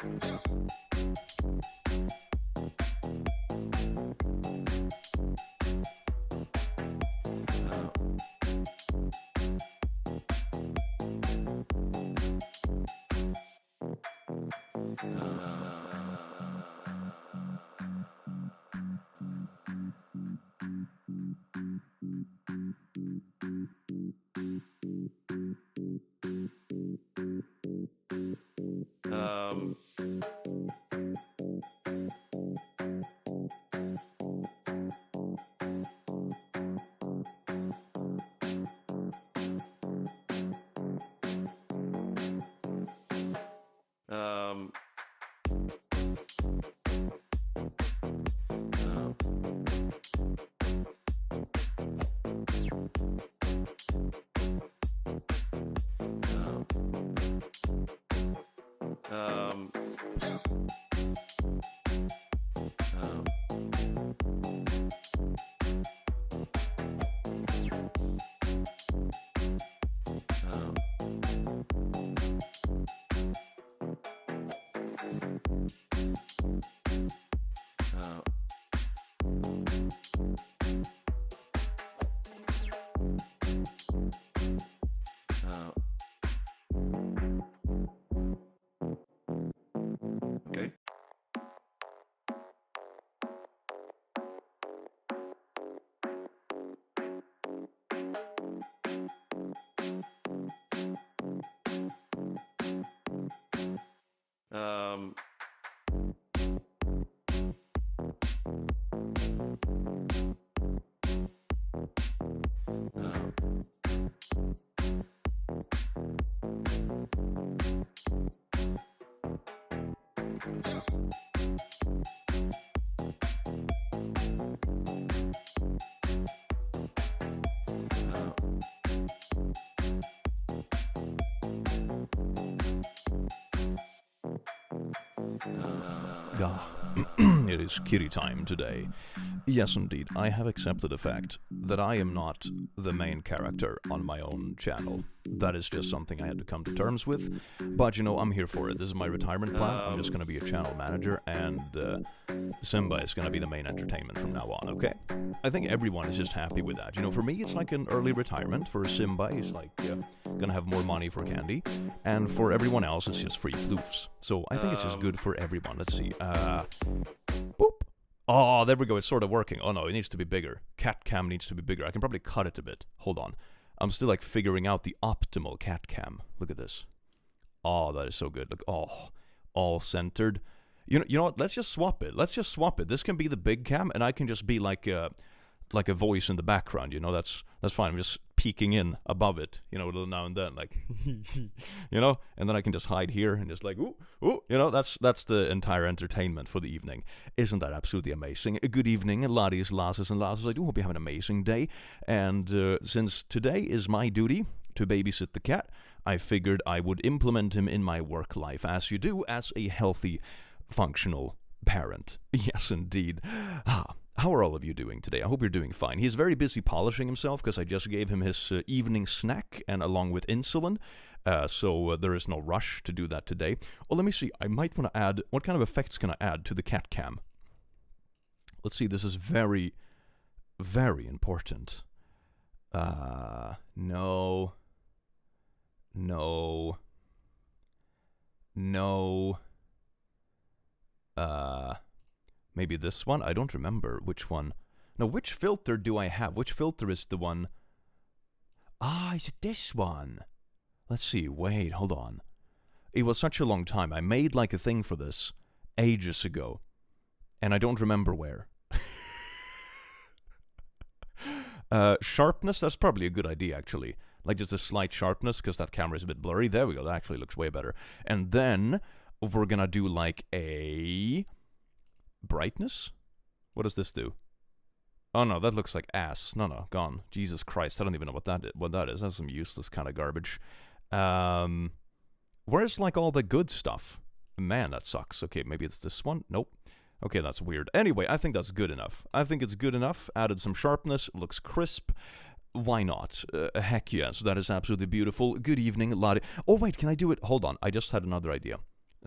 Okay. It is kitty time today. Yes, indeed, I have accepted the fact that I am not the main character on my own channel. That is just something I had to come to terms with, but you know, I'm here for it. This is my retirement plan. I'm just gonna be a channel manager, and Simba is gonna be the main entertainment from now on, okay? I think everyone is just happy with that. You know, for me, it's like an early retirement. For Simba, he's like gonna have more money for candy, and for everyone else, it's just free floofs. So I think it's just good for everyone. Let's see. Boop. Oh, there we go. It's sort of working. Oh no, it needs to be bigger. Cat cam needs to be bigger. I can probably cut it a bit. Hold on. I'm still like figuring out the optimal cat cam. Look at this. Oh, that is so good. Look, oh, all centered. You know what? Let's just swap it. Let's just swap it. This can be the big cam, and I can just be like a voice in the background. You know, that's fine. I'm just peeking in above it. You know, a little now and then, like, you know, and then I can just hide here and just like, ooh, ooh. You know, that's the entire entertainment for the evening. Isn't that absolutely amazing? Good evening, laddies, lasses, and lasses. I do hope you have an amazing day. And since today is my duty to babysit the cat, I figured I would implement him in my work life, as you do as a healthy, functional parent. Yes, indeed. How are all of you doing today? I hope you're doing fine. He's very busy polishing himself because I just gave him his evening snack and along with insulin, so there is no rush to do that today. Oh, let me see. I might want to add, what kind of effects can I add to the cat cam? Let's see. This is very, very important. No. Maybe this one? I don't remember which one. No, which filter do I have? Which filter is the one? Ah, is it this one? Let's see. Wait, hold on. It was such a long time. I made like a thing for this ages ago, and I don't remember where. Sharpness, that's probably a good idea, actually. Like just a slight sharpness, because that camera is a bit blurry. There we go. That actually looks way better. And then we're gonna do like a brightness? What does this do? Oh no, that looks like ass. No, gone. Jesus Christ, I don't even know what that is. That's some useless kind of garbage. Where's like all the good stuff? Man, that sucks. Okay, maybe it's this one. Nope. Okay, that's weird. Anyway, I think that's good enough. I think it's good enough. Added some sharpness. Looks crisp. Why not? Heck yes, that is absolutely beautiful. Good evening, laddie. Oh wait, can I do it? Hold on, I just had another idea.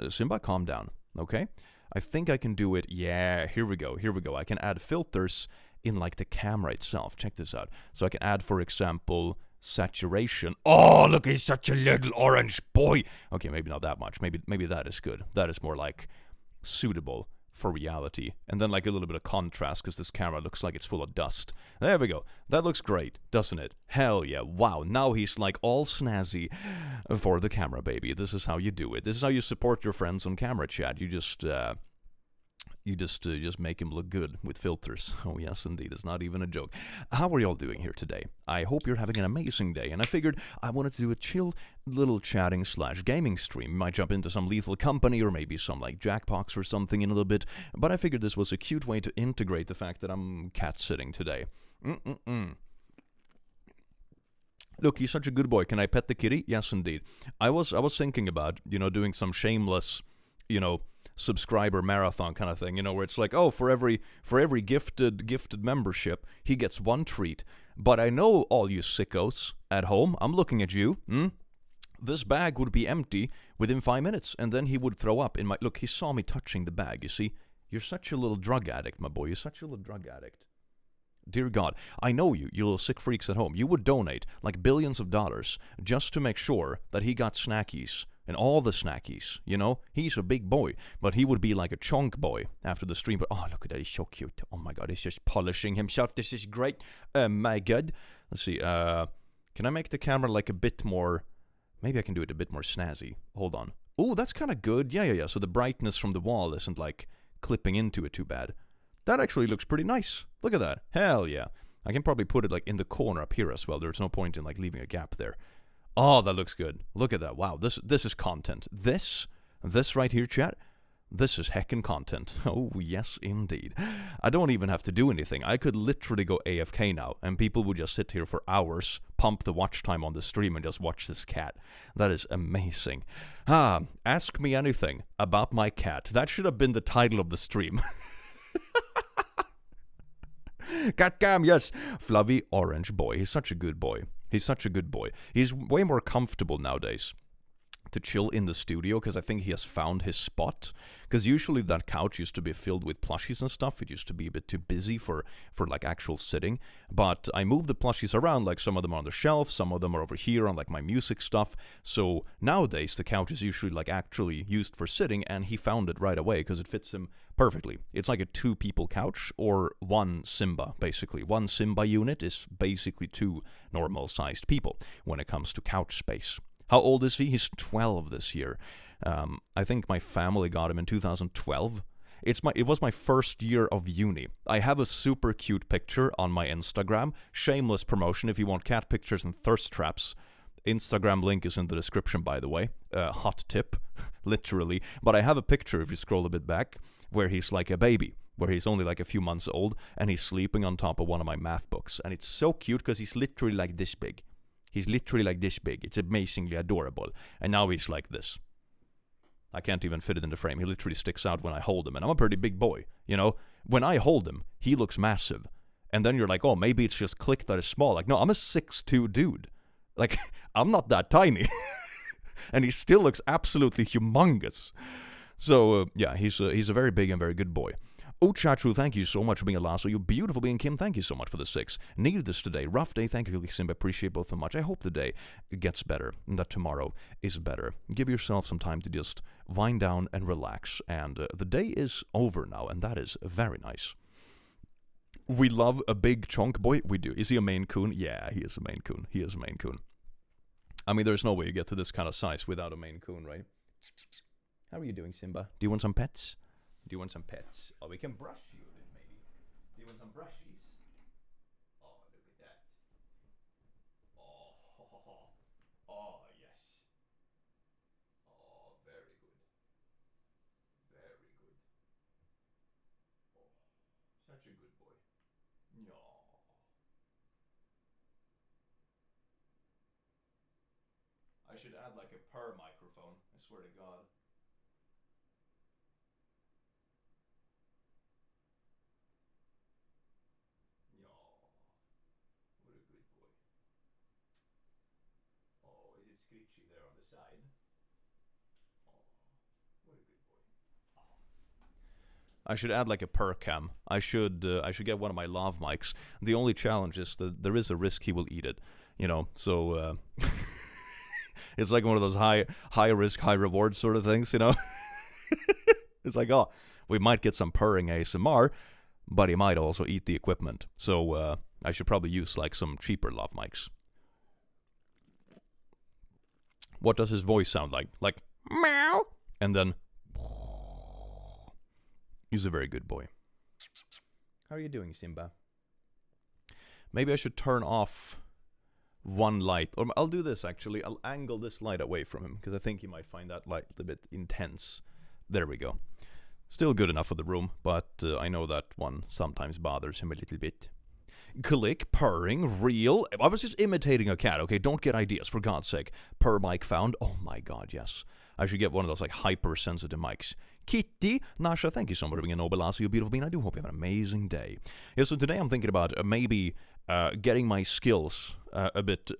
Simba, calm down, okay? I think I can do it. Yeah, here we go, here we go. I can add filters in like the camera itself. Check this out. So I can add, for example, saturation. Oh, look, he's such a little orange boy. Okay, maybe not that much. Maybe that is good. That is more like suitable for reality. And then like a little bit of contrast because this camera looks like it's full of dust. There we go. That looks great, doesn't it? Hell yeah. Wow. Now he's like all snazzy for the camera, baby. This is how you do it. This is how you support your friends on camera chat. You just make him look good with filters. Oh yes, indeed, it's not even a joke. How are y'all doing here today? I hope you're having an amazing day, and I figured I wanted to do a chill little chatting / gaming stream. Might jump into some Lethal Company or maybe some like Jackbox or something in a little bit, but I figured this was a cute way to integrate the fact that I'm cat sitting today. Look, he's such a good boy. Can I pet the kitty? Yes, indeed. I was thinking about, doing some shameless, subscriber marathon kind of thing, where it's like, oh, for every gifted membership, he gets one treat. But I know all you sickos at home, I'm looking at you. This bag would be empty within 5 minutes, and then he would throw up in my... Look, he saw me touching the bag, you see? You're such a little drug addict, my boy. You're such a little drug addict. Dear God, I know you little sick freaks at home. You would donate like billions of dollars just to make sure that he got snackies and all the snackies, He's a big boy, but he would be like a chunk boy after the stream. But oh, look at that, he's so cute. Oh my God, he's just polishing himself. This is great. My God. Let's see, can I make the camera like a bit more, maybe I can do it a bit more snazzy. Hold on. Oh, that's kind of good. Yeah. So the brightness from the wall isn't like clipping into it too bad. That actually looks pretty nice. Look at that. Hell yeah. I can probably put it like in the corner up here as well. There's no point in like leaving a gap there. Oh, that looks good. Look at that. Wow, this is content. This right here, chat, this is heckin' content. Oh, yes, indeed. I don't even have to do anything. I could literally go AFK now, and people would just sit here for hours, pump the watch time on the stream, and just watch this cat. That is amazing. Ask me anything about my cat. That should have been the title of the stream. Cat cam, yes. Fluffy orange boy. He's such a good boy. He's way more comfortable nowadays to chill in the studio because I think he has found his spot. Because usually that couch used to be filled with plushies and stuff. It used to be a bit too busy for like actual sitting. But I moved the plushies around, like some of them are on the shelf, some of them are over here on like my music stuff. So nowadays the couch is usually like actually used for sitting, and he found it right away because it fits him perfectly. It's like a 2-people couch or one Simba, basically. One Simba unit is basically 2 normal-sized people when it comes to couch space. How old is he? He's 12 this year. I think my family got him in 2012. It was my first year of uni. I have a super cute picture on my Instagram. Shameless promotion if you want cat pictures and thirst traps. Instagram link is in the description, by the way. Hot tip, literally. But I have a picture, if you scroll a bit back, where he's like a baby, where he's only like a few months old, and he's sleeping on top of one of my math books. And it's so cute because he's literally like this big. He's literally like this big. It's amazingly adorable. And now he's like this. I can't even fit it in the frame. He literally sticks out when I hold him. And I'm a pretty big boy, When I hold him, he looks massive. And then you're like, oh, maybe it's just Click that is small. Like, no, I'm a 6'2" dude. Like, I'm not that tiny. And he still looks absolutely humongous. So, yeah, he's a very big and very good boy. Oh, Chachu, thank you so much for being a lasso. You beautiful being Kim, thank you so much for the 6. Needed this today. Rough day, thank you, Simba. Appreciate both so much. I hope the day gets better and that tomorrow is better. Give yourself some time to just wind down and relax. And the day is over now, and that is very nice. We love a big chunk boy. We do. Is he a Maine Coon? Yeah, he is a Maine Coon. He is a Maine Coon. I mean, there's no way you get to this kind of size without a Maine Coon, right? How are you doing, Simba? Do you want some pets? Oh, we can brush you a bit, maybe. Do you want some brushies? Oh, look at that. Oh, yes. Oh, very good. Very good. Oh, such a good boy. No. I should add like a purr microphone, I swear to God. What a good boy. Oh, is it scritchy there on the side? Oh, what I should add like a per cam. I should get one of my lav mics. The only challenge is that there is a risk he will eat it, you know. So it's like one of those high risk, high reward sort of things, you know. It's like, oh, we might get some purring ASMR, but he might also eat the equipment. So I should probably use like some cheaper lav mics. What does his voice sound like? Like meow, and then he's a very good boy. How are you doing, Simba? Maybe I should turn off one light, or I'll do this actually. I'll angle this light away from him because I think he might find that light a bit intense. There we go. Still good enough for the room, but I know that one sometimes bothers him a little bit. Click, purring, real. I was just imitating a cat, okay? Don't get ideas, for God's sake. Purr mic found. Oh my God, yes. I should get one of those like hypersensitive mics. Kitty, Nasha, thank you so much for being a noble lass, you beautiful being. I do hope you have an amazing day. Yeah, so today I'm thinking about maybe getting my skills a bit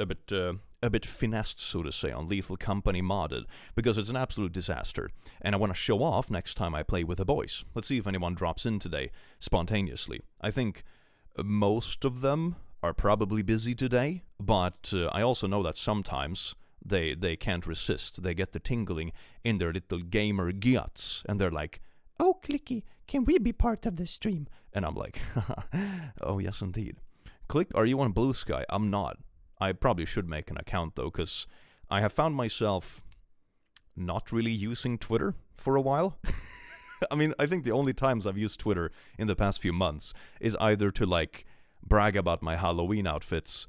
finessed, so to say, on Lethal Company modded, because it's an absolute disaster, and I want to show off next time I play with the boys. Let's see if anyone drops in today spontaneously. I think most of them are probably busy today, but I also know that sometimes they can't resist. They get the tingling in their little gamer guts, and they're like, "Oh, Clicky, can we be part of the stream?" And I'm like, "Oh, yes, indeed." Click, are you on Blue Sky? I'm not. I probably should make an account, though, because I have found myself not really using Twitter for a while. I mean, I think the only times I've used Twitter in the past few months is either to, like, brag about my Halloween outfits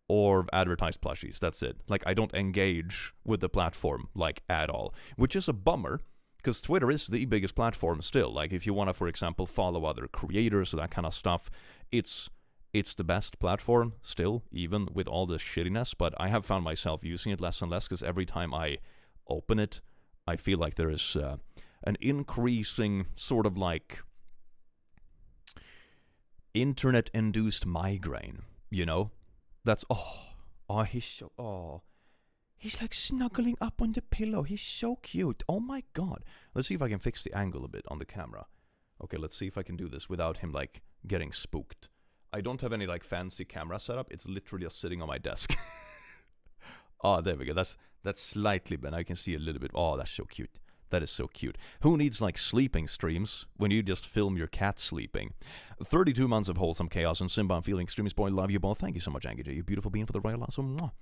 or advertise plushies. That's it. Like, I don't engage with the platform, like, at all. Which is a bummer, because Twitter is the biggest platform still. Like, if you want to, for example, follow other creators or that kind of stuff, it's the best platform still, even with all the shittiness, but I have found myself using it less and less, because every time I open it, I feel like there is an increasing sort of like internet-induced migraine, you know? That's, he's like snuggling up on the pillow. He's so cute. Oh my God. Let's see if I can fix the angle a bit on the camera. Okay, let's see if I can do this without him, like, getting spooked. I don't have any, like, fancy camera setup. It's literally just sitting on my desk. Oh, there we go. That's slightly better. I can see a little bit. Oh, that's so cute. That is so cute. Who needs, like, sleeping streams when you just film your cat sleeping? 32 months of wholesome chaos, and Simba, I'm feeling extremely spoiled. Love you both. Thank you so much, Angie J. You beautiful being for the royal lasso. Mwah.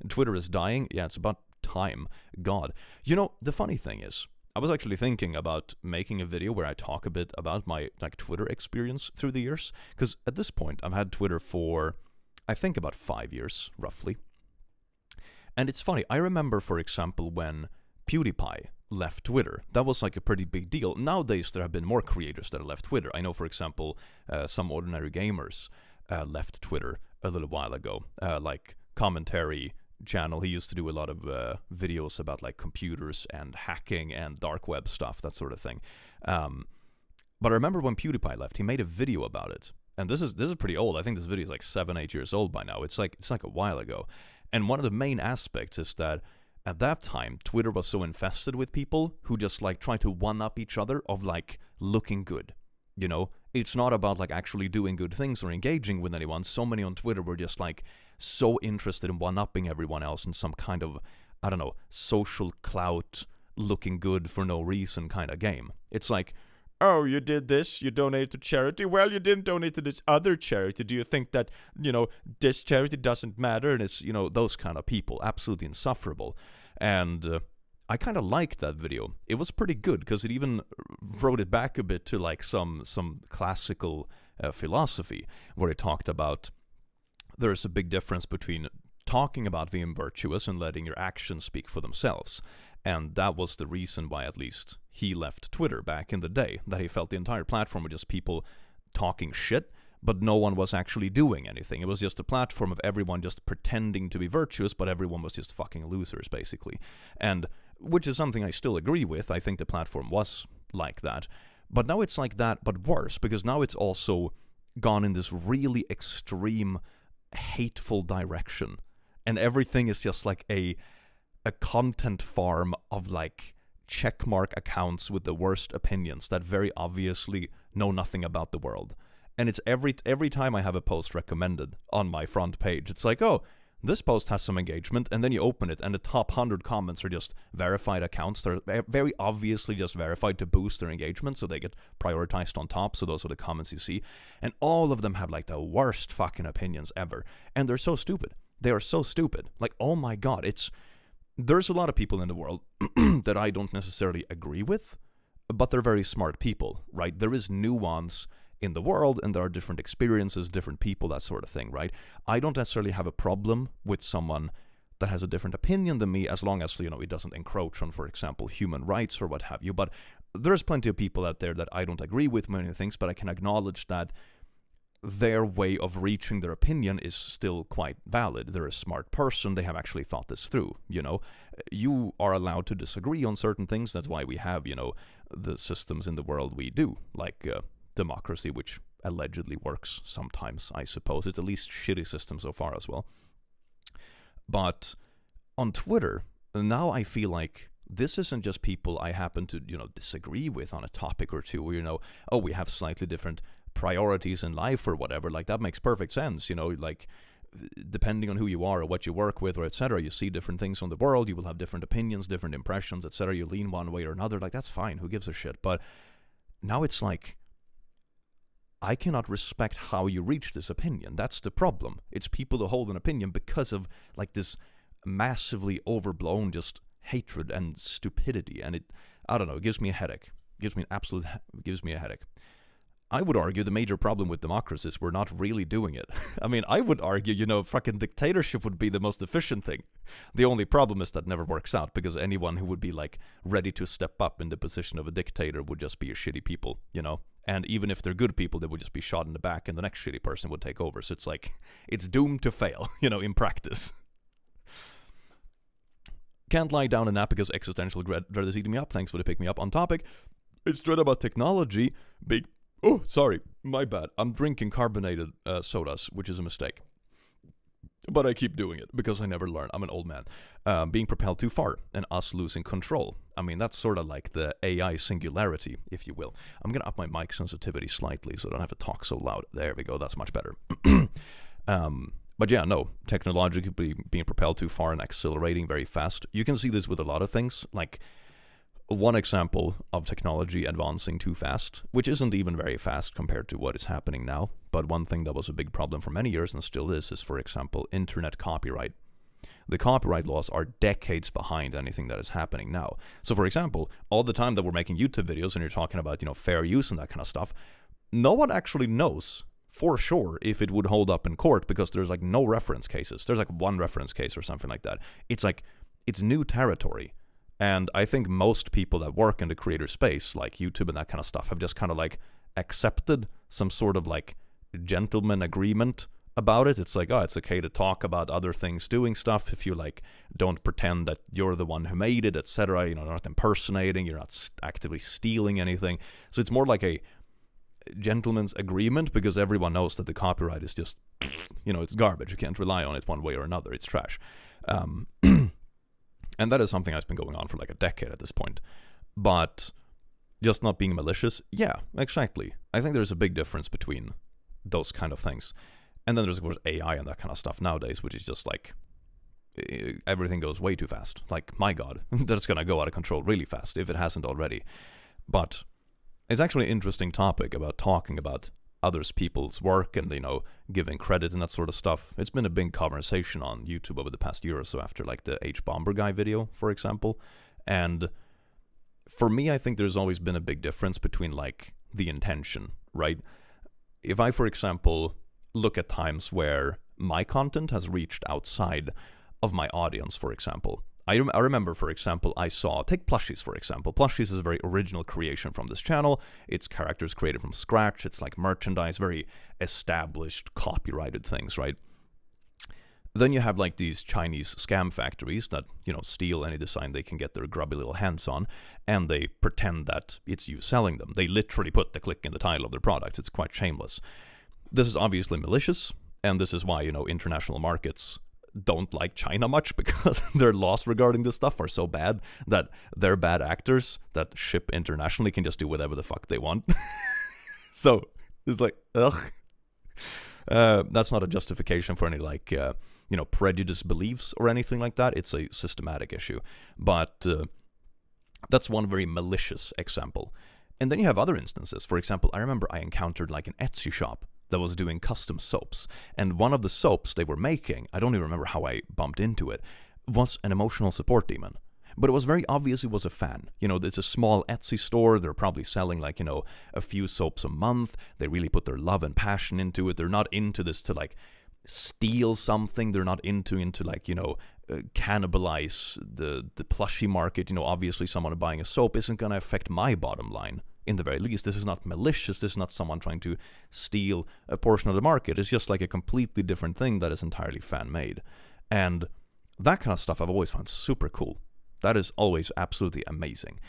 Twitter is dying. Yeah, it's about time. God. You know, the funny thing is, I was actually thinking about making a video where I talk a bit about my, like, Twitter experience through the years. Because at this point, I've had Twitter for, I think, about 5 years, roughly. And it's funny. I remember, for example, when PewDiePie left Twitter. That was like a pretty big deal. Nowadays, there have been more creators that have left Twitter. I know, for example, some ordinary gamers left Twitter a little while ago. Like Commentary channel, he used to do a lot of videos about like computers and hacking and dark web stuff, that sort of thing. But I remember when PewDiePie left, he made a video about it. And this is pretty old. I think this video is like 7-8 years old by now. It's like a while ago. And one of the main aspects is that at that time, Twitter was so infested with people who just like try to one-up each other of like looking good. You know, it's not about like actually doing good things or engaging with anyone. So many on Twitter were just like so interested in one-upping everyone else in some kind of, I don't know, social clout, looking good for no reason kind of game. It's like, oh, you did this, you donated to charity. Well, you didn't donate to this other charity. Do you think that, you know, this charity doesn't matter? And it's, you know, those kind of people, absolutely insufferable. And I kind of liked that video. It was pretty good because it even wrote it back a bit to like some classical philosophy where it talked about there's a big difference between talking about being virtuous and letting your actions speak for themselves. And that was the reason why, at least, he left Twitter back in the day, that he felt the entire platform was just people talking shit, but no one was actually doing anything. It was just a platform of everyone just pretending to be virtuous, but everyone was just fucking losers, basically. And, which is something I still agree with. I think the platform was like that. But now it's like that, but worse, because now it's also gone in this really extreme, hateful direction. And everything is just like a content farm of like checkmark accounts with the worst opinions that very obviously know nothing about the world. And it's every time I have a post recommended on my front page, it's like, oh, this post has some engagement, and then you open it, and the top 100 comments are just verified accounts. They're very obviously just verified to boost their engagement, so they get prioritized on top, so those are the comments you see. And all of them have, like, the worst fucking opinions ever. And they're so stupid. They are so stupid. Like, oh my god, there's a lot of people in the world that I don't necessarily agree with, but they're very smart people, right? There is nuance in the world, and there are different experiences, different people, that sort of thing, right? I don't necessarily have a problem with someone that has a different opinion than me, as long as, it doesn't encroach on, for example, human rights or what have you. But there's plenty of people out there that I don't agree with many things, but I can acknowledge that their way of reaching their opinion is still quite valid. They're a smart person. They have actually thought this through, You are allowed to disagree on certain things. That's why we have, the systems in the world we do, like democracy, which allegedly works sometimes, I suppose. It's at least shitty system so far as well. But on Twitter, now I feel like this isn't just people I happen to, disagree with on a topic or two, or, we have slightly different priorities in life or whatever. Like, that makes perfect sense, like, depending on who you are or what you work with or etc., you see different things on the world, you will have different opinions, different impressions, etc. You lean one way or another, like, that's fine, who gives a shit? But now it's like, I cannot respect how you reach this opinion. That's the problem. It's people who hold an opinion because of, like, this massively overblown just hatred and stupidity, and I don't know, it gives me a headache. Gives me a headache. I would argue the major problem with democracy is we're not really doing it. I mean, I would argue, fucking dictatorship would be the most efficient thing. The only problem is that never works out, because anyone who would be, like, ready to step up in the position of a dictator would just be a shitty people, And even if they're good people, they would just be shot in the back, and the next shitty person would take over. So it's like, it's doomed to fail, in practice. Can't lie down and nap because existential dread is eating me up. Thanks for the pick me up on topic. It's dread about technology. Oh, sorry, my bad. I'm drinking carbonated sodas, which is a mistake. But I keep doing it because I never learn. I'm an old man. Being propelled too far and us losing control. I mean, that's sort of like the AI singularity, if you will. I'm going to up my mic sensitivity slightly so I don't have to talk so loud. There we go. That's much better. But yeah, no. Technologically being propelled too far and accelerating very fast. You can see this with a lot of things. Like, one example of technology advancing too fast, which isn't even very fast compared to what is happening now, but one thing that was a big problem for many years and still is, for example, internet copyright. The copyright laws are decades behind anything that is happening now. So, for example, all the time that we're making YouTube videos and you're talking about, fair use and that kind of stuff, no one actually knows for sure if it would hold up in court, because there's, like, no reference cases. There's, like, one reference case or something like that. It's like, it's new territory. And I think most people that work in the creator space, like YouTube and that kind of stuff, have just kind of, like, accepted some sort of, like, gentleman agreement about it. It's like, oh, it's okay to talk about other things doing stuff if you, like, don't pretend that you're the one who made it, etc. You're not impersonating, you're not actively stealing anything. So it's more like a gentleman's agreement, because everyone knows that the copyright is just, it's garbage. You can't rely on it one way or another. It's trash. And that is something that's been going on for like a decade at this point. But just not being malicious, yeah, exactly. I think there's a big difference between those kind of things. And then there's, of course, AI and that kind of stuff nowadays, which is just like, everything goes way too fast. Like, my God, that's going to go out of control really fast, if it hasn't already. But it's actually an interesting topic about talking about others people's work and, giving credit and that sort of stuff. It's been a big conversation on YouTube over the past year or so after, like, the H-Bomber guy video, for example. And for me, I think there's always been a big difference between, like, the intention, right? If I, for example, look at times where my content has reached outside of my audience, for example. I remember, for example, take Plushies, for example. Plushies is a very original creation from this channel. It's characters created from scratch. It's like merchandise, very established, copyrighted things, right? Then you have, like, these Chinese scam factories that, steal any design they can get their grubby little hands on, and they pretend that it's you selling them. They literally put the click in the title of their products. It's quite shameless. This is obviously malicious, and this is why, international markets don't like China much because their laws regarding this stuff are so bad that their bad actors that ship internationally can just do whatever the fuck they want. So it's like, ugh. That's not a justification for any like prejudice beliefs or anything like that. It's a systematic issue. But that's one very malicious example. And then you have other instances. For example, I remember I encountered like an Etsy shop that was doing custom soaps. And one of the soaps they were making, I don't even remember how I bumped into it, was an emotional support demon. But it was very obvious it was a fan. It's a small Etsy store. They're probably selling like, a few soaps a month. They really put their love and passion into it. They're not into this to like steal something. They're not into like, cannibalize the Plushie market. Obviously someone buying a soap isn't going to affect my bottom line. In the very least, this is not malicious. This is not someone trying to steal a portion of the market. It's just like a completely different thing that is entirely fan-made. And that kind of stuff I've always found super cool. That is always absolutely amazing.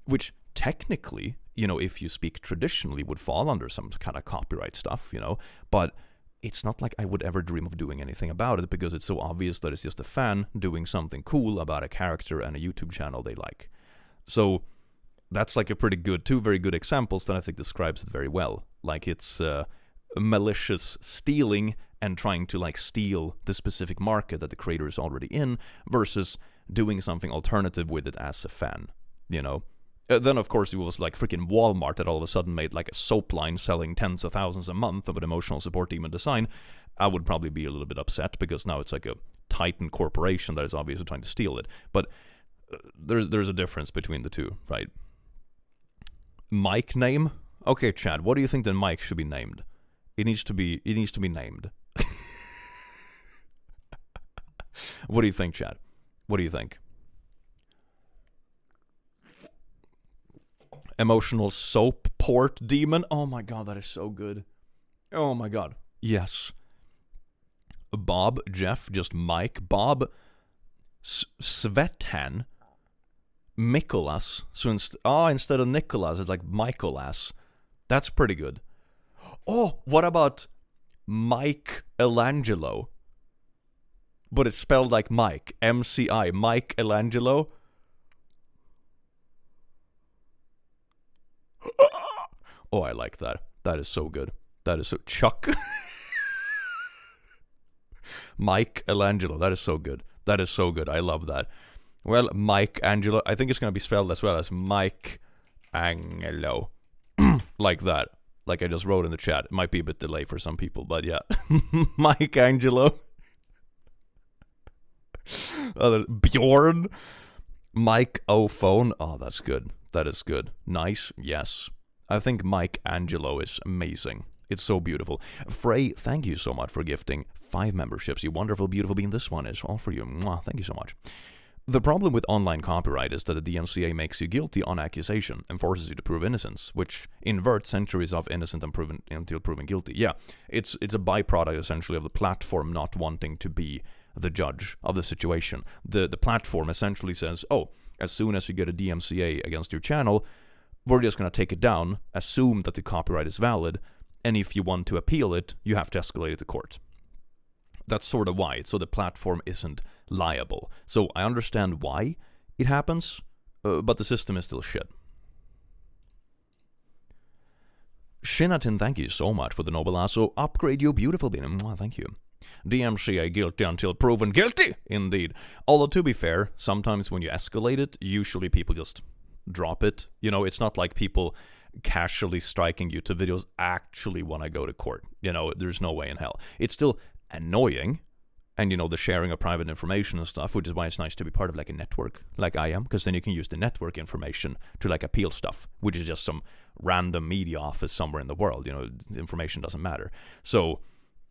Which technically, if you speak traditionally, would fall under some kind of copyright stuff, But it's not like I would ever dream of doing anything about it because it's so obvious that it's just a fan doing something cool about a character and a YouTube channel they like. So that's like two very good examples that I think describes it very well. Like it's malicious stealing and trying to like steal the specific market that the creator is already in versus doing something alternative with it as a fan, Then of course it was like freaking Walmart that all of a sudden made like a soap line selling tens of thousands a month of an emotional support demon design. I would probably be a little bit upset because now it's like a titan corporation that is obviously trying to steal it. But there's a difference between the two, right? Mic name? Okay, Chad, what do you think the mic should be named? It needs to be named. What do you think, Chad? What do you think? Emotional soap port demon? Oh my god, that is so good. Oh my god. Yes. Bob, Jeff, just Mike, Bob, Svetan, Mikolas. So instead of Nicholas, it's like Michaelas. That's pretty good. Oh, what about Mike Elangelo? But it's spelled like Mike. M-C-I. Mike Elangelo. Oh, I like that. That is so good. That is so... Chuck. Mike Elangelo. That is so good. That is so good. I love that. Well, Mike Angelo. I think it's going to be spelled as well as Mike Angelo. Like that. Like I just wrote in the chat. It might be a bit delayed for some people, but yeah. Mike Angelo. Bjorn. Mike O'Phone. Oh, that's good. That is good. Nice. Yes. I think Mike Angelo is amazing. It's so beautiful. Frey, thank you so much for gifting 5 memberships. You wonderful, beautiful being. This one is all for you. Mwah, thank you so much. The problem with online copyright is that the DMCA makes you guilty on accusation and forces you to prove innocence, which inverts centuries of innocent until proven guilty. Yeah, it's a byproduct essentially of the platform not wanting to be the judge of the situation. The platform essentially says, oh, as soon as you get a DMCA against your channel, we're just going to take it down, assume that the copyright is valid, and if you want to appeal it, you have to escalate it to court. That's sort of why. So the platform isn't liable. So I understand why it happens, but the system is still shit. Shinatin, thank you so much for the noble lasso. Upgrade, you beautiful being. Thank you. DMCA guilty until proven guilty, indeed. Although to be fair, sometimes when you escalate it, usually people just drop it. It's not like people casually striking YouTube videos actually want to go to court. There's no way in hell. It's still annoying, and the sharing of private information and stuff, which is why it's nice to be part of like a network like I am, because then you can use the network information to like appeal stuff, which is just some random media office somewhere in the world. The information doesn't matter. So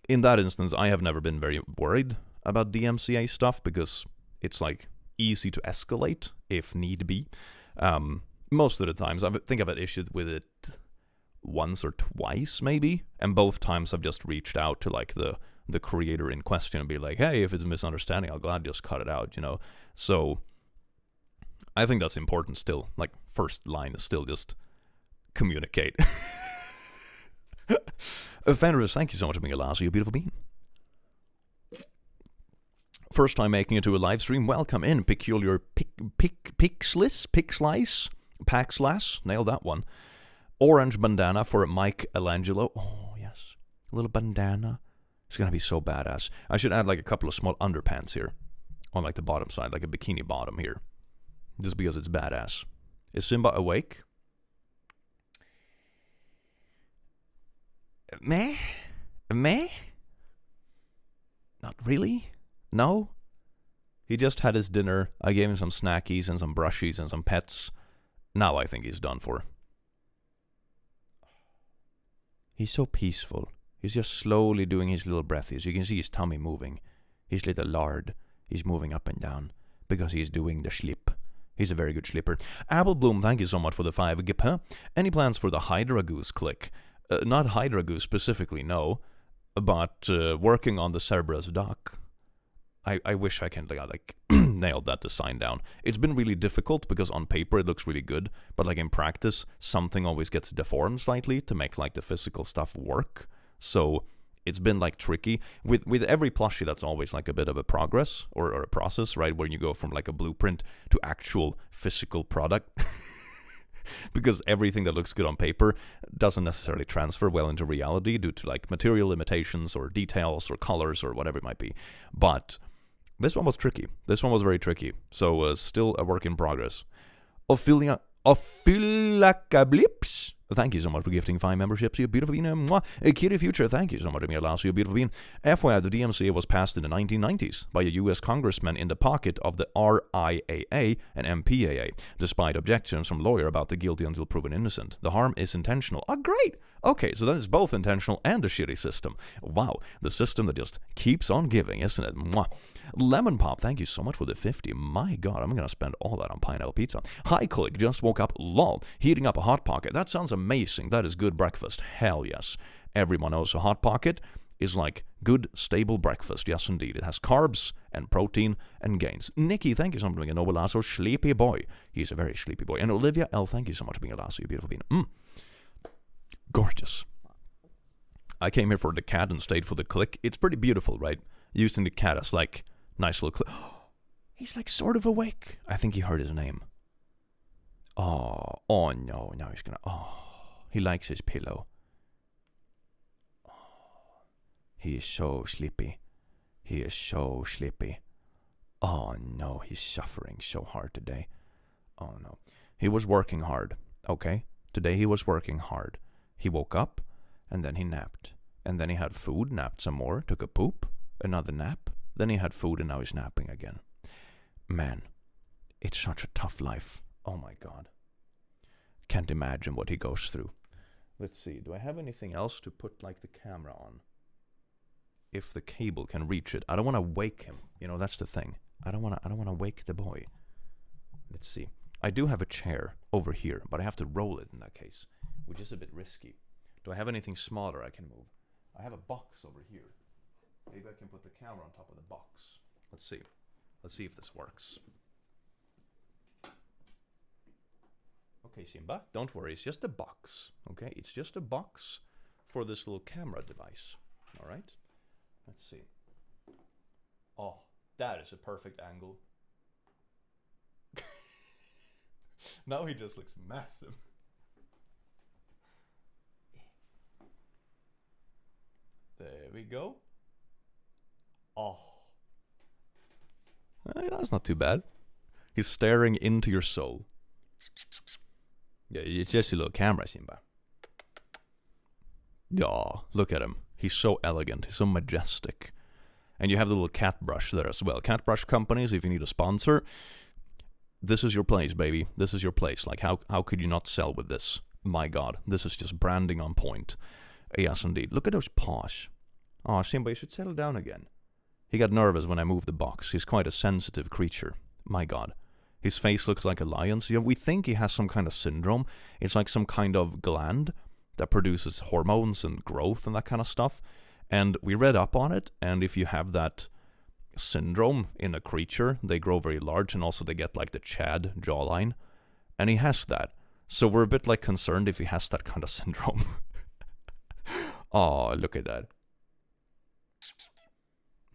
in that instance, I have never been very worried about DMCA stuff because it's like easy to escalate if need be. Most of the times, I think I've had issues with it once or twice, maybe, and both times I've just reached out to like the creator in question and be like, hey, if it's a misunderstanding, I'll gladly just cut it out, So I think that's important still. Like, first line is still just communicate. Fenris, thank you so much for being a lasso, you beautiful being. First time making it to a live stream. Welcome in, peculiar Paxlas. Nailed that one. Orange bandana for Mike Elangelo. Oh, yes. A little bandana. It's going to be so badass. I should add like a couple of small underpants here. On like the bottom side, like a bikini bottom here. Just because it's badass. Is Simba awake? Meh? Not really? No? He just had his dinner. I gave him some snackies and some brushies and some pets. Now I think he's done for. He's so peaceful. He's just slowly doing his little breathies. You can see his tummy moving. His little lard. He's moving up and down. Because he's doing the slip. He's a very good slipper. Apple Bloom, thank you so much for the 5 GP. Any plans for the Hydra Goose click? Not Hydra Goose specifically, no. But working on the Cerberus duck. I wish I can like nail that design down. It's been really difficult because on paper it looks really good, but like in practice, something always gets deformed slightly to make like the physical stuff work. So it's been like tricky. With every plushie, that's always like a bit of a progress or a process, right? Where you go from like a blueprint to actual physical product. Because everything that looks good on paper doesn't necessarily transfer well into reality due to like material limitations or details or colors or whatever it might be. But this one was tricky. This one was very tricky. So still a work in progress. Ophilacablips. Thank you so much for gifting 5 memberships, you beautiful bean. Kitty Future, thank you so much, Emil Lasso, you beautiful bean. FYI, the DMCA was passed in the 1990s by a US congressman in the pocket of the RIAA and MPAA, despite objections from lawyer about the guilty until proven innocent. The harm is intentional. Oh, great! Okay, so that is both intentional and a shitty system. Wow, the system that just keeps on giving, isn't it? Mwah. Lemon Pop, thank you so much for the 50. My God, I'm gonna spend all that on pineapple pizza. Hi, Click, just woke up. Lol, heating up a Hot Pocket. That sounds amazing. That is good breakfast. Hell yes. Everyone knows a Hot Pocket is like good, stable breakfast. Yes, indeed. It has carbs and protein and gains. Nikki, thank you so much for being a noble lasso. Sleepy boy. He's a very sleepy boy. And Olivia L, thank you so much for being a lasso, you beautiful bean. Gorgeous. I came here for the cat and stayed for the click. It's pretty beautiful, right? Using the cat as like nice little click. He's like sort of awake. I think he heard his name. Oh no, now he's gonna, he likes his pillow. He is so sleepy. He is so sleepy. Oh no, he's suffering so hard today. Oh no. He was working hard, okay? Today he was working hard. He woke up, and then he napped. And then he had food, napped some more, took a poop, another nap. Then he had food, and now he's napping again. Man, it's such a tough life. Oh my God. Can't imagine what he goes through. Let's see, do I have anything else to put like the camera on? If the cable can reach it. I don't want to wake him. You know, that's the thing. I don't want to wake the boy. Let's see. I do have a chair over here, but I have to roll it in that case, which is a bit risky. Do I have anything smaller I can move? I have a box over here. Maybe I can put the camera on top of the box. Let's see. Let's see if this works. Okay, Simba, don't worry. It's just a box. Okay, it's just a box for this little camera device. All right. Let's see. Oh, that is a perfect angle. Now he just looks massive. There we go. Oh. That's not too bad. He's staring into your soul. Yeah, it's just a little camera, Simba. Yeah, look at him. He's so elegant. He's so majestic. And you have the little cat brush there as well. Cat brush companies, if you need a sponsor, this is your place, baby. This is your place. Like, how could you not sell with this? My God, this is just branding on point. Yes, indeed. Look at those paws. Oh, Simba, you should settle down again. He got nervous when I moved the box. He's quite a sensitive creature. My God. His face looks like a lion's. You know, we think he has some kind of syndrome. It's like some kind of gland that produces hormones and growth and that kind of stuff. And we read up on it, and if you have that syndrome in a creature, they grow very large, and also they get like the Chad jawline. And he has that. So we're a bit like concerned if he has that kind of syndrome. Oh, look at that.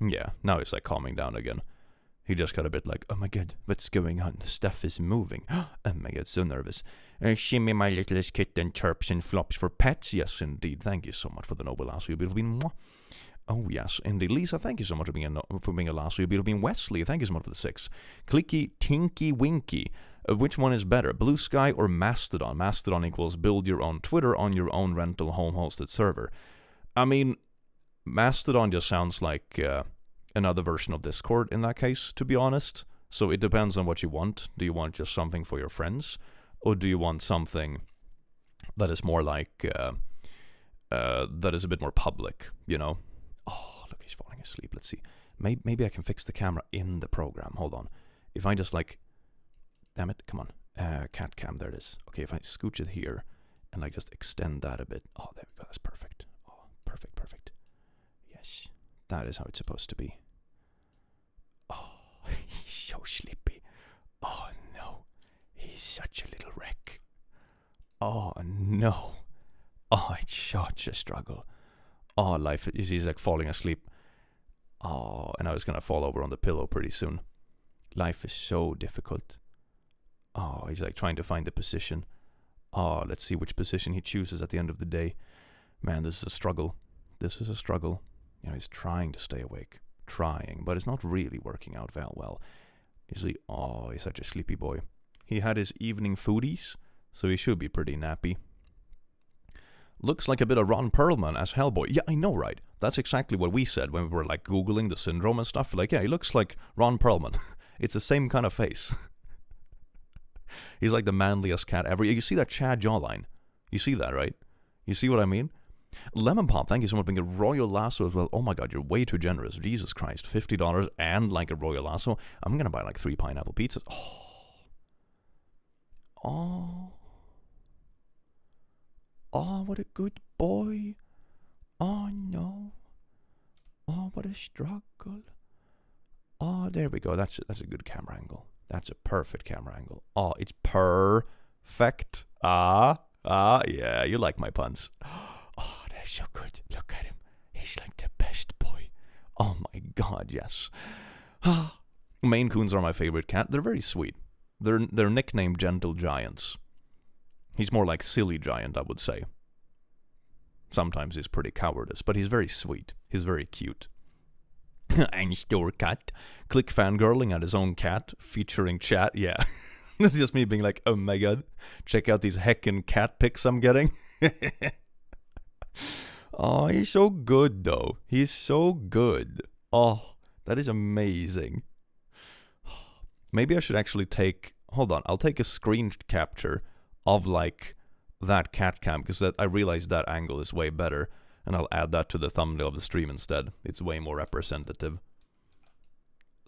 Yeah, now he's like calming down again. He just got a bit like, oh my god, what's going on? The stuff is moving. Oh my god, so nervous. Shimmy, my littlest kitten, chirps and flops for pets. Yes, indeed. Thank you so much for the noble lasso. You beautiful being. Oh, yes, indeed. Lisa, thank you so much for being a lasso. You beautiful being. Wesley, thank you so much for the 6. Clicky, Tinky, Winky. Which one is better, Blue Sky or Mastodon? Mastodon equals build your own Twitter on your own rental home-hosted server. I mean, Mastodon just sounds like another version of Discord in that case, to be honest. So it depends on what you want. Do you want just something for your friends? Or do you want something that is more like, that is a bit more public, you know? Oh, look, he's falling asleep. Let's see. Maybe I can fix the camera in the program. Hold on. If I just like... Damn it, come on. Cat cam, there it is. Okay, if I scooch it here and like just extend that a bit. Oh, there we go, that's perfect. Oh, perfect. Yes, that is how it's supposed to be. Oh, he's so sleepy. Oh no, he's such a little wreck. Oh no. Oh, it's such a struggle. Oh, life, he's like falling asleep. Oh, and I was gonna fall over on the pillow pretty soon. Life is so difficult. Oh, he's like trying to find the position. Oh, let's see which position he chooses at the end of the day. Man, this is a struggle. This is a struggle. You know, he's trying to stay awake. Trying, but it's not really working out very well. You see, oh, he's such a sleepy boy. He had his evening foodies, so he should be pretty nappy. Looks like a bit of Ron Perlman as Hellboy. Yeah, I know, right? That's exactly what we said when we were like Googling the syndrome and stuff. Like, yeah, he looks like Ron Perlman. It's the same kind of face. He's like the manliest cat ever. You see that Chad jawline? You see that, right? You see what I mean? Lemon Pop, thank you so much for being a Royal Lasso as well. Oh my god, you're way too generous. Jesus Christ. $50 and like a Royal Lasso. I'm gonna buy like 3 pineapple pizzas. Oh, what a good boy. Oh no. Oh, what a struggle. Oh, there we go. That's a good camera angle. That's a perfect camera angle. Oh, it's perfect. Yeah, you like my puns. Oh, that's so good. Look at him. He's like the best boy. Oh my god, yes. Maine Coons are my favorite cat. They're very sweet. They're nicknamed Gentle Giants. He's more like Silly Giant, I would say. Sometimes he's pretty cowardice, but he's very sweet. He's very cute. Ein stor cat. Click fangirling at his own cat, featuring chat. Yeah. That's just me being like, oh my god. Check out these heckin' cat pics I'm getting. Oh, he's so good, though. He's so good. Oh, that is amazing. Maybe I should actually take... Hold on. I'll take a screen capture of, like, that cat cam, because I realize that angle is way better. And I'll add that to the thumbnail of the stream instead. It's way more representative.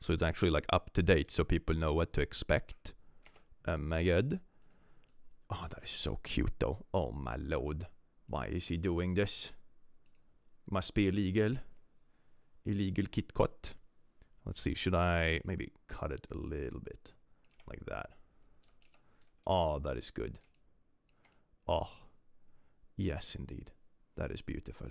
So it's actually like up to date so people know what to expect. Oh my god. Oh, that is so cute though. Oh my lord. Why is he doing this? Must be illegal. Illegal Kit Kat. Let's see, should I maybe cut it a little bit? Like that. Oh, that is good. Oh. Yes, indeed. That is beautiful.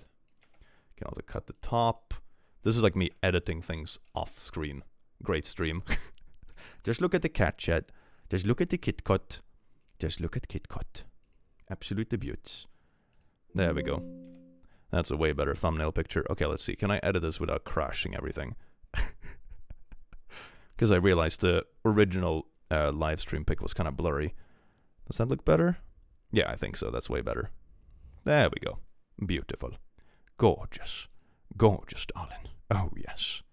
Can also cut the top. This is like me editing things off screen. Great stream. Just look at the cat chat. Just look at the Kit Kat. Just look at Kit Kat. Absolute beauts. There we go. That's a way better thumbnail picture. Okay, let's see. Can I edit this without crashing everything? Because I realized the original live stream pic was kind of blurry. Does that look better? Yeah, I think so. That's way better. There we go. Beautiful. Gorgeous. Gorgeous, darling. Oh, yes.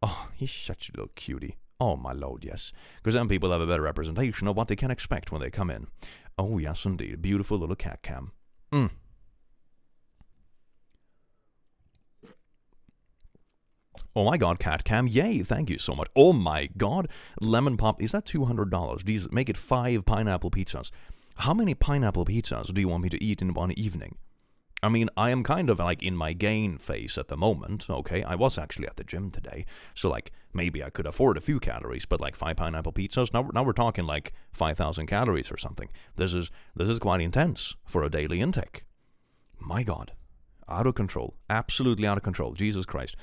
Oh, he's such a little cutie. Oh, my lord, yes. Because then people have a better representation of what they can expect when they come in. Oh, yes, indeed. Beautiful little cat cam. Oh my god, cat cam. Yay, thank you so much. Oh my god. Lemon Pop. Is that $200? These make it 5 pineapple pizzas. How many pineapple pizzas do you want me to eat in one evening? I mean, I am kind of like in my gain phase at the moment, okay? I was actually at the gym today, so like maybe I could afford a few calories, but like 5 pineapple pizzas, now we're talking like 5,000 calories or something. This is quite intense for a daily intake. My god. Out of control. Absolutely out of control. Jesus Christ.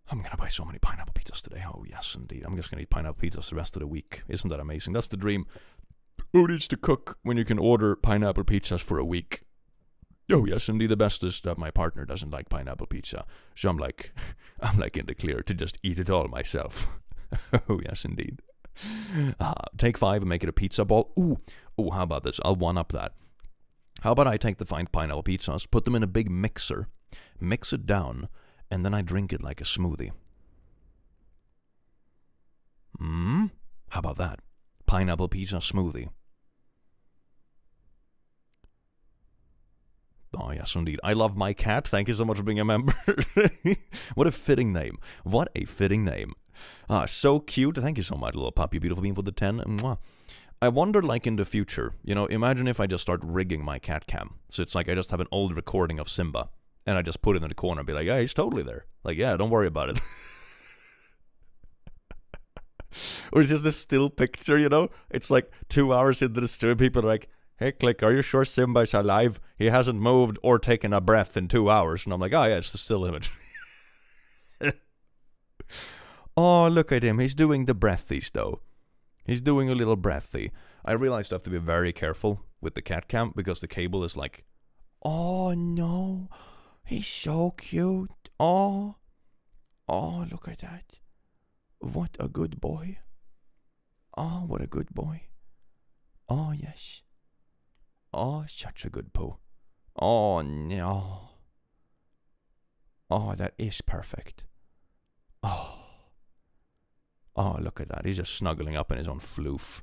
I'm gonna buy so many pineapple pizzas today. Oh, yes, indeed. I'm just gonna eat pineapple pizzas the rest of the week. Isn't that amazing? That's the dream. Who needs to cook when you can order pineapple pizzas for a week? Oh, yes, indeed. The best is that my partner doesn't like pineapple pizza. So I'm like in the clear to just eat it all myself. Oh, yes, indeed. Take 5 and make it a pizza ball. Ooh, how about this? I'll one-up that. How about I take the fine pineapple pizzas, put them in a big mixer, mix it down, and then I drink it like a smoothie. How about that? Pineapple pizza smoothie. Oh, yes, indeed. I love my cat. Thank you so much for being a member. What a fitting name. What a fitting name. So cute. Thank you so much, little puppy. Beautiful being for the 10. Mwah. I wonder, like, in the future, imagine if I just start rigging my cat cam. So it's like I just have an old recording of Simba, and I just put it in the corner and be like, yeah, he's totally there. Like, yeah, don't worry about it. Or it's just this still picture, It's like 2 hours into the stream, people are like, hey, Click, are you sure Simba's alive? He hasn't moved or taken a breath in 2 hours. And I'm like, oh, yeah, it's the still image. Oh, look at him. He's doing the breathies, though. He's doing a little breathy. I realized I have to be very careful with the cat cam because the cable is like, oh, no. He's so cute. Oh, look at that. What a good boy. Oh, what a good boy. Oh, yes. Oh, such a good poo. Oh, no. Oh, that is perfect. Oh, look at that. He's just snuggling up in his own floof.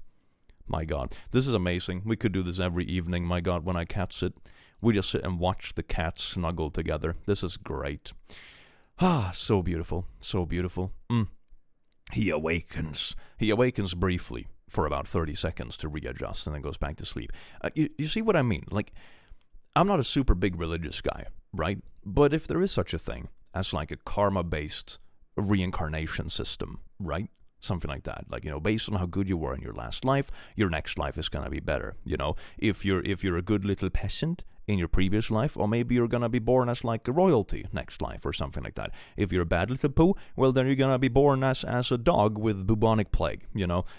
My God. This is amazing. We could do this every evening. My God, when I cat sit, we just sit and watch the cats snuggle together. This is great. So beautiful. So beautiful. He awakens. He awakens briefly for about 30 seconds to readjust and then goes back to sleep. You see what I mean? Like, I'm not a super big religious guy, right? But if there is such a thing as like a karma-based reincarnation system, right? Something like that. Like, based on how good you were in your last life, your next life is going to be better. If you're a good little peasant in your previous life, or maybe you're going to be born as like a royalty next life or something like that. If you're a bad little poo, well, then you're going to be born as a dog with bubonic plague.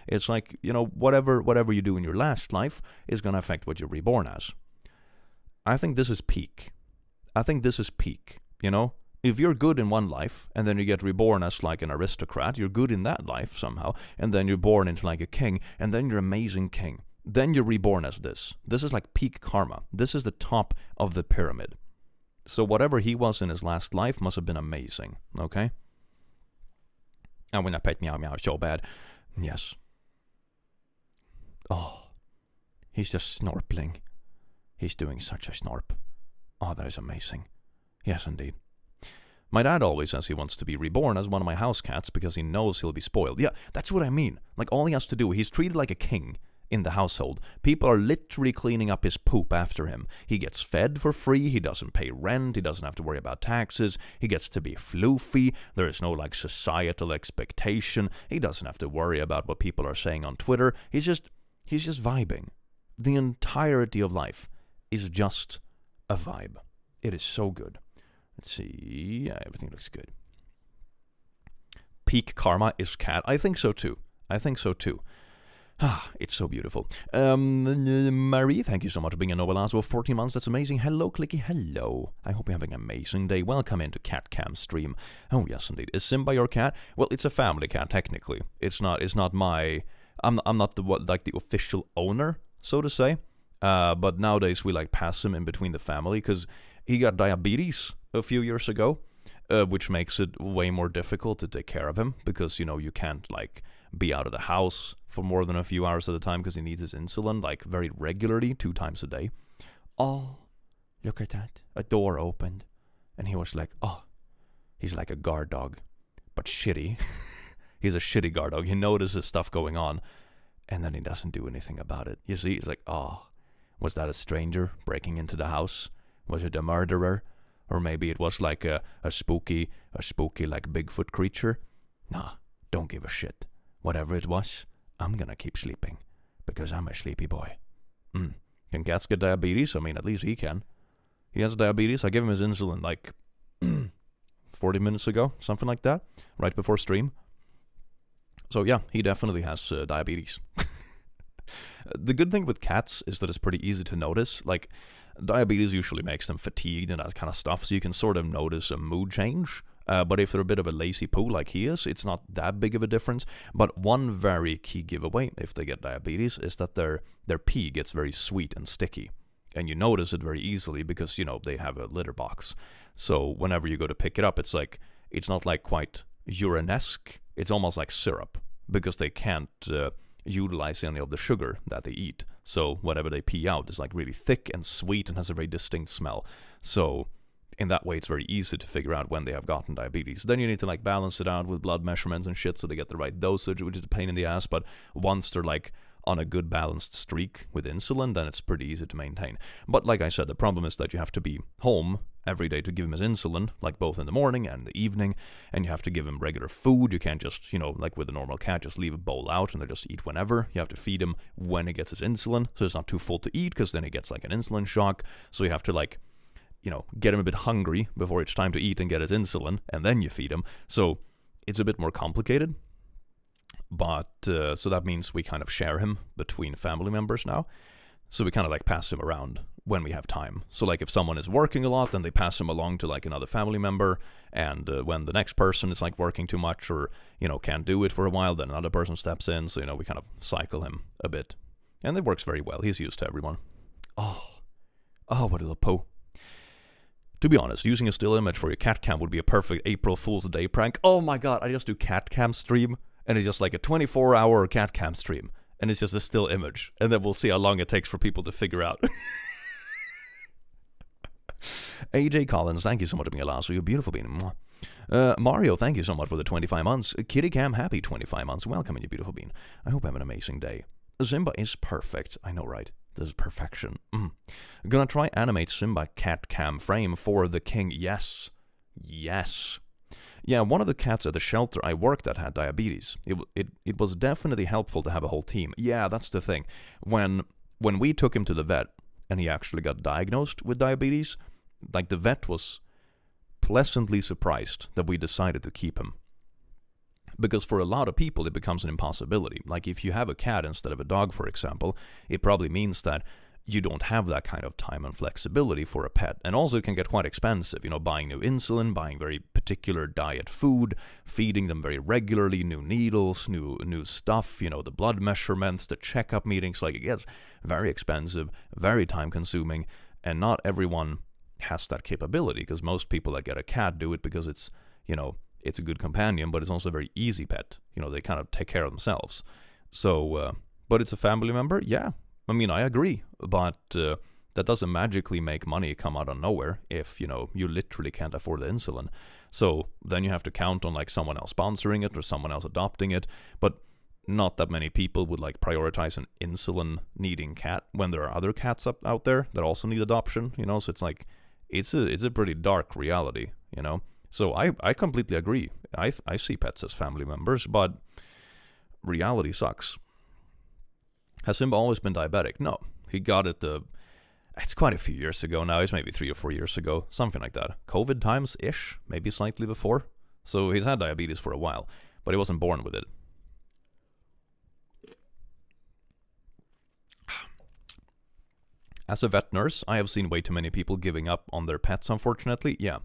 It's like, whatever you do in your last life is going to affect what you're reborn as. I think this is peak. If you're good in one life, and then you get reborn as like an aristocrat, you're good in that life somehow, and then you're born into like a king, and then you're an amazing king. Then you're reborn as this. This is like peak karma. This is the top of the pyramid. So whatever he was in his last life must have been amazing, okay? And when I pet meow meow so bad, yes. Oh, he's just snorpling. He's doing such a snorp. Oh, that is amazing. Yes, indeed. My dad always says he wants to be reborn as one of my house cats because he knows he'll be spoiled. Yeah, that's what I mean. Like, all he has to do, he's treated like a king in the household. People are literally cleaning up his poop after him. He gets fed for free. He doesn't pay rent. He doesn't have to worry about taxes. He gets to be floofy. There is no, like, societal expectation. He doesn't have to worry about what people are saying on Twitter. He's just vibing. The entirety of life is just a vibe. It is so good. Let's see. Yeah, everything looks good. Peak karma is cat. I think so too. It's so beautiful. Marie, thank you so much for being a Nobel Aswo 14 months. That's amazing. Hello, Clicky. Hello. I hope you're having an amazing day. Welcome into Cat Cam stream. Oh, yes, indeed. Is Simba your cat? Well, it's a family cat, technically. It's not my... I'm not the official owner, so to say. But nowadays we like pass him in between the family because he got diabetes a few years ago, which makes it way more difficult to take care of him because, you can't like be out of the house for more than a few hours at a time because he needs his insulin like very regularly, 2 times a day. Oh, look at that. A door opened and he was like, oh, he's like a guard dog, but shitty. He's a shitty guard dog. He notices stuff going on and then he doesn't do anything about it. You see, he's like, oh, was that a stranger breaking into the house? Was it a murderer? Or maybe it was like a spooky like Bigfoot creature? Nah, don't give a shit. Whatever it was, I'm gonna keep sleeping. Because I'm a sleepy boy. Can cats get diabetes? I mean, at least he can. He has diabetes. I give him his insulin like 40 minutes ago, something like that, right before stream. So yeah, he definitely has diabetes. The good thing with cats is that it's pretty easy to notice. Like, diabetes usually makes them fatigued and that kind of stuff, so you can sort of notice a mood change. But if they're a bit of a lazy poo like he is, it's not that big of a difference. But one very key giveaway if they get diabetes is that their pee gets very sweet and sticky. And you notice it very easily because, they have a litter box. So whenever you go to pick it up, it's not like quite urine-esque. It's almost like syrup because they can't utilize any of the sugar that they eat. So whatever they pee out is like really thick and sweet and has a very distinct smell. So in that way, it's very easy to figure out when they have gotten diabetes. Then you need to like balance it out with blood measurements and shit so they get the right dosage, which is a pain in the ass. But once they're like on a good balanced streak with insulin, then it's pretty easy to maintain. But like I said, the problem is that you have to be home every day to give him his insulin, like both in the morning and the evening, and you have to give him regular food. You can't just, like with a normal cat, just leave a bowl out and they just eat whenever. You have to feed him when he gets his insulin, so it's not too full to eat, because then he gets like an insulin shock. So you have to like, get him a bit hungry before it's time to eat and get his insulin, and then you feed him. So it's a bit more complicated. But, so that means we kind of share him between family members now. So we kind of like pass him around when we have time. So like if someone is working a lot, then they pass him along to like another family member. And when the next person is like working too much or, can't do it for a while, then another person steps in. So, we kind of cycle him a bit. And it works very well. He's used to everyone. Oh, what a little poo. To be honest, using a still image for your cat cam would be a perfect April Fool's Day prank. Oh my god, I just do cat cam stream, and it's just like a 24-hour cat cam stream, and it's just a still image, and then we'll see how long it takes for people to figure out. AJ Collins, thank you so much for being a lasso. You're beautiful bean. Mario, thank you so much for the 25 months. Kitty Cam, happy 25 months. Welcome, you beautiful bean. I hope you have an amazing day. Simba is perfect. I know, right? This is perfection. Gonna try animate Simba cat cam frame for the king. Yes. Yeah, one of the cats at the shelter I worked at had diabetes. It was definitely helpful to have a whole team. Yeah, that's the thing. When we took him to the vet and he actually got diagnosed with diabetes, like the vet was pleasantly surprised that we decided to keep him. Because for a lot of people, it becomes an impossibility. Like if you have a cat instead of a dog, for example, it probably means that you don't have that kind of time and flexibility for a pet. And also it can get quite expensive, buying new insulin, buying very particular diet food, feeding them very regularly, new needles, new stuff, the blood measurements, the checkup meetings. Like it gets very expensive, very time consuming, and not everyone has that capability, because most people that get a cat do it because it's, it's a good companion, but it's also a very easy pet. They kind of take care of themselves. So, but it's a family member? Yeah. I mean, I agree. But that doesn't magically make money come out of nowhere if, you literally can't afford the insulin. So then you have to count on like someone else sponsoring it or someone else adopting it. But not that many people would like prioritize an insulin-needing cat when there are other cats out there that also need adoption, So it's like, it's a pretty dark reality, So I completely agree. I see pets as family members, but reality sucks. Has Simba always been diabetic? No. He got it it's quite a few years ago now. It's maybe 3 or 4 years ago. Something like that. COVID times-ish, maybe slightly before. So he's had diabetes for a while, but he wasn't born with it. As a vet nurse, I have seen way too many people giving up on their pets, unfortunately. Yeah.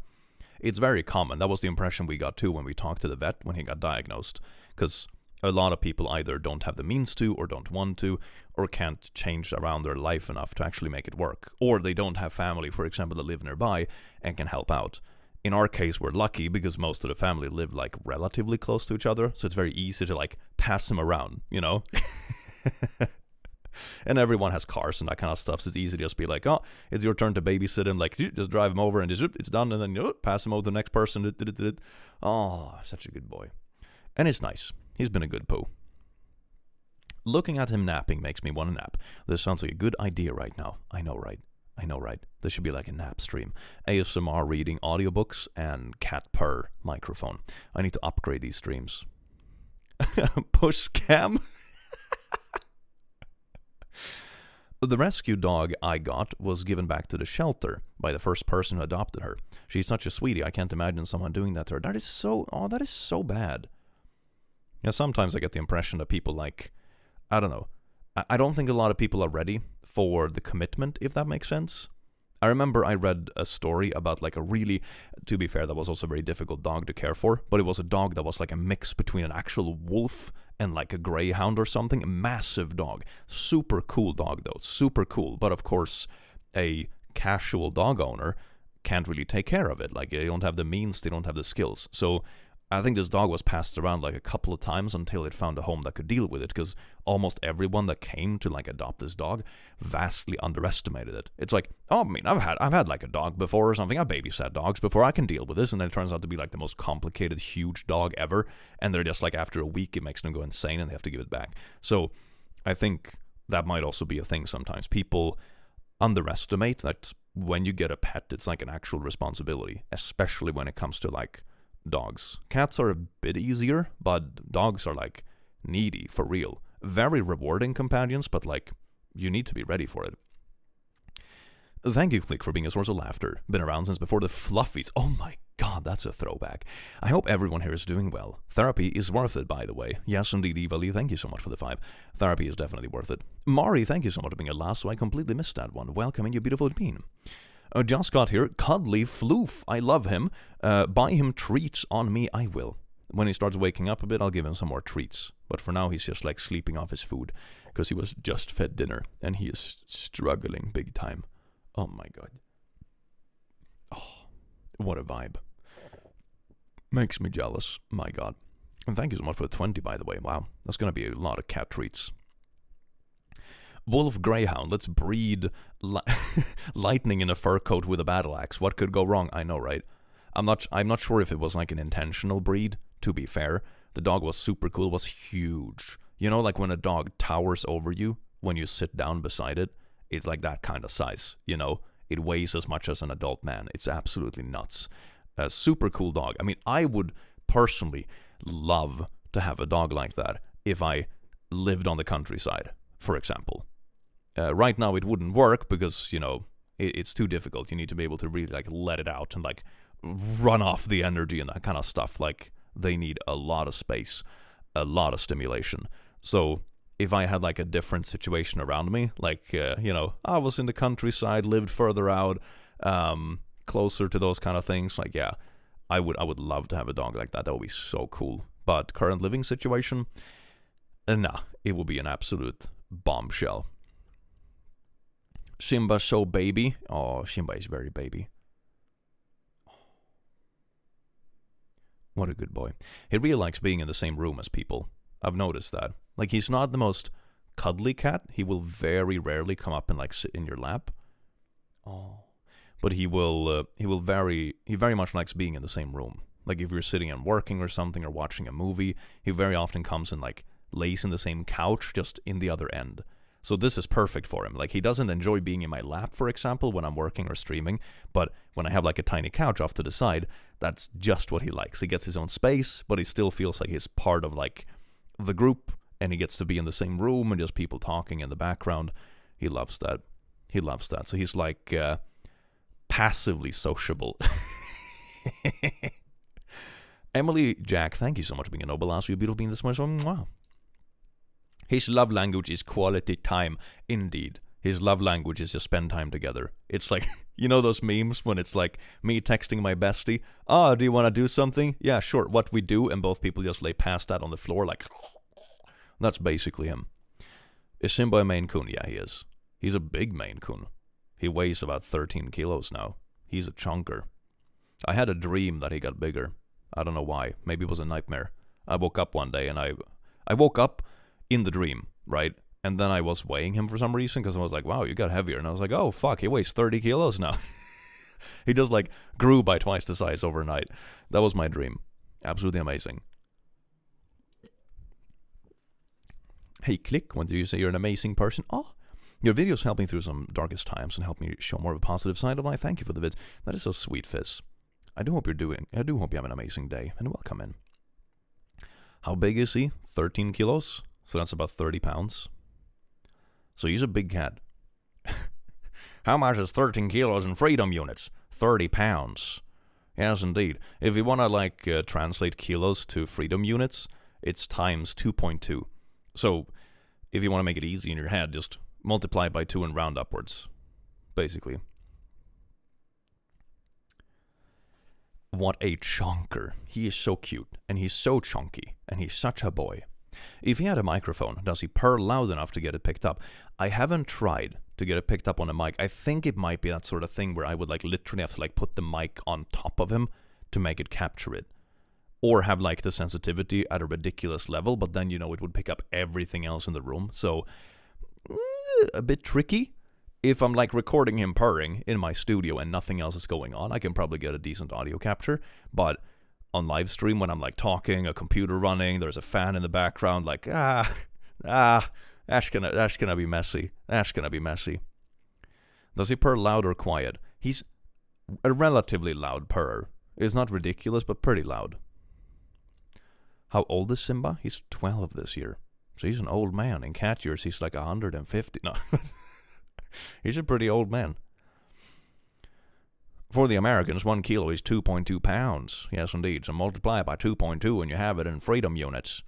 It's very common. That was the impression we got too when we talked to the vet when he got diagnosed. Because a lot of people either don't have the means to, or don't want to, or can't change around their life enough to actually make it work. Or they don't have family, for example, that live nearby and can help out. In our case, we're lucky because most of the family live like relatively close to each other. So it's very easy to like pass them around, And everyone has cars and that kind of stuff, so it's easy to just be like, oh, it's your turn to babysit him, like, just drive him over and it's done, and then pass him over to the next person. Oh, such a good boy. And it's nice. He's been a good poo. Looking at him napping makes me want to nap. This sounds like a good idea right now. I know, right? This should be like a nap stream. ASMR reading audiobooks and cat purr microphone. I need to upgrade these streams. Push scam? The rescue dog I got was given back to the shelter by the first person who adopted her. She's such a sweetie. I can't imagine someone doing that to her. That is so bad. Yeah, sometimes I get the impression that people I don't know. I don't think a lot of people are ready for the commitment, if that makes sense. I remember I read a story about a really, to be fair, that was also a very difficult dog to care for, but it was a dog that was a mix between an actual wolf and a greyhound or something. A massive dog. Super cool dog though, super cool. But of course, a casual dog owner can't really take care of it. They don't have the means, they don't have the skills. So I think this dog was passed around a couple of times until it found a home that could deal with it, because almost everyone that came to adopt this dog vastly underestimated it. It's oh, I mean, I've had a dog before or something. I've babysat dogs before. I can deal with this. And then it turns out to be the most complicated, huge dog ever. And they're just after a week, it makes them go insane and they have to give it back. So I think that might also be a thing sometimes. People underestimate that when you get a pet, it's an actual responsibility, especially when it comes to dogs. Cats are a bit easier, but dogs are needy for real. Very rewarding companions, but you need to be ready for it. Thank you, Click, for being a source of laughter. Been around since before the Fluffies. Oh my god, that's a throwback. I hope everyone here is doing well. Therapy is worth it, by the way. Yes, indeed, Eva Lee, thank you so much for the 5. Therapy is definitely worth it. Mari, thank you so much for being a last, so I completely missed that one. Welcome in, you beautiful bean. Just got here. Cuddly Floof. I love him. Buy him treats on me, I will. When he starts waking up a bit, I'll give him some more treats. But for now, he's just sleeping off his food, because he was just fed dinner, and he is struggling big time. Oh my god. Oh, what a vibe. Makes me jealous. My god. And thank you so much for the 20, by the way. Wow, that's going to be a lot of cat treats. Wolf Greyhound, let's breed lightning in a fur coat with a battle axe. What could go wrong? I know, right? I'm not sure if it was an intentional breed, to be fair. The dog was super cool, it was huge. You know, when a dog towers over you when you sit down beside it? It's that kind of size, you know? It weighs as much as an adult man. It's absolutely nuts. A super cool dog. I mean, I would personally love to have a dog like that if I lived on the countryside, for example. Right now it wouldn't work because, you know, it's too difficult. You need to be able to really let it out and run off the energy and that kind of stuff. They need a lot of space, a lot of stimulation. So if I had a different situation around me, you know, I was in the countryside, lived further out, closer to those kind of things, yeah, I would love to have a dog like that. That would be so cool. But current living situation, nah, it would be an absolute bombshell. Simba so baby. Oh, Simba is very baby. What a good boy. He really likes being in the same room as people. I've noticed that. He's not the most cuddly cat. He will very rarely come up and sit in your lap. Oh. But he very much likes being in the same room. If you're sitting and working or something or watching a movie, he very often comes and lays in the same couch, just in the other end. So this is perfect for him. He doesn't enjoy being in my lap, for example, when I'm working or streaming, but when I have a tiny couch off to the side, that's just what he likes. He gets his own space, but he still feels like he's part of the group, and he gets to be in the same room and just people talking in the background. He loves that. He loves that. So he's passively sociable. Emily Jack, thank you so much for being a noble ass. You beautiful being this much. Wow. His love language is quality time. Indeed. His love language is just spend time together. It's you know those memes when it's me texting my bestie, do you want to do something? Yeah, sure. What we do, and both people just lay past that on the floor that's basically him. Is Simba a Maine Coon? Yeah, he is. He's a big Maine Coon. He weighs about 13 kilos now. He's a chunker. I had a dream that he got bigger. I don't know why. Maybe it was a nightmare. I woke up one day and I woke up in the dream, right? And then I was weighing him for some reason because I was wow, you got heavier. And I was oh, fuck, he weighs 30 kilos now. He just grew by twice the size overnight. That was my dream. Absolutely amazing. Hey, Click, when do you say you're an amazing person? Oh, your videos help me through some darkest times and help me show more of a positive side of life. Thank you for the vids. That is so sweet, Fizz. I do hope you have an amazing day, and welcome in. How big is he? 13 kilos? So that's about 30 pounds. So he's a big cat. How much is 13 kilos in freedom units? 30 pounds. Yes, indeed. If you want to, translate kilos to freedom units, it's times 2.2. So, if you want to make it easy in your head, just multiply by 2 and round upwards, basically. What a chonker. He is so cute, and he's so chunky, and he's such a boy. If he had a microphone, does he purr loud enough to get it picked up? I haven't tried to get it picked up on a mic. I think it might be that sort of thing where I would literally have to put the mic on top of him to make it capture it. Or have the sensitivity at a ridiculous level, but then it would pick up everything else in the room. So, a bit tricky. If I'm recording him purring in my studio and nothing else is going on, I can probably get a decent audio capture. But on live stream, when I'm talking, a computer running, there's a fan in the background, that's gonna be messy. That's gonna be messy. Does he purr loud or quiet? He's a relatively loud purrer. It's not ridiculous, but pretty loud. How old is Simba? He's 12 this year. So he's an old man. In cat years, he's 150. No. He's a pretty old man. For the Americans, 1 kilo is 2.2 pounds. Yes, indeed. So multiply it by 2.2 and you have it in freedom units.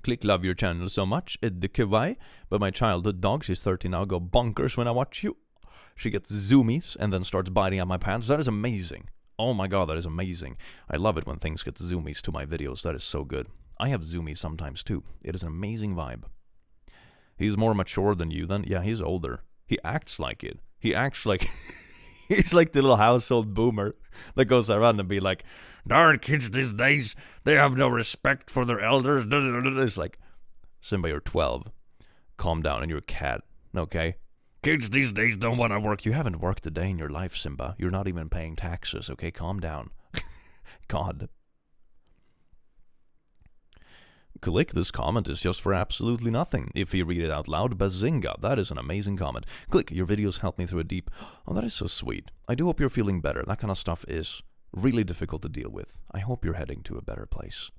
Click love your channel so much. The kawaii. But my childhood dog, she's 30 now, go bonkers when I watch you. She gets zoomies and then starts biting at my pants. That is amazing. Oh my god, that is amazing. I love it when things get zoomies to my videos. That is so good. I have zoomies sometimes too. It is an amazing vibe. He's more mature than you then? Yeah, he's older. He acts like it. He acts like... he's like the little household boomer that goes around and be like, darn kids these days, they have no respect for their elders. It's like, Simba, you're 12. Calm down, and you're a cat, okay? Kids these days don't want to work. You haven't worked a day in your life, Simba. You're not even paying taxes, okay? Calm down. God. Click, this comment is just for absolutely nothing. If you read it out loud, bazinga, that is an amazing comment. Click, your videos help me through a deep... Oh, that is so sweet. I do hope you're feeling better. That kind of stuff is really difficult to deal with. I hope you're heading to a better place.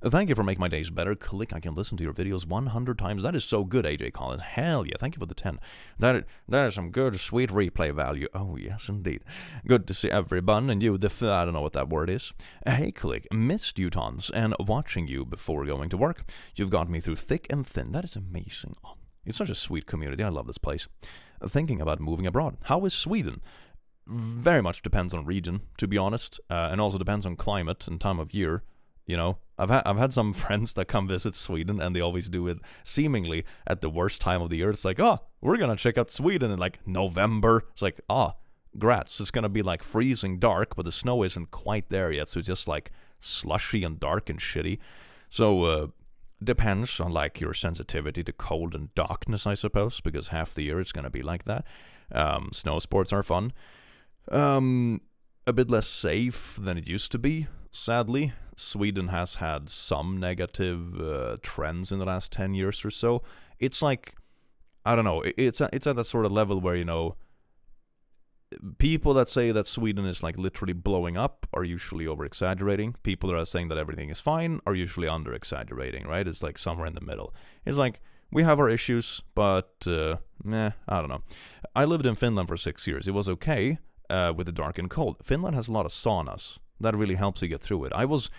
Thank you for making my days better. Click, I can listen to your videos 100 times. That is so good, AJ Collins. Hell yeah, thank you for the 10. That is some good, sweet replay value. Oh, yes, indeed. Good to see everyone, and you, I don't know what that word is. Hey, Click, missed you tons, and watching you before going to work. You've got me through thick and thin. That is amazing. Oh, it's such a sweet community. I love this place. Thinking about moving abroad. How is Sweden? Very much depends on region, to be honest, and also depends on climate and time of year. You know, I've had some friends that come visit Sweden, and they always do it seemingly at the worst time of the year. It's like, oh, we're gonna check out Sweden in November. It's like, grats. It's gonna be freezing dark, but the snow isn't quite there yet, so it's just slushy and dark and shitty. So depends on your sensitivity to cold and darkness, I suppose, because half the year it's gonna be like that. Snow sports are fun. A bit less safe than it used to be, sadly. Sweden has had some negative trends in the last 10 years or so. It's I don't know, it's at that sort of level where, people that say that Sweden is literally blowing up are usually over-exaggerating. People that are saying that everything is fine are usually under-exaggerating, right? It's somewhere in the middle. It's we have our issues, but, I don't know. I lived in Finland for 6 years. It was okay with the dark and cold. Finland has a lot of saunas. That really helps you get through it. I was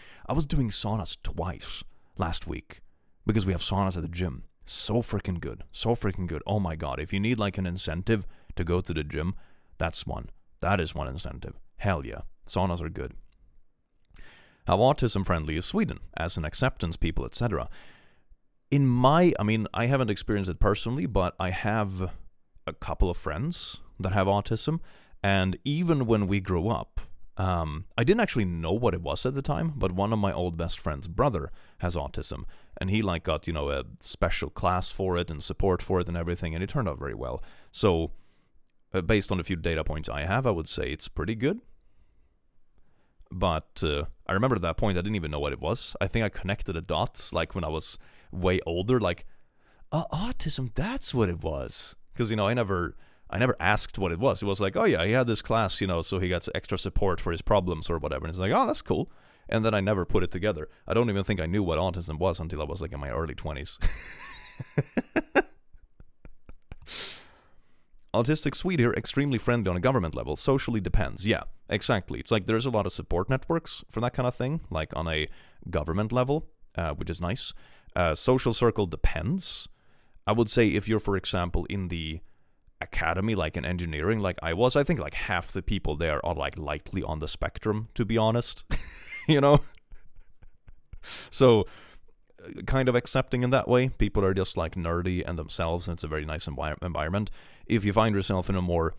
doing saunas twice last week because we have saunas at the gym. So freaking good. So freaking good. Oh my god. If you need an incentive to go to the gym, that's one. That is one incentive. Hell yeah. Saunas are good. How autism friendly is Sweden as an acceptance people, etc. I haven't experienced it personally, but I have a couple of friends that have autism, and even when we grew up, I didn't actually know what it was at the time, but one of my old best friend's brother has autism, and he got, a special class for it and support for it and everything, and it turned out very well. So, based on a few data points I have, I would say it's pretty good. But I remember at that point, I didn't even know what it was. I think I connected the dots, when I was way older, autism, that's what it was. Because, I never asked what it was. It was oh yeah, he had this class, so he gets extra support for his problems or whatever. And it's oh, that's cool. And then I never put it together. I don't even think I knew what autism was until I was in my early 20s. Autistic Swede here, extremely friendly on a government level. Socially depends. Yeah, exactly. It's like there's a lot of support networks for that kind of thing, like on a government level, which is nice. Social circle depends. I would say if you're, for example, in the academy, like in engineering, like I was, I think like half the people there are like lightly on the spectrum, to be honest. You know? So, kind of accepting in that way. People are just like nerdy and themselves, and it's a very nice environment. If you find yourself in a more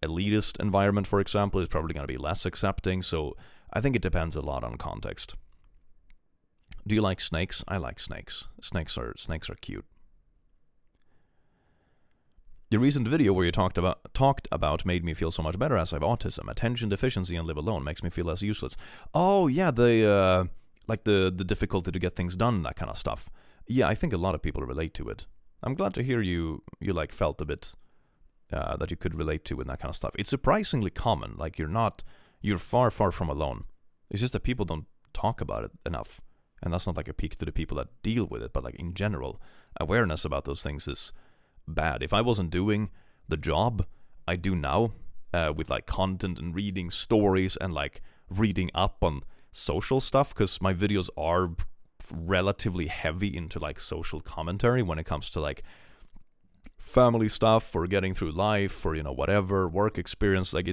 elitist environment, for example, it's probably going to be less accepting. So I think it depends a lot on context. Do you like snakes? I like snakes. Snakes are cute. Your recent video where you talked about made me feel so much better as I have autism, attention deficiency, and live alone. Makes me feel less useless. Oh yeah, the difficulty to get things done, that kind of stuff. Yeah, I think a lot of people relate to it. I'm glad to hear you like felt a bit that you could relate to and that kind of stuff. It's surprisingly common. Like you're far from alone. It's just that people don't talk about it enough. And that's not like a peek to the people that deal with it, but like in general, awareness about those things is bad. If I wasn't doing the job I do now with like content and reading stories and like reading up on social stuff, because my videos are relatively heavy into like social commentary when it comes to like family stuff or getting through life or, you know, whatever, work experience. Like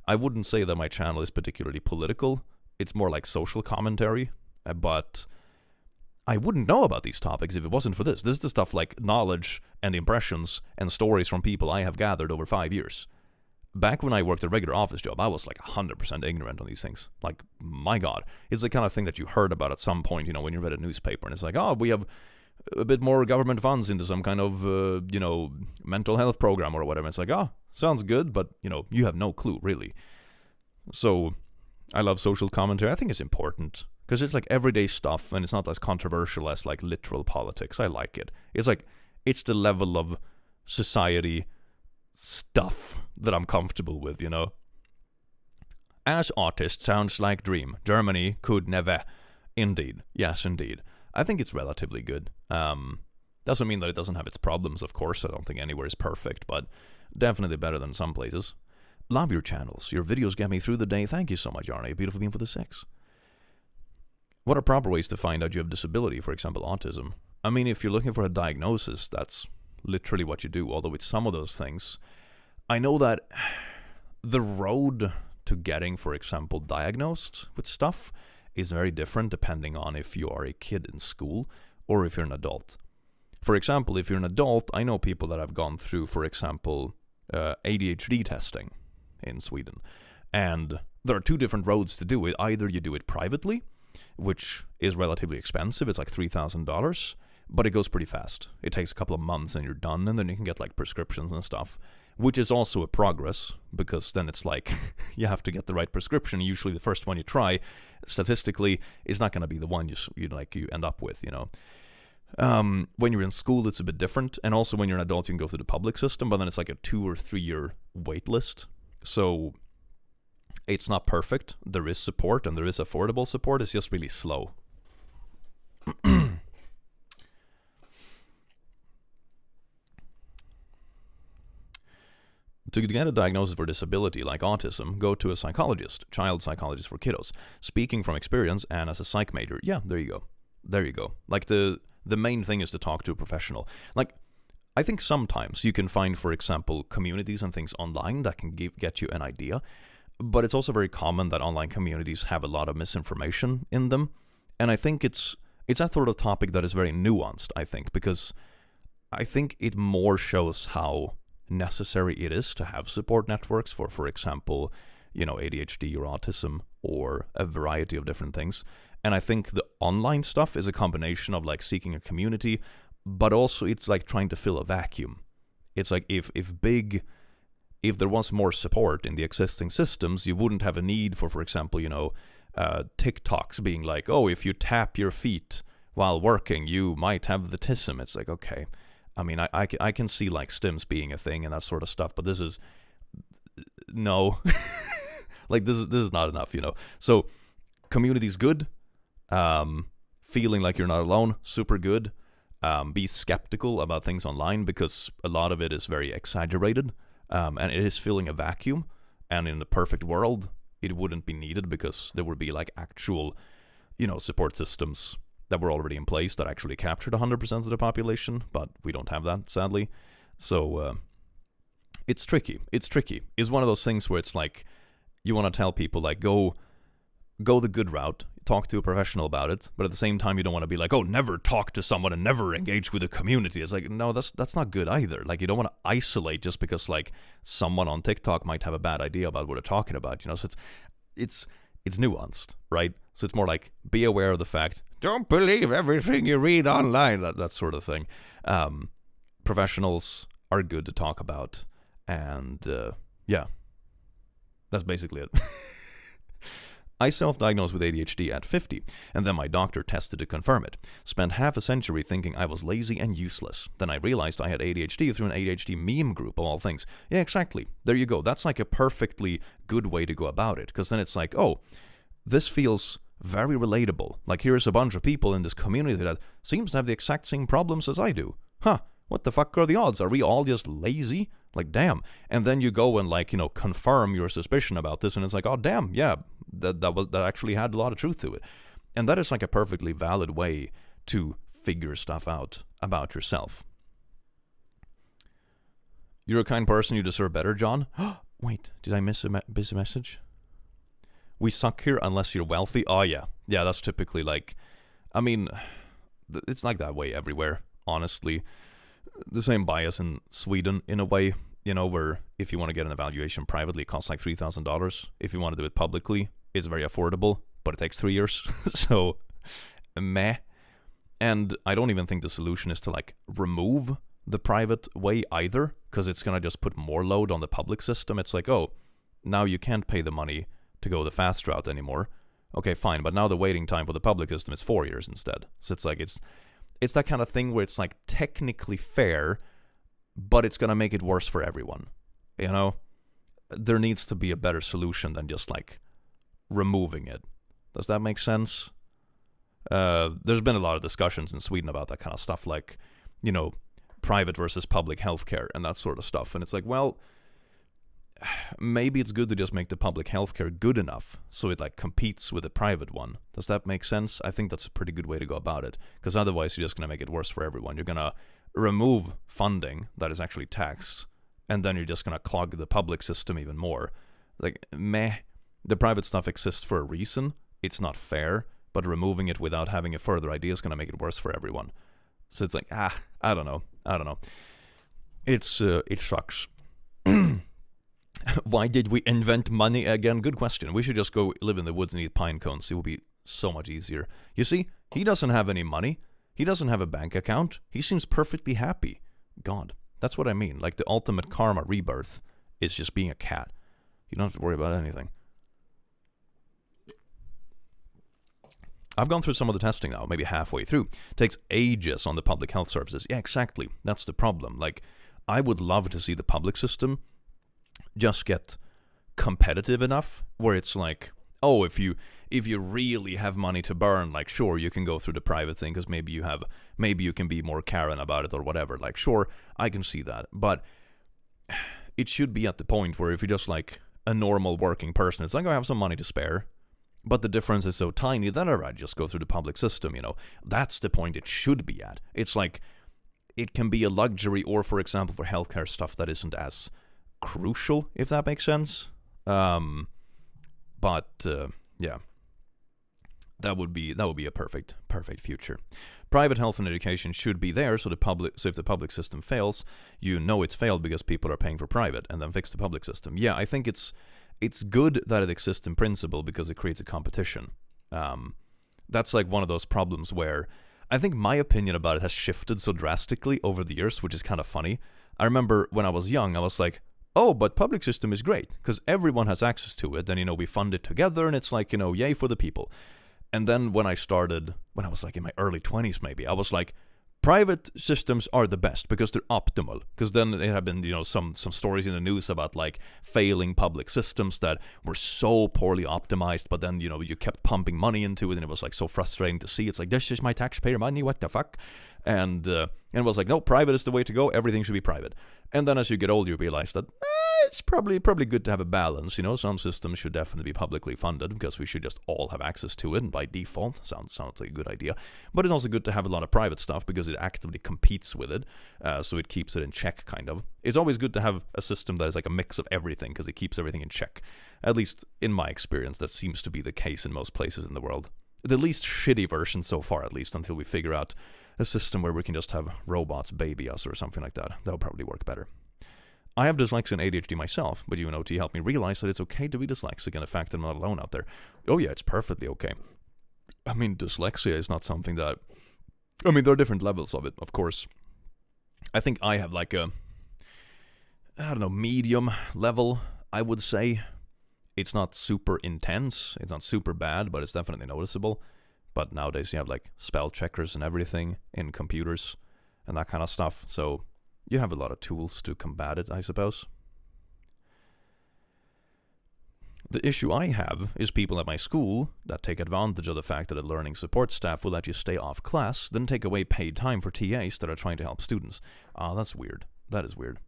I wouldn't say that my channel is particularly political. It's more like social commentary, but I wouldn't know about these topics if it wasn't for this. This is the stuff like knowledge and impressions and stories from people I have gathered over 5 years. Back when I worked a regular office job, I was like 100% ignorant on these things. Like, my God. It's the kind of thing that you heard about at some point, you know, when you read a newspaper. And it's like, oh, we have a bit more government funds into some kind of, you know, mental health program or whatever. It's like, oh, sounds good, but, you know, you have no clue, really. So, I love social commentary. I think it's important. Because it's like everyday stuff, and it's not as controversial as like literal politics. I like it. It's like, it's the level of society stuff that I'm comfortable with, you know. As autist sounds like dream. Germany could never. Indeed. Yes, indeed. I think it's relatively good. Doesn't mean that it doesn't have its problems, of course. I don't think anywhere is perfect, but definitely better than some places. Love your channels. Your videos get me through the day. Thank you so much, Arne. Beautiful being for the 6. What are proper ways to find out you have disability, for example, autism? I mean, if you're looking for a diagnosis, that's literally what you do, although with some of those things, I know that the road to getting, for example, diagnosed with stuff is very different depending on if you are a kid in school or if you're an adult. For example, if you're an adult, I know people that have gone through, for example, ADHD testing in Sweden. And there are 2 different roads to do it. Either you do it privately, which is relatively expensive. It's like $3,000, but it goes pretty fast. It takes a couple of months and you're done, and then you can get like prescriptions and stuff, which is also a progress, because then it's like you have to get the right prescription. Usually the first one you try, statistically, is not going to be the one you end up with, you know. When you're in school, it's a bit different, and also when you're an adult, you can go through the public system, but then it's like a 2 or 3 year wait list. So it's not perfect. There is support, and there is affordable support. It's just really slow. To get a diagnosis for disability like autism, go to a psychologist, child psychologist for kiddos. Speaking from experience and as a psych major, yeah, there you go. There you go. Like the main thing is to talk to a professional. Like, I think sometimes you can find, for example, communities and things online that can get you an idea. But it's also very common that online communities have a lot of misinformation in them. And I think it's that sort of topic that is very nuanced, I think, because I think it more shows how necessary it is to have support networks for example, you know, ADHD or autism or a variety of different things. And I think the online stuff is a combination of like seeking a community, but also it's like trying to fill a vacuum. It's like if there was more support in the existing systems, you wouldn't have a need for example, you know, TikToks being like, oh, if you tap your feet while working, you might have the autism. It's like, okay. I mean, I can see like stims being a thing and that sort of stuff, but this is no. Like this is not enough, you know. So community's good. Feeling like you're not alone, super good. Be skeptical about things online because a lot of it is very exaggerated. and it is filling a vacuum. And in the perfect world, it wouldn't be needed because there would be like actual, support systems that were already in place that actually captured 100% of the population, but we don't have that, sadly. So it's tricky. It's tricky. It's one of those things where it's like you want to tell people like go the good route, talk to a professional about it, but at the same time you don't want to be like, oh, never talk to someone and never engage with the community. It's like, no, that's not good either. Like, you don't want to isolate just because like someone on TikTok might have a bad idea about what they're talking about, So it's nuanced, right? So it's more like, be aware of the fact, don't believe everything you read online, that sort of thing. Professionals are good to talk about, and yeah, that's basically it. I self-diagnosed with ADHD at 50, and then my doctor tested to confirm it. Spent half a century thinking I was lazy and useless. Then I realized I had ADHD through an ADHD meme group of all things. Yeah, exactly. There you go. That's like a perfectly good way to go about it, because then it's like, oh, this feels very relatable. Like, here's a bunch of people in this community that seems to have the exact same problems as I do. Huh, what the fuck are the odds? Are we all just lazy? Like, damn. And then you go and like, confirm your suspicion about this, and it's like, oh, damn, yeah, that actually had a lot of truth to it. And that is like a perfectly valid way to figure stuff out about yourself. You're a kind person, you deserve better, John. Wait, did I miss a message? We suck here unless you're wealthy. Oh, yeah. Yeah, that's typically like, I mean, it's like that way everywhere, honestly. The same bias in Sweden, in a way, where if you want to get an evaluation privately, it costs like $3,000. If you want to do it publicly, it's very affordable, but it takes 3 years. So, meh. And I don't even think the solution is to like remove the private way either, because it's going to just put more load on the public system. It's like, oh, now you can't pay the money to go the fast route anymore. Okay, fine, but now the waiting time for the public system is 4 years instead. So it's like, it's that kind of thing where it's like technically fair, but it's going to make it worse for everyone. There needs to be a better solution than just like removing it. Does that make sense? There's been a lot of discussions in Sweden about that kind of stuff, like, private versus public healthcare and that sort of stuff. And it's like, well, maybe it's good to just make the public healthcare good enough so it like competes with the private one. Does that make sense? I think that's a pretty good way to go about it, because otherwise you're just going to make it worse for everyone. You're going to remove funding that is actually taxed, and then you're just going to clog the public system even more. Like, meh. The private stuff exists for a reason. It's not fair, but removing it without having a further idea is going to make it worse for everyone. So it's like, I don't know. It sucks. Why did we invent money again? Good question. We should just go live in the woods and eat pine cones. It would be so much easier. You see, he doesn't have any money. He doesn't have a bank account. He seems perfectly happy. God, that's what I mean. Like, the ultimate karma rebirth is just being a cat. You don't have to worry about anything. I've gone through some of the testing now, maybe halfway through. It takes ages on the public health services. Yeah, exactly. That's the problem. Like, I would love to see the public system just get competitive enough where it's like, oh, if you really have money to burn, like, sure, you can go through the private thing because maybe you can be more Karen about it or whatever. Like, sure, I can see that. But it should be at the point where if you're just like a normal working person, it's like, I have some money to spare. But the difference is so tiny that I'd just go through the public system, That's the point it should be at. It's like, it can be a luxury, or for example, for healthcare stuff that isn't as crucial, if that makes sense. But yeah, that would be a perfect future. Private health and education should be there, so if the public system fails, it's failed because people are paying for private, and then fix the public system. Yeah, I think it's good that it exists in principle because it creates a competition. That's like one of those problems where I think my opinion about it has shifted so drastically over the years, which is kind of funny. I remember when I was young, I was like, oh, but public system is great because everyone has access to it. Then, we fund it together and it's like, yay for the people. And then when I was like in my early 20s maybe, I was like, private systems are the best because they're optimal. Because then there have been, some stories in the news about like failing public systems that were so poorly optimized, but then, you kept pumping money into it and it was like so frustrating to see. It's like, this is my taxpayer money, what the fuck? and was like, no, private is the way to go. Everything should be private. And then as you get older, you realize that it's probably good to have a balance. You know, some systems should definitely be publicly funded because we should just all have access to it. And by default, sounds like a good idea. But it's also good to have a lot of private stuff because it actively competes with it, so it keeps it in check, kind of. It's always good to have a system that is like a mix of everything because it keeps everything in check. At least in my experience, that seems to be the case in most places in the world. The least shitty version so far, at least, until we figure out a system where we can just have robots baby us or something like that. That would probably work better. I have dyslexia and ADHD myself, but UNOT helped me realize that it's okay to be dyslexic and the fact that I'm not alone out there. Oh yeah, it's perfectly okay. I mean, dyslexia is not something that... I mean, there are different levels of it, of course. I think I have like a... I don't know, medium level, I would say. It's not super intense, it's not super bad, but it's definitely noticeable. But nowadays you have like spell checkers and everything in computers and that kind of stuff, so you have a lot of tools to combat it, I suppose. The issue I have is people at my school that take advantage of the fact that a learning support staff will let you stay off class, then take away paid time for TAs that are trying to help students. That's weird. That is weird.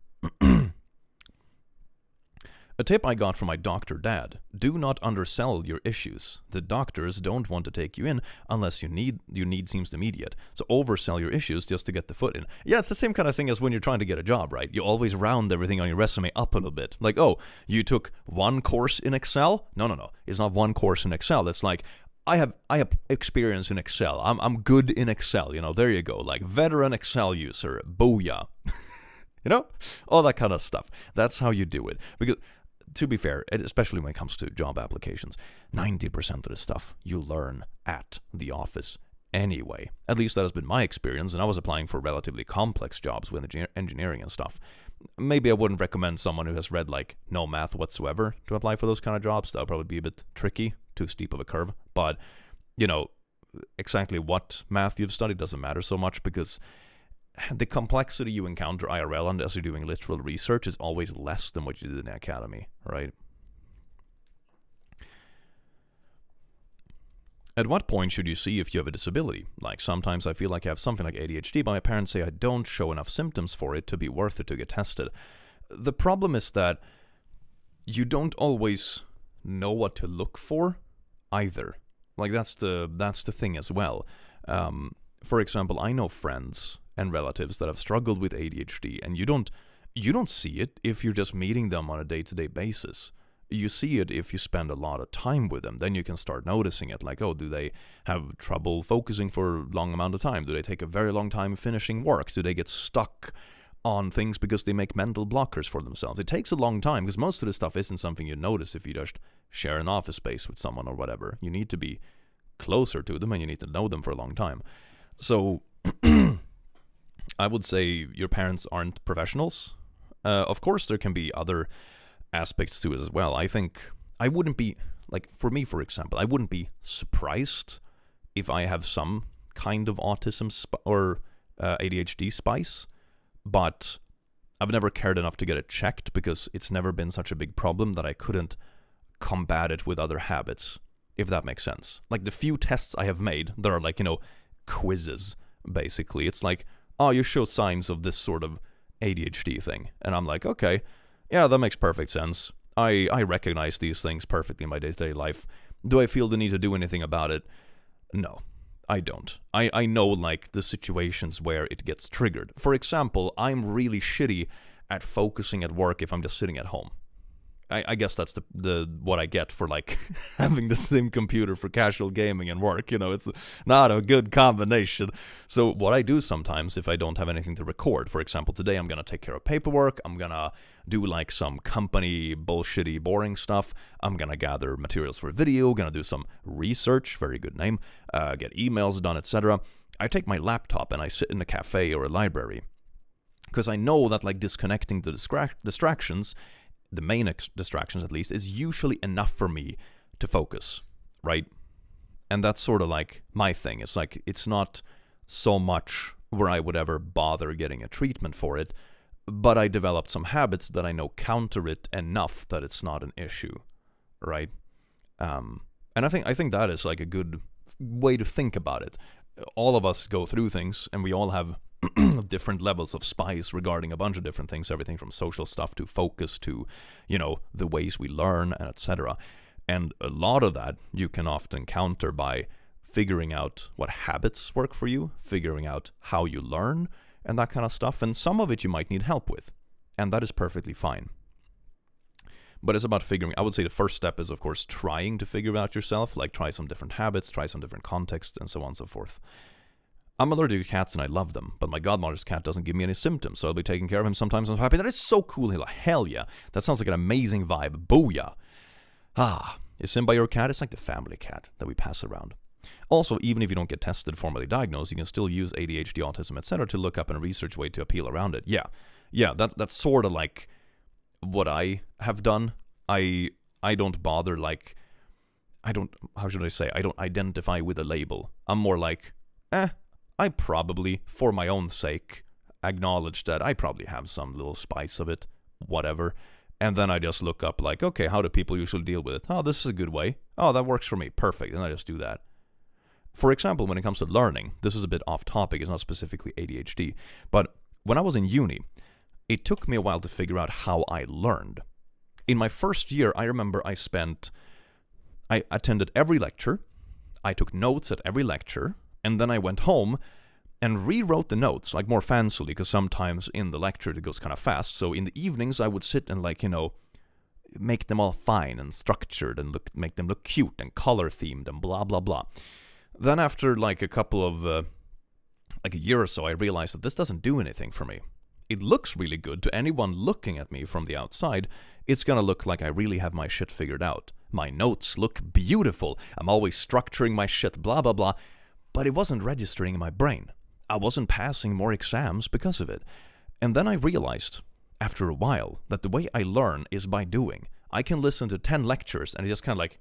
A tip I got from my doctor dad: do not undersell your issues. The doctors don't want to take you in unless your need seems immediate. So oversell your issues just to get the foot in. Yeah, it's the same kind of thing as when you're trying to get a job, right? You always round everything on your resume up a little bit. Like, oh, you took one course in Excel? No. It's not one course in Excel. It's like, I have experience in Excel. I'm good in Excel, you know, there you go. Like, veteran Excel user, booyah. You know? All that kind of stuff. That's how you do it. Because to be fair, especially when it comes to job applications, 90% of the stuff you learn at the office anyway. At least that has been my experience, and I was applying for relatively complex jobs with engineering and stuff. Maybe I wouldn't recommend someone who has read like no math whatsoever to apply for those kind of jobs. That would probably be a bit tricky, too steep of a curve. But, you know, exactly what math you've studied doesn't matter so much because the complexity you encounter IRL and as you're doing literal research is always less than what you did in the academy, right? At what point should you see if you have a disability? Like, sometimes I feel like I have something like ADHD, but my parents say I don't show enough symptoms for it to be worth it to get tested. The problem is that you don't always know what to look for either. Like, that's the thing as well. For example, I know friends and relatives that have struggled with ADHD, and you don't see it if you're just meeting them on a day-to-day basis. You see it if you spend a lot of time with them. Then you can start noticing it, like, oh, do they have trouble focusing for a long amount of time? Do they take a very long time finishing work? Do they get stuck on things because they make mental blockers for themselves? It takes a long time because most of the stuff isn't something you notice if you just share an office space with someone or whatever. You need to be closer to them and you need to know them for a long time. So I would say your parents aren't professionals. Of course, there can be other aspects to it as well. I think I wouldn't be, like, for me, for example, I wouldn't be surprised if I have some kind of autism or ADHD spice, but I've never cared enough to get it checked because it's never been such a big problem that I couldn't combat it with other habits, if that makes sense. Like, the few tests I have made, there are like, you know, quizzes, basically. It's like, oh, you show signs of this sort of ADHD thing. And I'm like, okay, yeah, that makes perfect sense. I recognize these things perfectly in my day-to-day life. Do I feel the need to do anything about it? No, I don't. I know, like, the situations where it gets triggered. For example, I'm really shitty at focusing at work if I'm just sitting at home. I guess that's the what I get for, like, having the same computer for casual gaming and work. You know, it's not a good combination. So what I do sometimes if I don't have anything to record, for example, today I'm going to take care of paperwork. I'm going to do, like, some company bullshitty, boring stuff. I'm going to gather materials for a video, going to do some research, very good name, get emails done, etc. I take my laptop and I sit in a cafe or a library because I know that, like, disconnecting the distractions, the main distractions at least, is usually enough for me to focus, right? And that's sort of like my thing. It's like, it's not so much where I would ever bother getting a treatment for it, but I developed some habits that I know counter it enough that it's not an issue, right? And I think that is, like, a good way to think about it. all of us go through things, and we all have different levels of spice regarding a bunch of different things, everything from social stuff to focus to, the ways we learn, and etc. And a lot of that you can often counter by figuring out what habits work for you, figuring out how you learn, and that kind of stuff. And some of it you might need help with, and that is perfectly fine. But it's about figuring. I would say the first step is, of course, trying to figure out yourself, like try some different habits, try some different contexts, and so on and so forth. I'm allergic to cats and I love them, but my godmother's cat doesn't give me any symptoms, so I'll be taking care of him sometimes. I'm happy. That is so cool. He's like, hell yeah. That sounds like an amazing vibe. Booyah. Is Simba your cat? It's like the family cat that we pass around. Also, even if you don't get tested, formally diagnosed, you can still use ADHD, autism, etc. to look up and research way to appeal around it. Yeah, that's sort of like what I have done. I don't bother, like, how should I say, I don't identify with a label. I'm more like, I probably, for my own sake, acknowledge that I probably have some little spice of it, whatever. And then I just look up, like, okay, how do people usually deal with it? Oh, this is a good way. Oh, that works for me. Perfect. And I just do that. For example, when it comes to learning, this is a bit off topic, it's not specifically ADHD, but when I was in uni, it took me a while to figure out how I learned. In my first year, I remember I attended every lecture, I took notes at every lecture, and then I went home and rewrote the notes, like more fancily, because sometimes in the lecture it goes kind of fast. So in the evenings I would sit and, like, make them all fine and structured and make them look cute and color themed and blah blah blah. Then after like a couple of like a year or so, I realized that this doesn't do anything for me. It looks really good to anyone looking at me from the outside. It's gonna look like I really have my shit figured out. My notes look beautiful. I'm always structuring my shit, blah blah blah. But it wasn't registering in my brain. I wasn't passing more exams because of it. And then I realized, after a while, that the way I learn is by doing. I can listen to 10 lectures and it just kind of like,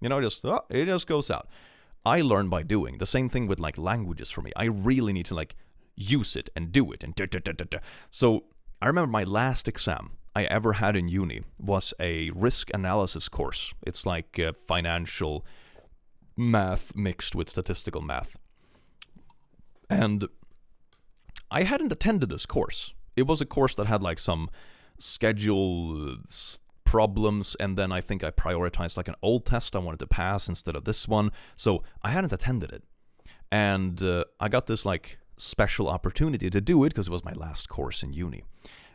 it just goes out. I learn by doing. The same thing with like languages for me. I really need to like use it and do it. So I remember my last exam I ever had in uni was a risk analysis course. It's like financial math mixed with statistical math. And I hadn't attended this course. It was a course that had like some schedule problems, and then I think I prioritized like an old test I wanted to pass instead of this one. So I hadn't attended it. And I got this like special opportunity to do it because it was my last course in uni.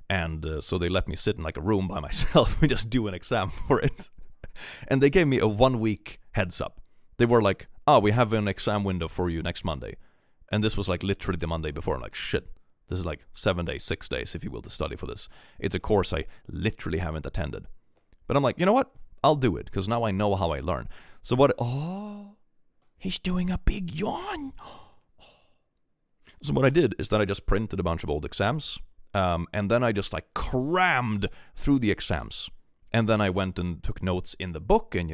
And so they let me sit in like a room by myself and just do an exam for it. And they gave me a 1 week heads up. They were like, we have an exam window for you next Monday. And this was like literally the Monday before. I'm like, shit, this is like 7 days, 6 days, if you will, to study for this. It's a course I literally haven't attended. But I'm like, you know what? I'll do it, because now I know how I learn. So what... Oh, he's doing a big yawn. So what I did is that I just printed a bunch of old exams, and then I just like crammed through the exams. And then I went and took notes in the book and,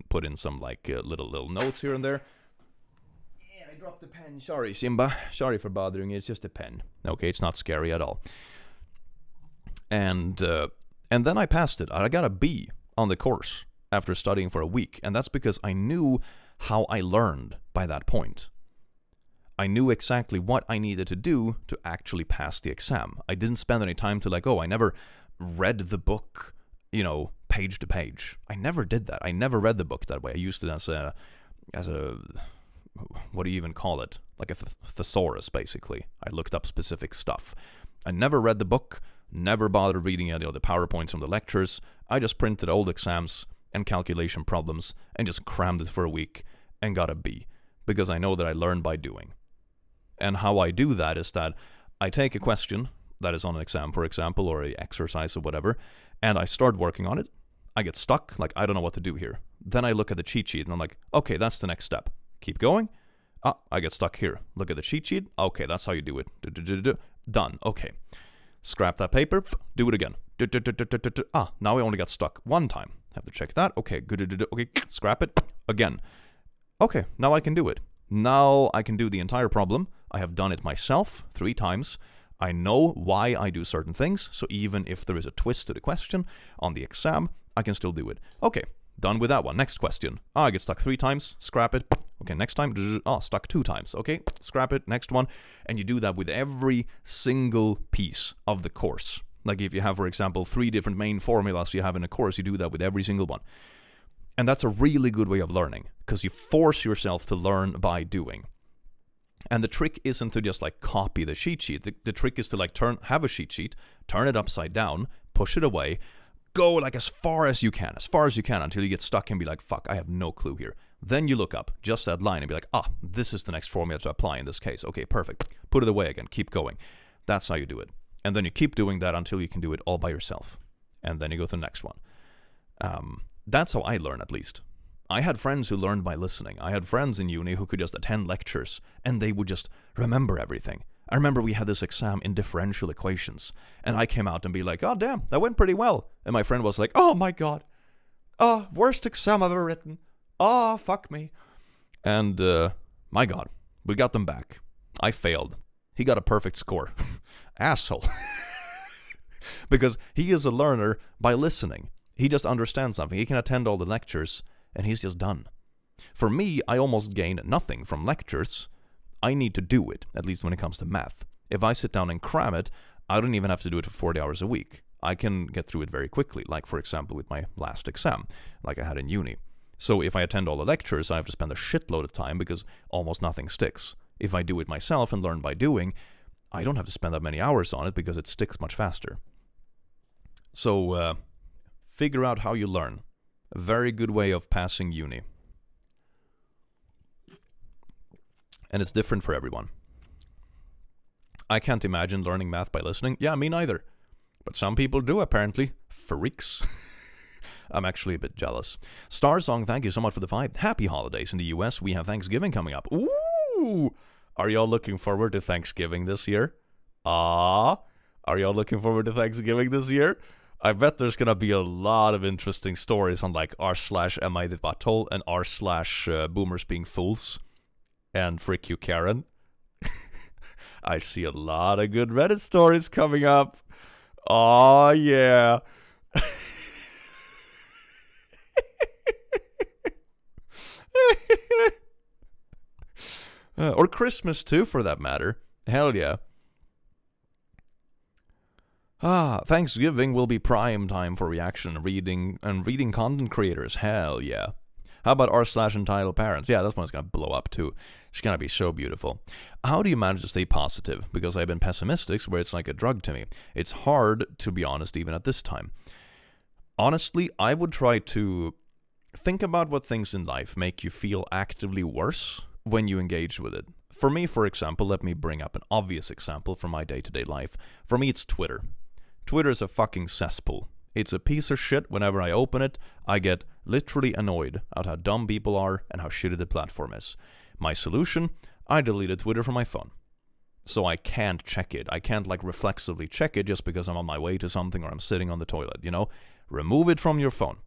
put in some like little notes here and there. Yeah, I dropped the pen. Sorry, Simba. Sorry for bothering you. It's just a pen. Okay, it's not scary at all. And then I passed it. I got a B on the course after studying for a week. And that's because I knew how I learned by that point. I knew exactly what I needed to do to actually pass the exam. I didn't spend any time to like, I never read the book, page to page. I never did that. I never read the book that way. I used it as a what do you even call it? Like a thesaurus, basically. I looked up specific stuff. I never read the book, never bothered reading any of the PowerPoints from the lectures. I just printed old exams and calculation problems and just crammed it for a week and got a B, because I know that I learn by doing. And how I do that is that I take a question that is on an exam, for example, or an exercise or whatever, and I start working on it. I get stuck, like I don't know what to do here. Then I look at the cheat sheet and I'm like, okay, that's the next step. Keep going. I get stuck here. Look at the cheat sheet. Okay, that's how you do it. Done. Okay. Scrap that paper. Do it again. Now I only got stuck one time. Have to check that. Okay, good. Okay, scrap it. Again. Okay, now I can do it. Now I can do the entire problem. I have done it myself 3 times. I know why I do certain things, so even if there is a twist to the question on the exam, I can still do it. Okay, Done with that one. Next question. I get stuck 3 times. Scrap it. Okay, next time. Stuck 2 times. Okay, scrap it. Next one. And you do that with every single piece of the course. Like if you have, for example, 3 different main formulas you have in a course, you do that with every single one. And that's a really good way of learning, because you force yourself to learn by doing. And the trick isn't to just like copy the cheat sheet. The trick is to like have a cheat sheet, turn it upside down, push it away, go like as far as you can until you get stuck and be like, fuck, I have no clue here. Then you look up just that line and be like, this is the next formula to apply in this case. Okay, perfect. Put it away again, keep going. That's how you do it. And then you keep doing that until you can do it all by yourself. And then you go to the next one. That's how I learn, at least. I had friends who learned by listening. I had friends in uni who could just attend lectures and they would just remember everything. I remember we had this exam in differential equations and I came out and be like, oh damn, that went pretty well. And my friend was like, oh my god, worst exam I've ever written. Fuck me. And my god, we got them back. I failed. He got a perfect score. Asshole. Because he is a learner by listening. He just understands something. He can attend all the lectures, and he's just done. For me, I almost gain nothing from lectures. I need to do it, at least when it comes to math. If I sit down and cram it, I don't even have to do it for 40 hours a week. I can get through it very quickly, like, for example, with my last exam, like I had in uni. So if I attend all the lectures, I have to spend a shitload of time because almost nothing sticks. If I do it myself and learn by doing, I don't have to spend that many hours on it because it sticks much faster. So, figure out how you learn. A very good way of passing uni. And it's different for everyone. I can't imagine learning math by listening. Yeah, me neither. But some people do, apparently. Freaks. I'm actually a bit jealous. Starsong, thank you so much for the 5. Happy holidays in the US. We have Thanksgiving coming up. Ooh! Are y'all looking forward to Thanksgiving this year? Are y'all looking forward to Thanksgiving this year? I bet there's gonna be a lot of interesting stories on like r/am I the butthole and r/boomers being fools and frick you Karen. I see a lot of good Reddit stories coming up. Oh yeah. Or Christmas too, for that matter. Hell yeah. Thanksgiving will be prime time for reaction, reading content creators. Hell yeah. How about r/entitled parents? Yeah, that's one that's gonna blow up too. She's gonna be so beautiful. How do you manage to stay positive? Because I've been pessimistic, where it's like a drug to me. It's hard, to be honest, even at this time. Honestly, I would try to think about what things in life make you feel actively worse when you engage with it. For me, for example, let me bring up an obvious example from my day-to-day life. For me, it's Twitter. Twitter is a fucking cesspool. It's a piece of shit. Whenever I open it, I get literally annoyed at how dumb people are and how shitty the platform is. My solution? I deleted Twitter from my phone. So I can't check it. I can't like reflexively check it just because I'm on my way to something or I'm sitting on the toilet, you know? Remove it from your phone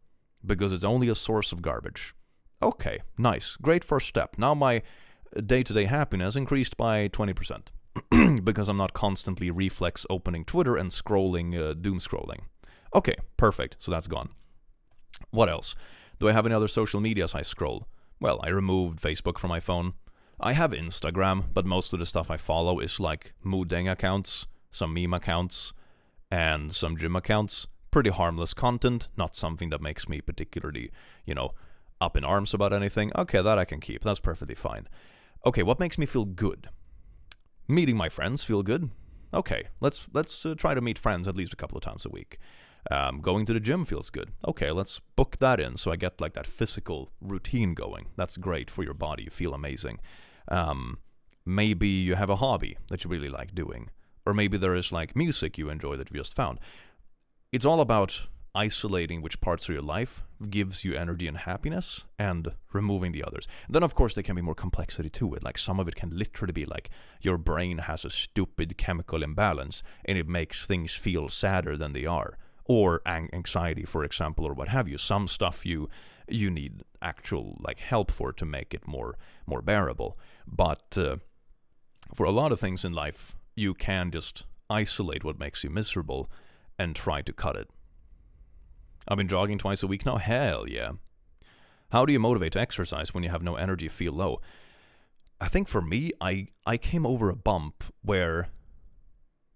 because it's only a source of garbage. Okay, nice. Great first step. Now my day-to-day happiness increased by 20%. Because I'm not constantly reflex opening Twitter and scrolling, doom scrolling. Okay, perfect. So that's gone. What else? Do I have any other social medias I scroll? Well, I removed Facebook from my phone. I have Instagram, but most of the stuff I follow is like mooding accounts, some meme accounts, and some gym accounts. Pretty harmless content, not something that makes me particularly, up in arms about anything. Okay, that I can keep. That's perfectly fine. Okay, what makes me feel good? Meeting my friends feel good. Okay, let's try to meet friends at least a couple of times a week. Going to the gym feels good. Okay, let's book that in so I get like that physical routine going. That's great for your body. You feel amazing. Maybe you have a hobby that you really like doing. Or maybe there is like music you enjoy that you just found. It's all about isolating which parts of your life gives you energy and happiness and removing the others. Then of course there can be more complexity to it. Like some of it can literally be like your brain has a stupid chemical imbalance and it makes things feel sadder than they are. Or anxiety, for example, or what have you. Some stuff you need actual like help for to make it more bearable. But for a lot of things in life, you can just isolate what makes you miserable and try to cut it. I've been jogging twice a week now. Hell yeah. How do you motivate to exercise when you have no energy, feel low? I think for me, I came over a bump where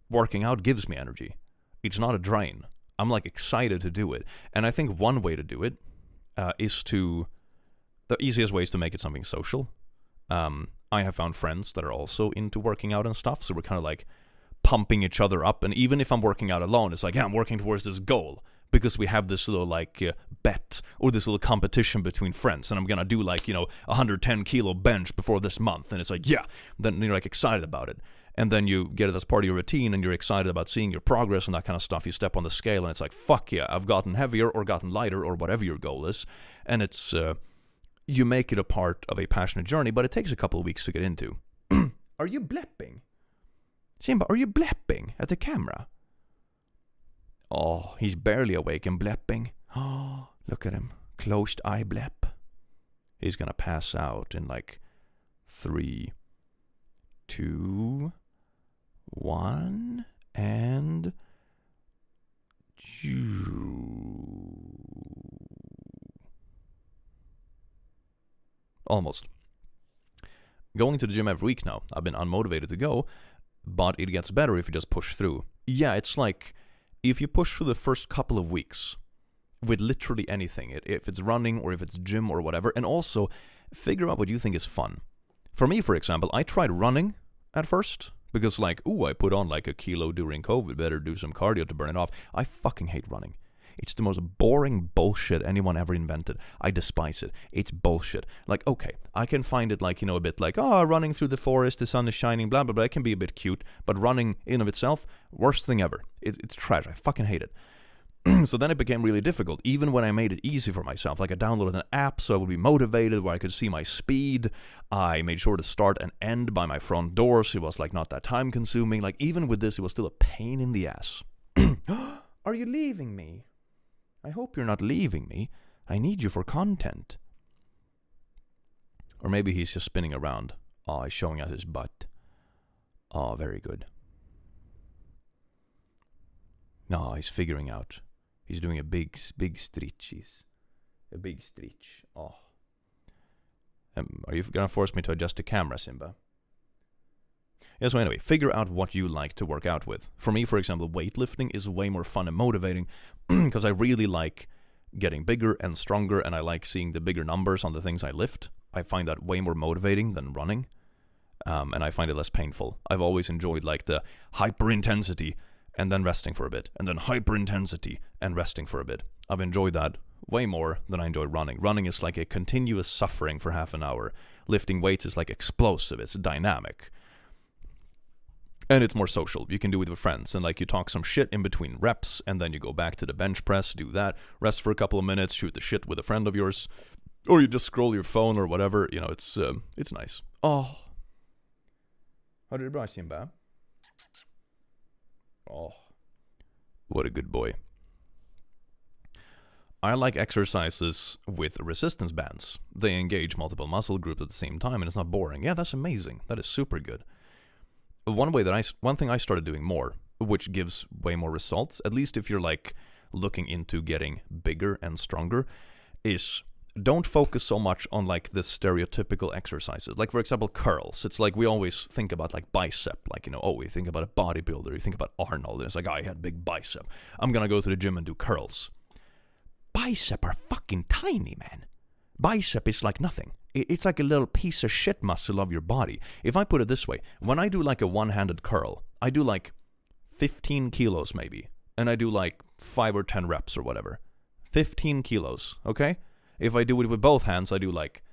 working out gives me energy. It's not a drain. I'm like excited to do it. And I think one way to do it is to... The easiest way is to make it something social. I have found friends that are also into working out and stuff, so we're kind of like pumping each other up. And even if I'm working out alone, it's like, yeah, I'm working towards this goal. Because we have this little like bet or this little competition between friends, and I'm gonna do like 110 kilo bench before this month, and it's like then you're like excited about it, and then you get it as part of your routine, and you're excited about seeing your progress and that kind of stuff. You step on the scale, and it's like fuck yeah, I've gotten heavier or gotten lighter or whatever your goal is, and it's you make it a part of a passionate journey, but it takes a couple of weeks to get into. Are you blepping, Simba? Are you blepping at the camera? Oh, he's barely awake and blepping. Oh, look at him. Closed eye blepp. He's gonna pass out in like 3, 2, 1, and... Almost. Going to the gym every week now. I've been unmotivated to go, but it gets better if you just push through. Yeah, it's like... If you push through the first couple of weeks with literally anything, if it's running or if it's gym or whatever, and also figure out what you think is fun. For me, for example, I tried running at first because like, I put on like a kilo during COVID, better do some cardio to burn it off. I fucking hate running. It's the most boring bullshit anyone ever invented. I despise it. It's bullshit. Like, okay, I can find it like, a bit like, running through the forest, the sun is shining, blah, blah, blah. It can be a bit cute, but running in of itself, worst thing ever. It's trash. I fucking hate it. So then it became really difficult, even when I made it easy for myself. Like I downloaded an app so I would be motivated, where I could see my speed. I made sure to start and end by my front door, so it was like not that time consuming. Like even with this, it was still a pain in the ass. Are you leaving me? I hope you're not leaving me. I need you for content. Or maybe he's just spinning around. Oh, he's showing us his butt. Oh, very good. No, he's figuring out. He's doing a big stretch. A big stretch. Oh. Are you going to force me to adjust the camera, Simba? Yeah, so anyway, figure out what you like to work out with. For me, for example, weightlifting is way more fun and motivating because I really like getting bigger and stronger, and I like seeing the bigger numbers on the things I lift. I find that way more motivating than running, and I find it less painful. I've always enjoyed like the hyper-intensity and then resting for a bit, and then hyper-intensity and resting for a bit. I've enjoyed that way more than I enjoy running. Running is like a continuous suffering for half an hour. Lifting weights is like explosive, it's dynamic. And it's more social. You can do it with friends, and like you talk some shit in between reps, and then you go back to the bench press, do that, rest for a couple of minutes, shoot the shit with a friend of yours, or you just scroll your phone or whatever. It's nice. Oh. Har du det bra, Simba? Oh. What a good boy. I like exercises with resistance bands. They engage multiple muscle groups at the same time, and it's not boring. Yeah, that's amazing. That is super good. One thing I started doing more, which gives way more results, at least if you're like looking into getting bigger and stronger, is don't focus so much on like the stereotypical exercises. Like for example, curls. It's like we always think about like bicep, like we think about a bodybuilder, you think about Arnold, and it's like, I had big bicep. I'm gonna go to the gym and do curls. Bicep are fucking tiny, man. Bicep is like nothing. It's like a little piece of shit muscle of your body. If I put it this way, when I do like a one-handed curl, I do like 15 kilos maybe, and I do like 5 or 10 reps or whatever. 15 kilos, okay? If I do it with both hands, I do like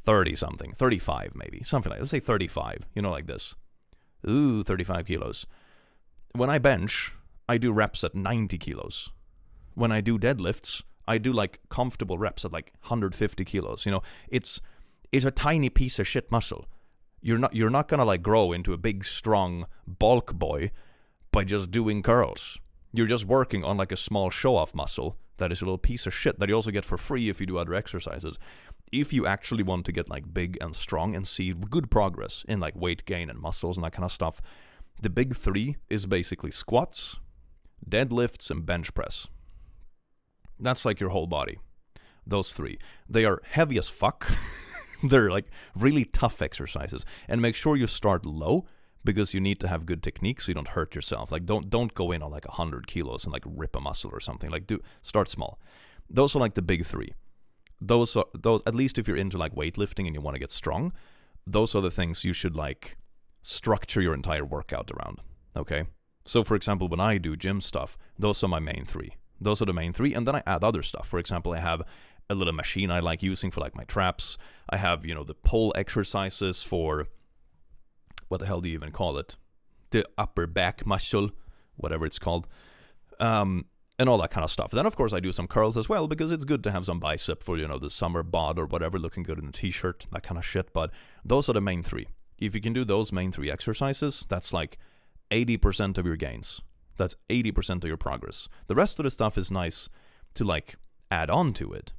30 something, 35 maybe, something like, let's say 35, like this. Ooh, 35 kilos. When I bench, I do reps at 90 kilos. When I do deadlifts, I do like comfortable reps at like 150 kilos. It's a tiny piece of shit muscle. You're not gonna like grow into a big strong bulk boy by just doing curls. You're just working on like a small show-off muscle that is a little piece of shit that you also get for free if you do other exercises. If you actually want to get like big and strong and see good progress in like weight gain and muscles and that kind of stuff, the big 3 is basically squats, deadlifts, and bench press. That's like your whole body. those 3. They are heavy as fuck. They're like really tough exercises. And make sure you start low, because you need to have good technique so you don't hurt yourself. Like don't go in on like 100 kilos and like rip a muscle or something. Like start small. Those are like the big 3. Those at least if you're into like weightlifting and you want to get strong, those are the things you should like structure your entire workout around. Okay? So for example, when I do gym stuff, those are my main 3. Those are the main 3, and then I add other stuff. For example, I have a little machine I like using for like my traps. I have, the pole exercises for, what the hell do you even call it? The upper back muscle, whatever it's called. And all that kind of stuff. Then, of course, I do some curls as well, because it's good to have some bicep for, the summer bod or whatever, looking good in the t-shirt, that kind of shit. But those are the main 3. If you can do those main 3 exercises, that's like 80% of your gains. That's 80% of your progress. The rest of the stuff is nice to, like, add on to it,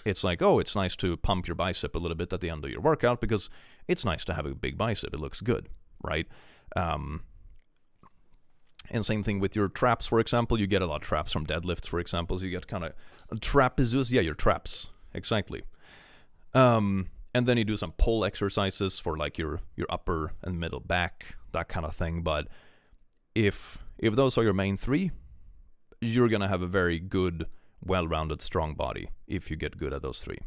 It's like, it's nice to pump your bicep a little bit at the end of your workout, because it's nice to have a big bicep. It looks good, right? And same thing with your traps, for example. You get a lot of traps from deadlifts, for example. So you get kind of trapezoids. Yeah, your traps. Exactly. And then you do some pull exercises for like your upper and middle back, that kind of thing. But if those are your main 3, you're going to have a very good, well-rounded, strong body if you get good at those 3.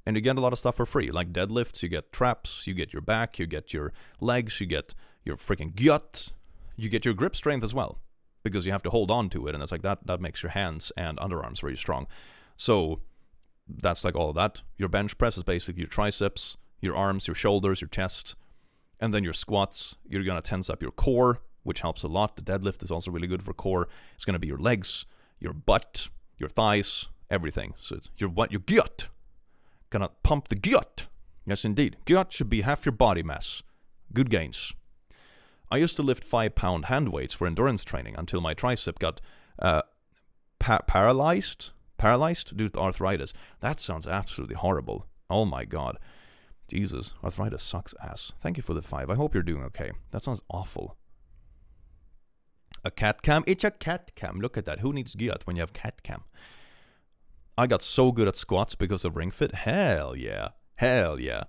And you get a lot of stuff for free, like deadlifts, you get traps, you get your back, you get your legs, you get your freaking gut, you get your grip strength as well, because you have to hold on to it, and it's like that makes your hands and underarms very strong. So that's like all of that. Your bench press is basically your triceps, your arms, your shoulders, your chest, and then your squats. You're going to tense up your core, which helps a lot. The deadlift is also really good for core. It's going to be your legs, your butt, your thighs, everything. So it's your gut. Gonna pump the gut. Yes, indeed. Gut should be half your body mass. Good gains. I used to lift 5-pound hand weights for endurance training until my tricep got paralyzed due to arthritis. That sounds absolutely horrible. Oh my god. Jesus, arthritis sucks ass. Thank you for the 5. I hope you're doing okay. That sounds awful. A cat cam? It's a cat cam. Look at that. Who needs gut when you have cat cam? I got so good at squats because of Ring Fit. Hell yeah. Hell yeah.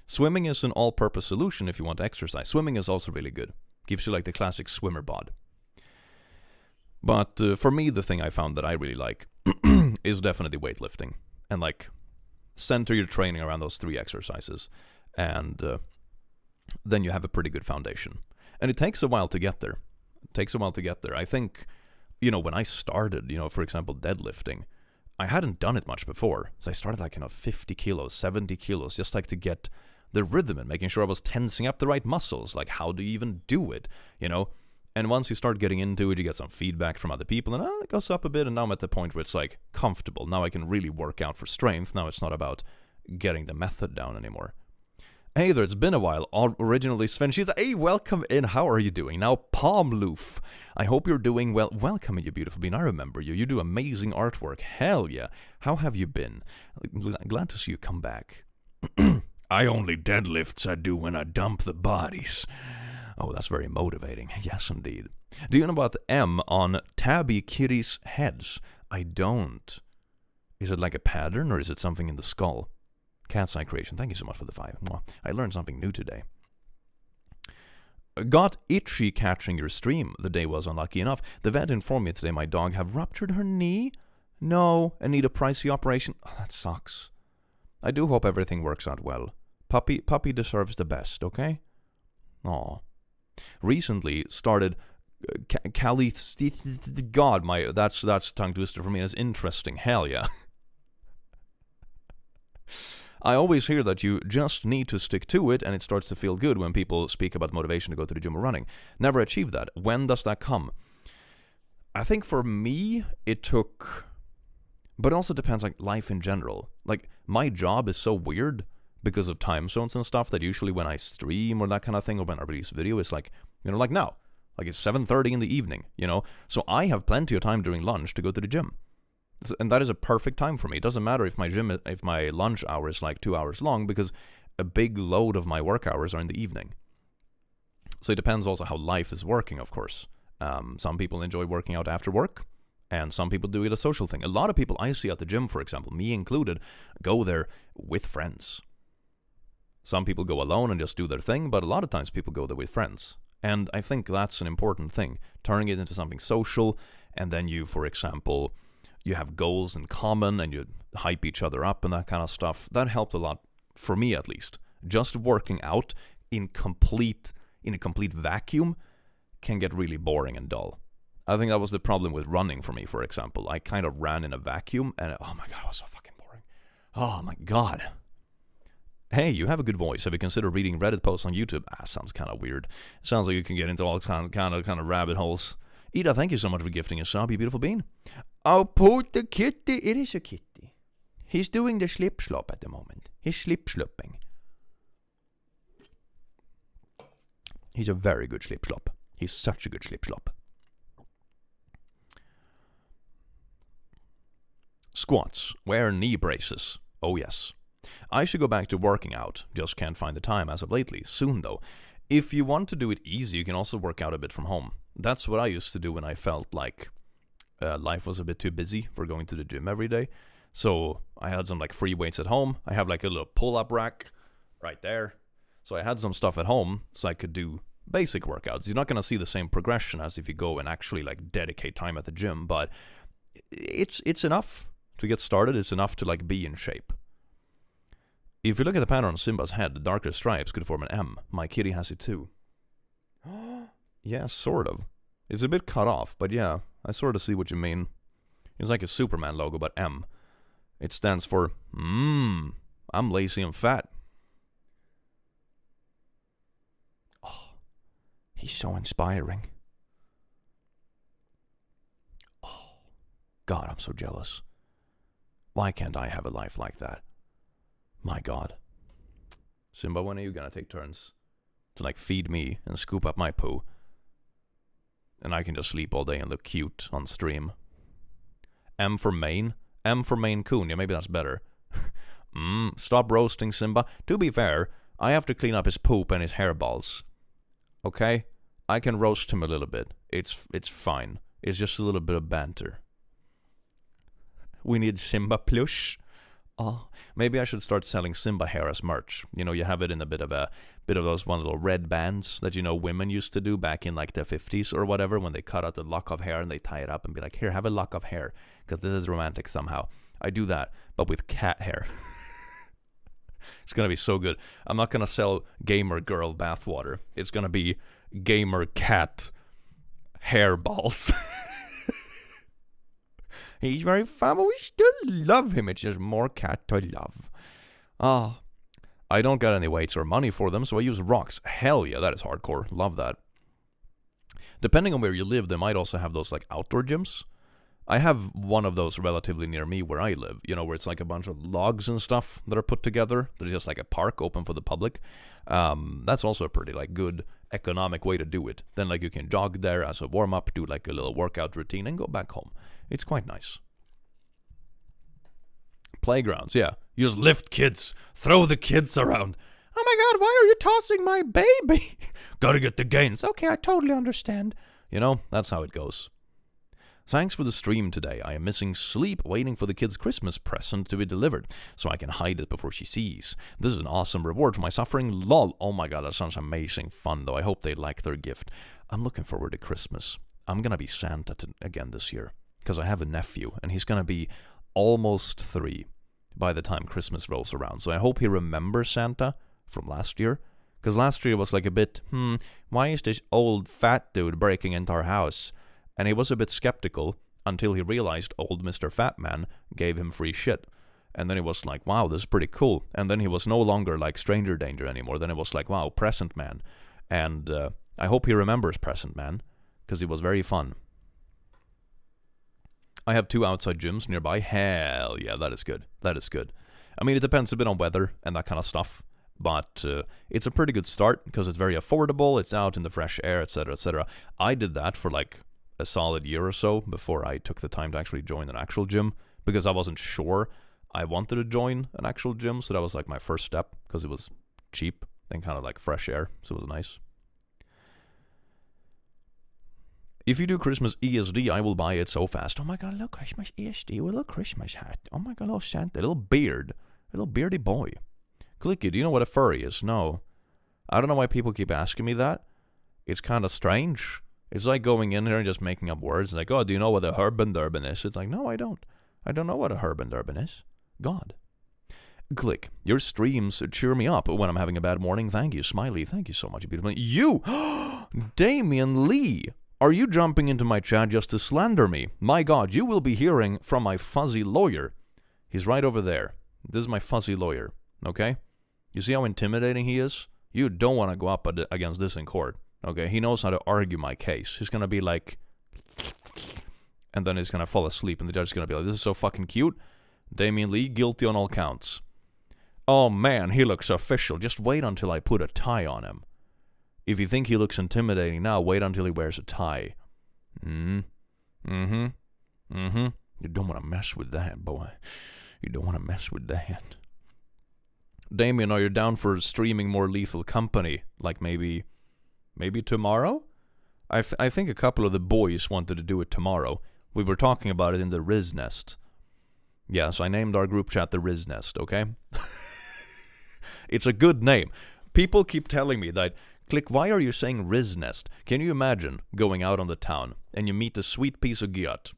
Swimming is an all-purpose solution if you want to exercise. Swimming is also really good. Gives you like the classic swimmer bod. But for me, the thing I found that I really like is definitely weightlifting. And like, center your training around those 3 exercises. And then you have a pretty good foundation. And it takes a while to get there. I think, when I started, for example, deadlifting, I hadn't done it much before. So I started like, 50 kilos, 70 kilos, just like to get the rhythm and making sure I was tensing up the right muscles. Like, how do you even do it, And once you start getting into it, you get some feedback from other people, and it goes up a bit, and now I'm at the point where it's like comfortable. Now I can really work out for strength. Now it's not about getting the method down anymore. Hey there, it's been a while. Originally Sven, she's hey, welcome in. How are you doing? Now Palmloof, I hope you're doing well. Welcome, you beautiful bean. I remember you. You do amazing artwork. Hell yeah. How have you been? Glad to see you come back. I only deadlifts I do when I dump the bodies. Oh, that's very motivating. Yes, indeed. Do you know about the M on Tabby Kitty's heads? I don't. Is it like a pattern, or is it something in the skull? Cat's Eye Creation, thank you so much for the 5. I learned something new today. Got itchy catching your stream. The day was unlucky enough. The vet informed me today my dog have ruptured her knee. No, and need a pricey operation. Oh, that sucks. I do hope everything works out well. Puppy deserves the best, okay? Aw. Recently started Cali. God, that's a tongue twister for me. That's interesting. Hell yeah. I always hear that you just need to stick to it, and it starts to feel good when people speak about motivation to go to the gym or running. Never achieved that. When does that come? I think for me, it took... But it also depends, like, life in general. Like, my job is so weird because of time zones and stuff that usually when I stream or that kind of thing, or when I release video, it's like, like now. Like, it's 7:30 in the evening, So I have plenty of time during lunch to go to the gym. And that is a perfect time for me. It doesn't matter if my lunch hour is like 2 hours long, because a big load of my work hours are in the evening. So it depends also how life is working, of course. Some people enjoy working out after work, And some people do it a social thing. A lot of people I see at the gym, for example, me included, go there with friends. Some people go alone and just do their thing, but a lot of times people go there with friends. And I think that's an important thing, turning it into something social, and then you, for example, you have goals in common and you hype each other up and that kind of stuff. That helped a lot, for me at least. Just working out in a complete vacuum can get really boring and dull. I think that was the problem with running for me, for example. I kind of ran in a vacuum, and oh my god, it was so fucking boring. Oh my god. Hey, you have a good voice. Have you considered reading Reddit posts on YouTube? Sounds kind of weird. Sounds like you can get into all kind of rabbit holes. Ida, thank you so much for gifting a sub, you beautiful bean. Oh, poor the kitty. It is a kitty. He's doing the slip-slop at the moment. He's slip-slopping. He's a very good slip-slop. He's such a good slip-slop. Squats. Wear knee braces. Oh yes. I should go back to working out. Just can't find the time as of lately. Soon though. If you want to do it easy, you can also work out a bit from home. That's what I used to do when I felt like life was a bit too busy for going to the gym every day. So I had some like free weights at home. I have like a little pull-up rack right there. So I had some stuff at home so I could do basic workouts. You're not going to see the same progression as if you go and actually like dedicate time at the gym, but it's enough to get started. It's enough to like be in shape. If you look at the pattern on Simba's head, the darker stripes could form an M. My kitty has it too. Yeah, sort of. It's a bit cut off, but yeah, I sort of see what you mean. It's like a Superman logo, but M. It stands for, I'm lazy and fat. Oh, he's so inspiring. Oh, God, I'm so jealous. Why can't I have a life like that? My God. Simba, when are you gonna take turns to like feed me and scoop up my poo? And I can just sleep all day and look cute on stream. M for Maine? M for Maine Coon. Yeah, maybe that's better. Stop roasting Simba. To be fair, I have to clean up his poop and his hairballs. Okay? I can roast him a little bit. It's fine. It's just a little bit of banter. We need Simba plush. Oh, maybe I should start selling Simba hair as merch. You know, you have it in a bit of those one little red bands that, you know, women used to do back in like the 50s or whatever, when they cut out the lock of hair and they tie it up and be like, here, have a lock of hair, because this is romantic somehow. I do that, but with cat hair. It's gonna be so good. I'm not gonna sell gamer girl bathwater. It's gonna be gamer cat hair balls. He's very fun, but we still love him. It's just more cat to love. Ah, I don't got any weights or money for them, so I use rocks. Hell yeah, that is hardcore. Love that. Depending on where you live, they might also have those like outdoor gyms. I have one of those relatively near me where I live, you know, where it's like a bunch of logs and stuff that are put together. There's just like a park open for the public. That's also a pretty like good economic way to do it. Then like you can jog there as a warm-up, do like a little workout routine and go back home. It's quite nice. Playgrounds, yeah. You just lift kids, throw the kids around. Oh my God, why are you tossing my baby? Gotta get the gains. Okay, I totally understand. You know, that's how it goes. Thanks for the stream today. I am missing sleep waiting for the kid's Christmas present to be delivered, so I can hide it before she sees. This is an awesome reward for my suffering. Lol. Oh my God, that sounds amazing fun, though. I hope they like their gift. I'm looking forward to Christmas. I'm gonna be Santa again this year, because I have a nephew, and he's gonna be almost 3 by the time Christmas rolls around. So I hope he remembers Santa from last year, because last year was like a bit, why is this old fat dude breaking into our house? And he was a bit skeptical until he realized old Mr. Fat Man gave him free shit. And then he was like, wow, this is pretty cool. And then he was no longer like stranger danger anymore. Then it was like, wow, present man. And I hope he remembers present man, because he was very fun. I have 2 outside gyms nearby. Hell yeah, that is good. That is good. I mean, it depends a bit on weather and that kind of stuff. But it's a pretty good start because it's very affordable. It's out in the fresh air, etc., etc. I did that for like a solid year or so before I took the time to actually join an actual gym, because I wasn't sure I wanted to join an actual gym. So that was like my first step, because it was cheap and kind of like fresh air. So it was nice. If you do Christmas ESD, I will buy it so fast. Oh my god, little Christmas ESD with a little Christmas hat. Oh my god, little Santa, little beard. A little beardy boy. Clicky, do you know what a furry is? No. I don't know why people keep asking me that. It's kind of strange. It's like going in here and just making up words. Like, oh, do you know what a herb-and-durban is? It's like, no, I don't. I don't know what a herb-and-durban is. God. Click. Your streams cheer me up when I'm having a bad morning. Thank you, Smiley. Thank you so much, beautiful. You! Damian Lee! Are you jumping into my chat just to slander me? My god, you will be hearing from my fuzzy lawyer. He's right over there. This is my fuzzy lawyer, okay? You see how intimidating he is? You don't want to go up against this in court, okay? He knows how to argue my case. He's going to be like... And then he's going to fall asleep, and the judge is going to be like, this is so fucking cute. Damian Lee, guilty on all counts. Oh man, he looks official. Just wait until I put a tie on him. If you think he looks intimidating now, wait until he wears a tie. You don't want to mess with that, boy. You don't want to mess with that. Damien, are you down for streaming more Lethal Company? Like maybe tomorrow? I think a couple of the boys wanted to do it tomorrow. We were talking about it in the Riz Nest. Yeah, so I named our group chat the Riz Nest, okay? It's a good name. People keep telling me that, Click, why are you saying Riz Nest? Can you imagine going out on the town and you meet a sweet piece of gyat?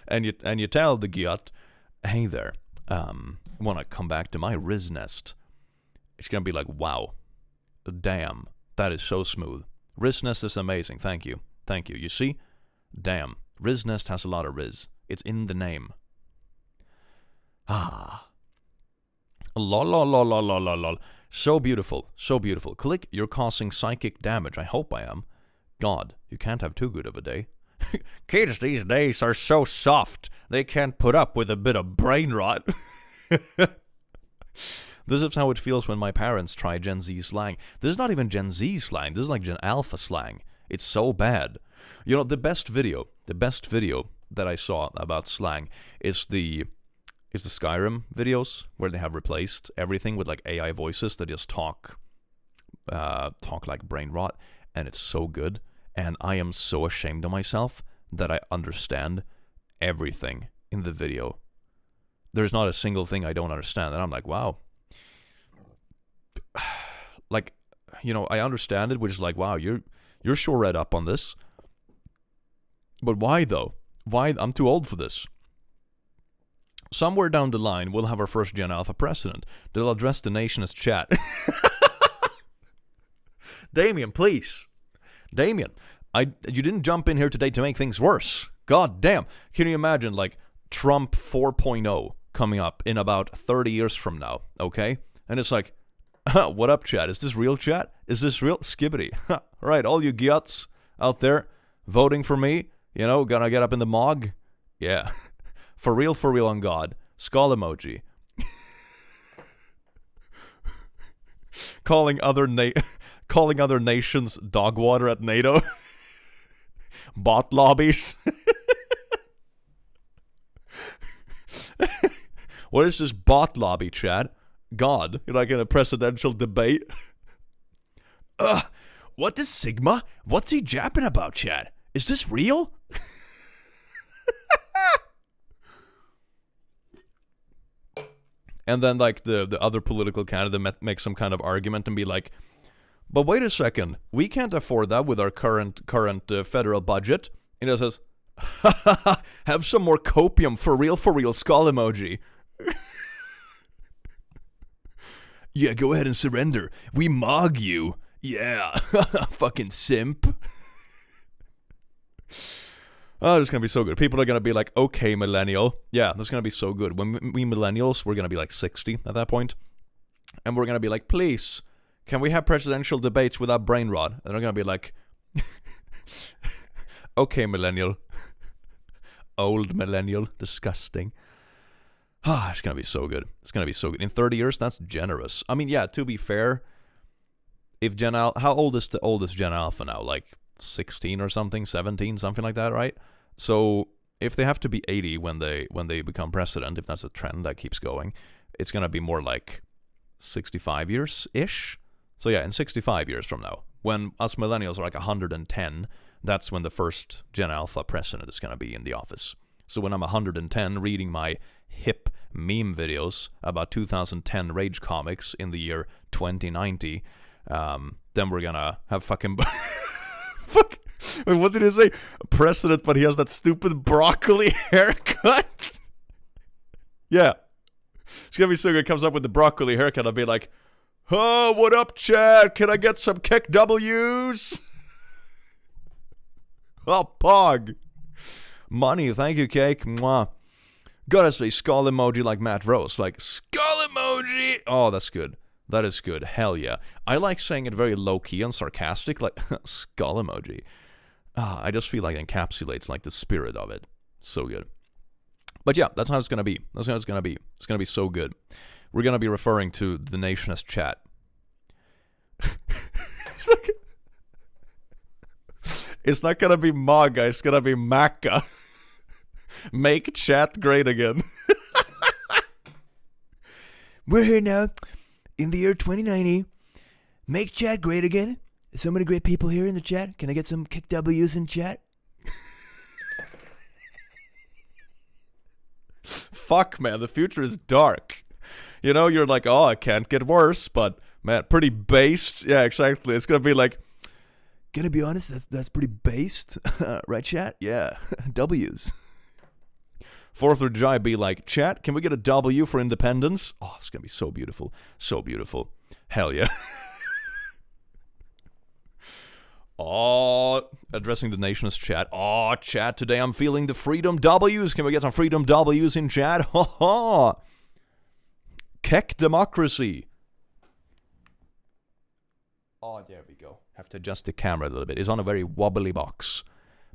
and you tell the gyat, hey there, want to come back to my Riz Nest? It's going to be like, wow, damn, that is so smooth. Riz Nest is amazing, thank you. Thank you. You see? Damn, Riz Nest has a lot of Riz. It's in the name. Ah. Lol, lol, lol, lol, lol, lol, lol. So beautiful, so beautiful. Click, you're causing psychic damage. I hope I am. God, you can't have too good of a day. Kids these days are so soft, they can't put up with a bit of brain rot. This is how it feels when my parents try Gen Z slang. This is not even Gen Z slang, this is like Gen Alpha slang. It's so bad. You know, the best video that I saw about slang is the Skyrim videos where they have replaced everything with like AI voices that just talk like brain rot, and it's so good. And I am so ashamed of myself that I understand everything in the video. There's not a single thing I don't understand, and I'm like, wow. Like, you know, I understand it, which is like, wow, you're sure read up on this. But why though? Why? I'm too old for this. Somewhere down the line, we'll have our first Gen Alpha president. They'll address the nation as chat. Damien, please. Damien, you didn't jump in here today to make things worse. God damn. Can you imagine, like, Trump 4.0 coming up in about 30 years from now, okay? And it's like, what up, chat? Is this real, chat? Is this real? Skibbity. Right, all you gyats out there voting for me, you know, gonna get up in the mog? Yeah. For real on God. Skull emoji. calling other nations dog water at NATO. Bot lobbies. What is this bot lobby, chat? God, you're like in a presidential debate. What is Sigma? What's he japping about, chat? Is this real? And then, like, the other political candidate makes some kind of argument and be like, but wait a second, we can't afford that with our current federal budget. And it says, have some more copium for real, skull emoji. Yeah, go ahead and surrender. We mog you. Yeah, fucking simp. Oh, it's going to be so good. People are going to be like, okay, millennial. Yeah, that's going to be so good. When we millennials, we're going to be like 60 at that point. And we're going to be like, please, can we have presidential debates without brain rot? And they're going to be like, okay, millennial. Old millennial. Disgusting. Ah, it's going to be so good. It's going to be so good. In 30 years, that's generous. I mean, yeah, to be fair, if how old is the oldest Gen Alpha now? Like 16 or something, 17, something like that, right? So if they have to be 80 when they become president, if that's a trend that keeps going, it's going to be more like 65 years-ish. So yeah, in 65 years from now, when us millennials are like 110, that's when the first Gen Alpha president is going to be in the office. So when I'm 110 reading my hip meme videos about 2010 rage comics in the year 2090, then we're going to have fucking... Fuck! Wait, what did he say? President, but he has that stupid broccoli haircut? Yeah. It's going to be so good. Comes up with the broccoli haircut. I'll be like, oh, what up, Chad? Can I get some kick W's? Oh, pog. Money, thank you, Cake. Mwah. Gotta say skull emoji like Matt Rose. Like, skull emoji! Oh, that's good. That is good. Hell yeah. I like saying it very low-key and sarcastic, like, skull emoji. I just feel like it encapsulates, like, the spirit of it. So good. But yeah, that's how it's gonna be. That's how it's gonna be. It's gonna be so good. We're gonna be referring to the nation as chat. It's not gonna be MAGA, it's gonna be MACA. Make chat great again. We're here now, in the year 2090. Make chat great again. There's so many great people here in the chat. Can I get some kick W's in chat? Fuck, man, the future is dark. You know, you're like, oh, it can't get worse, but, man, pretty based. Yeah, exactly. It's gonna be like, gonna be honest, that's pretty based. Right, chat? Yeah. W's. 4th of July be like, chat, can we get a W for independence? Oh, it's gonna be so beautiful. So beautiful. Hell yeah. Oh, addressing the nation's chat. Oh, chat, today I'm feeling the freedom W's. Can we get some freedom W's in chat? Ha ha. Keck democracy. Oh, there we go. Have to adjust the camera a little bit. It's on a very wobbly box.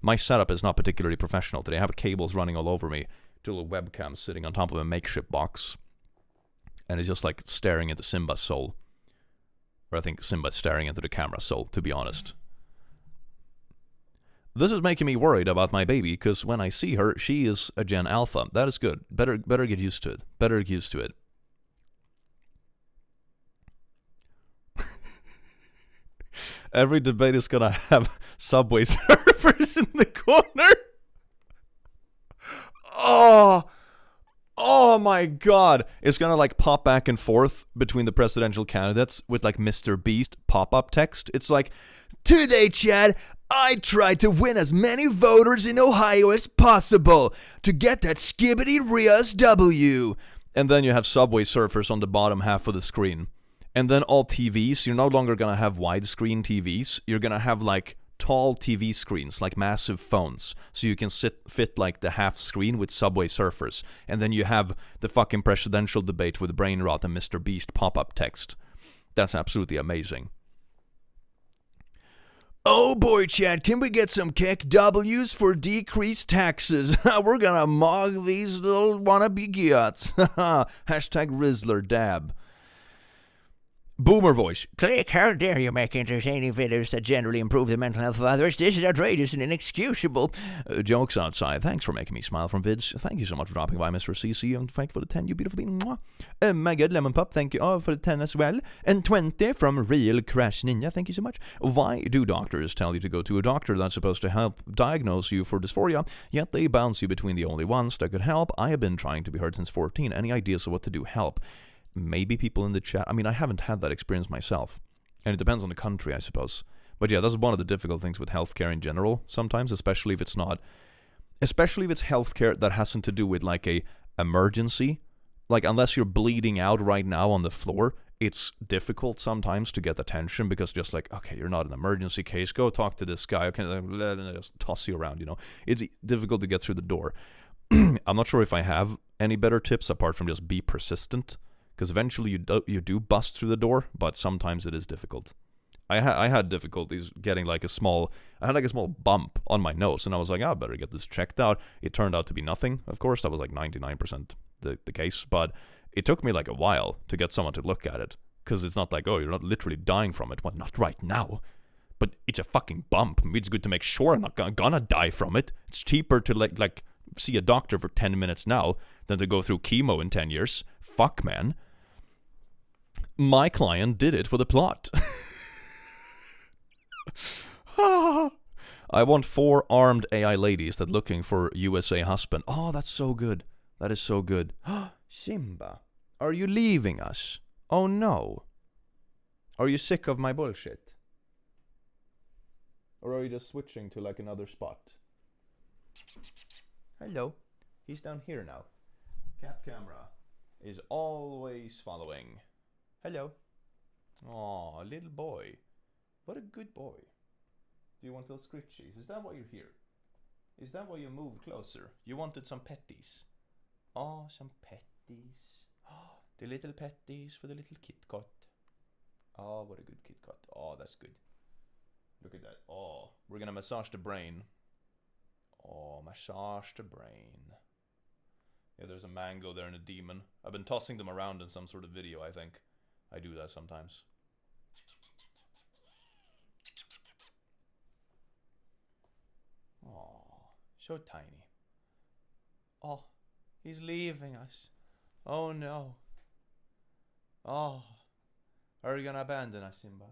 My setup is not particularly professional today. I have cables running all over me to a webcam sitting on top of a makeshift box. And it's just like staring into Simba's soul. Or I think Simba's staring into the camera soul, to be honest. This is making me worried about my baby, because when I see her, she is a Gen Alpha. That is good. Better get used to it. Better get used to it. Every debate is gonna have Subway surfers in the corner. Oh my god. It's gonna like pop back and forth between the presidential candidates with like Mr. Beast pop-up text. It's like, today, Chad, I tried to win as many voters in Ohio as possible to get that skibbity Rios W. And then you have Subway surfers on the bottom half of the screen. And then all TVs, you're no longer gonna have widescreen TVs. You're gonna have like tall TV screens, like massive phones. So you can fit like the half screen with Subway surfers. And then you have the fucking presidential debate with Brain Rot and Mr. Beast pop-up text. That's absolutely amazing. Oh boy, Chad, can we get some kick W's for decreased taxes? We're gonna mog these little wannabe giots. Hashtag Rizzler dab. Boomer voice. Click, how dare you make entertaining videos that generally improve the mental health of others? This is outrageous and inexcusable. Jokes outside. Thanks for making me smile from vids. Thank you so much for dropping by, Mr. CC, and thank you for the 10, you beautiful bean. My good lemon pup, thank you for the 10 as well. And 20 from Real Crash Ninja, thank you so much. Why do doctors tell you to go to a doctor that's supposed to help diagnose you for dysphoria, yet they bounce you between the only ones that could help? I have been trying to be heard since 14. Any ideas of what to do? Help. Maybe people in the chat. I mean, I haven't had that experience myself. And it depends on the country, I suppose. But yeah, that's one of the difficult things with healthcare in general sometimes, especially if it's healthcare that hasn't to do with like a emergency. Like, unless you're bleeding out right now on the floor, it's difficult sometimes to get attention because just like, okay, you're not an emergency case. Go talk to this guy. Okay, and just toss you around, you know. It's difficult to get through the door. I'm not sure if I have any better tips apart from just be persistent. Because eventually you do bust through the door, but sometimes it is difficult. I had difficulties getting like a small bump on my nose, and I was like, I better get this checked out. It turned out to be nothing, of course. That was like 99% the case, but it took me like a while to get someone to look at it. Because it's not like, oh, you're not literally dying from it. Well, not right now. But it's a fucking bump. It's good to make sure I'm not gonna die from it. It's cheaper to like see a doctor for 10 minutes now than to go through chemo in 10 years. Fuck, man. My client did it for the plot. I I want 4 armed AI ladies that looking for USA husband. Oh, that's so good. That is so good. Simba, are you leaving us? Oh no. Are you sick of my bullshit? Or are you just switching to like another spot? Hello. He's down here now. Cat camera is always following. Hello. Aw, little boy. What a good boy. Do you want those scritchies? Is that why you're here? Is that why you moved closer? You wanted some petties. Oh, some petties. Oh, the little petties for the little Kit Kat. Oh, what a good Kit Kat. Oh, that's good. Look at that. Oh, we're gonna massage the brain. Oh, massage the brain. Yeah, there's a mango there and a demon. I've been tossing them around in some sort of video, I think. I do that sometimes. Oh, so tiny. Oh, he's leaving us. Oh no. Oh, are you gonna abandon us, Simba?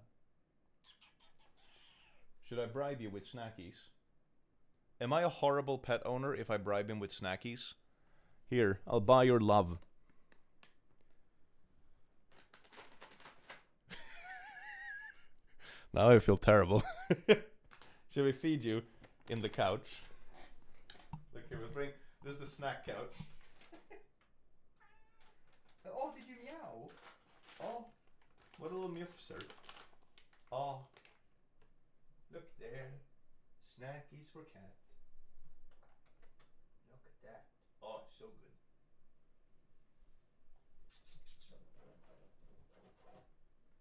Should I bribe you with snackies? Am I a horrible pet owner if I bribe him with snackies? Here, I'll buy your love. Now I feel terrible. Should we feed you in the couch? Look here, we'll bring... This is the snack couch. Oh, did you meow? Oh, what a little mufser. Oh, look there. Snackies for cat. Look at that. Oh, so good.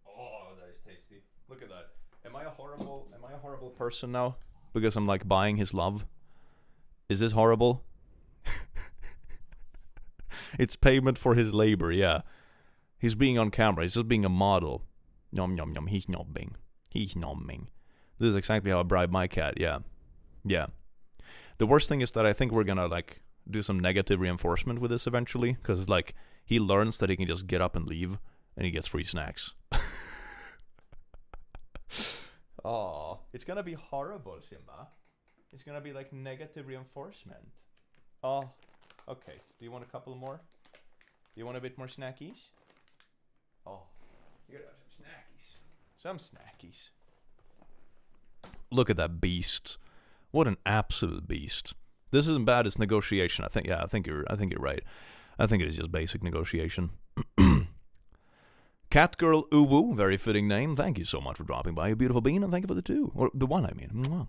Oh, that is tasty. Look at that. Am I a horrible person now? Because I'm like buying his love? Is this horrible? It's payment for his labor, yeah. He's being on camera. He's just being a model. Yum, yum, yum. He's nobbing. He's nomming. This is exactly how I bribe my cat, yeah. Yeah. The worst thing is that I think we're gonna, like, do some negative reinforcement with this eventually. Because, like, he learns that he can just get up and leave. And he gets free snacks. Oh, it's gonna be horrible, Simba. It's gonna be, like, negative reinforcement. Oh, okay. Do you want a couple more? Do you want a bit more snackies? Oh, you gotta have some snackies. Some snackies. Look at that beast. What an absolute beast. This isn't bad as negotiation. I think you're right. I think it is just basic negotiation. Catgirl Uwu, very fitting name. Thank you so much for dropping by, you beautiful bean, and thank you for the 2. Or the 1, I mean. Mwah.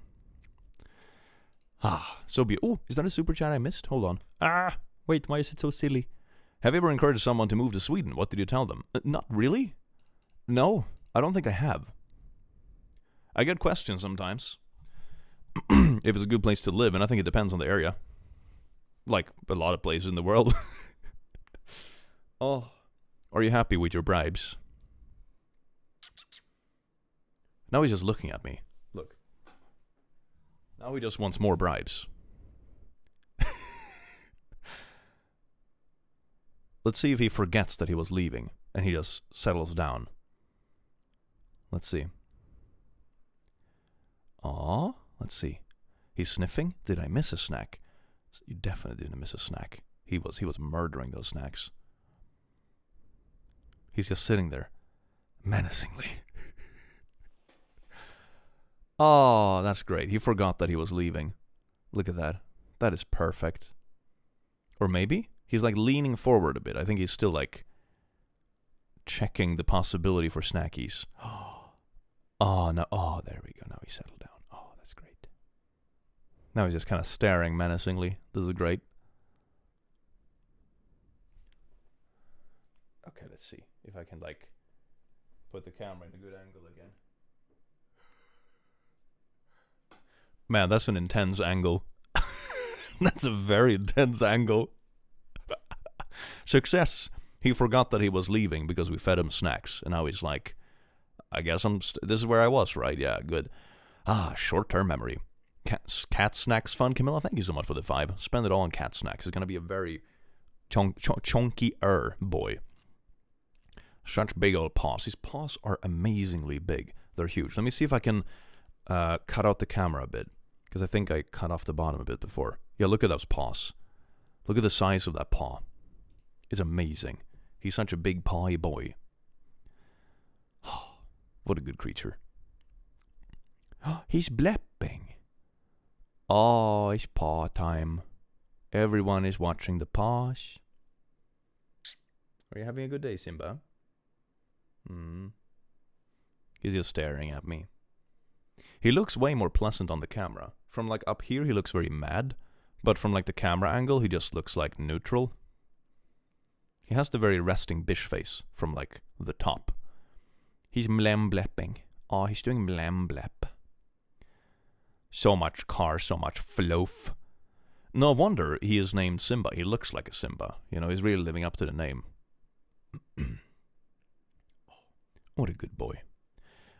Ah, so beautiful. Oh, is that a super chat I missed? Hold on. Ah, wait, why is it so silly? Have you ever encouraged someone to move to Sweden? What did you tell them? Not really? No, I don't think I have. I get questions sometimes. If it's a good place to live, and I think it depends on the area. Like a lot of places in the world. Oh, are you happy with your bribes? Now he's just looking at me. Look. Now he just wants more bribes. Let's see if he forgets that he was leaving, and he just settles down. Let's see. Aw, let's see. He's sniffing? Did I miss a snack? You definitely didn't miss a snack. He was murdering those snacks. He's just sitting there, menacingly. Oh, that's great. He forgot that he was leaving. Look at that. That is perfect. Or maybe he's like leaning forward a bit. I think he's still like checking the possibility for snackies. Oh, no. Oh, there we go. Now he settled down. Oh, that's great. Now he's just kind of staring menacingly. This is great. Okay, let's see if I can, like, put the camera in a good angle again. Man, that's an intense angle. That's a very intense angle. Success. He forgot that he was leaving because we fed him snacks. And now he's like, I guess this is where I was, right? Yeah, good. Ah, short-term memory. Cat snacks fun, Camilla. Thank you so much for the 5. Spend it all on cat snacks. It's going to be a very chunky-er boy. Such big old paws. His paws are amazingly big. They're huge. Let me see if I can cut out the camera a bit. Because I think I cut off the bottom a bit before. Yeah, look at those paws. Look at the size of that paw. It's amazing. He's such a big pawy boy. What a good creature. He's blepping. Oh, it's paw time. Everyone is watching the paws. Are you having a good day, Simba? He's just staring at me. He looks way more pleasant on the camera. From like up here, he looks very mad. But from like the camera angle, he just looks like neutral. He has the very resting bish face from like the top. He's mlem-blepping. Oh, he's doing mlem-blepp. So much car, so much floof. No wonder he is named Simba. He looks like a Simba. You know, he's really living up to the name. What a good boy.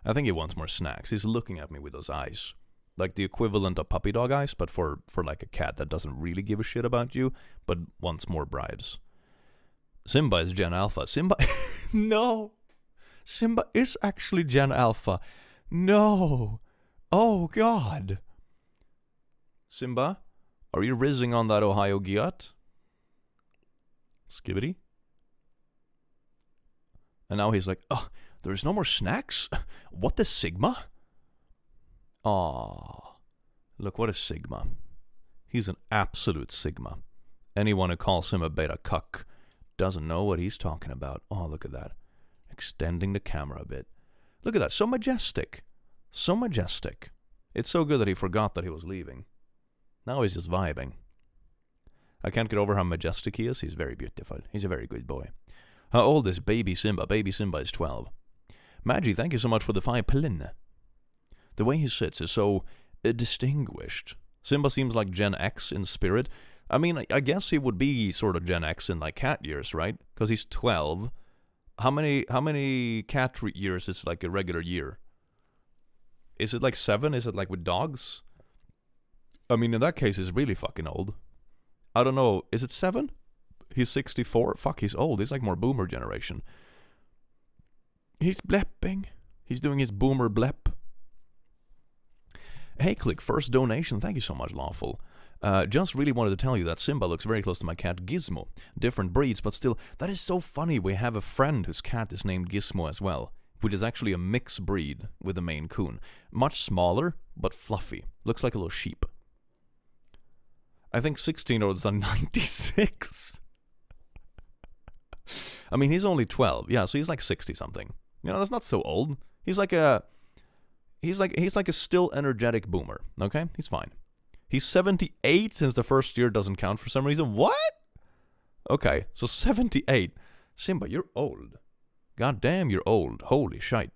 I think he wants more snacks. He's looking at me with those eyes. Like the equivalent of puppy dog eyes, but for like a cat that doesn't really give a shit about you, but wants more bribes. Simba is Gen Alpha. Simba... No! Simba is actually Gen Alpha. No! Oh, God! Simba, are you rizzing on that Ohio Giat? Skibbity? And now he's like, oh, there's no more snacks? What the Sigma? Aww. Look, what a Sigma. He's an absolute Sigma. Anyone who calls him a beta cuck doesn't know what he's talking about. Oh, look at that. Extending the camera a bit. Look at that. So majestic. So majestic. It's so good that he forgot that he was leaving. Now he's just vibing. I can't get over how majestic he is. He's very beautiful. He's a very good boy. How old is baby Simba? Baby Simba is 12. Maggie, thank you so much for the 5 plin. The way he sits is so distinguished. Simba seems like Gen X in spirit. I mean, I guess he would be sort of Gen X in like cat years, right? Because he's 12. How many cat years is like a regular year? Is it like 7? Is it like with dogs? I mean, in that case, he's really fucking old. I don't know. Is it 7? He's 64? Fuck, he's old. He's like more boomer generation. He's blepping. He's doing his boomer blepp. Hey, Click, first donation. Thank you so much, Lawful. Just really wanted to tell you that Simba looks very close to my cat Gizmo. Different breeds, but still, that is so funny. We have a friend whose cat is named Gizmo as well, which is actually a mixed breed with a Maine Coon. Much smaller, but fluffy. Looks like a little sheep. I think 16-year-olds are 96. I mean, he's only 12. Yeah, so he's like 60-something. You know, that's not so old. He's like a still energetic boomer. Okay? He's fine. He's 78 since the first year doesn't count for some reason. What? Okay, so 78. Simba, you're old. God damn, you're old. Holy shite.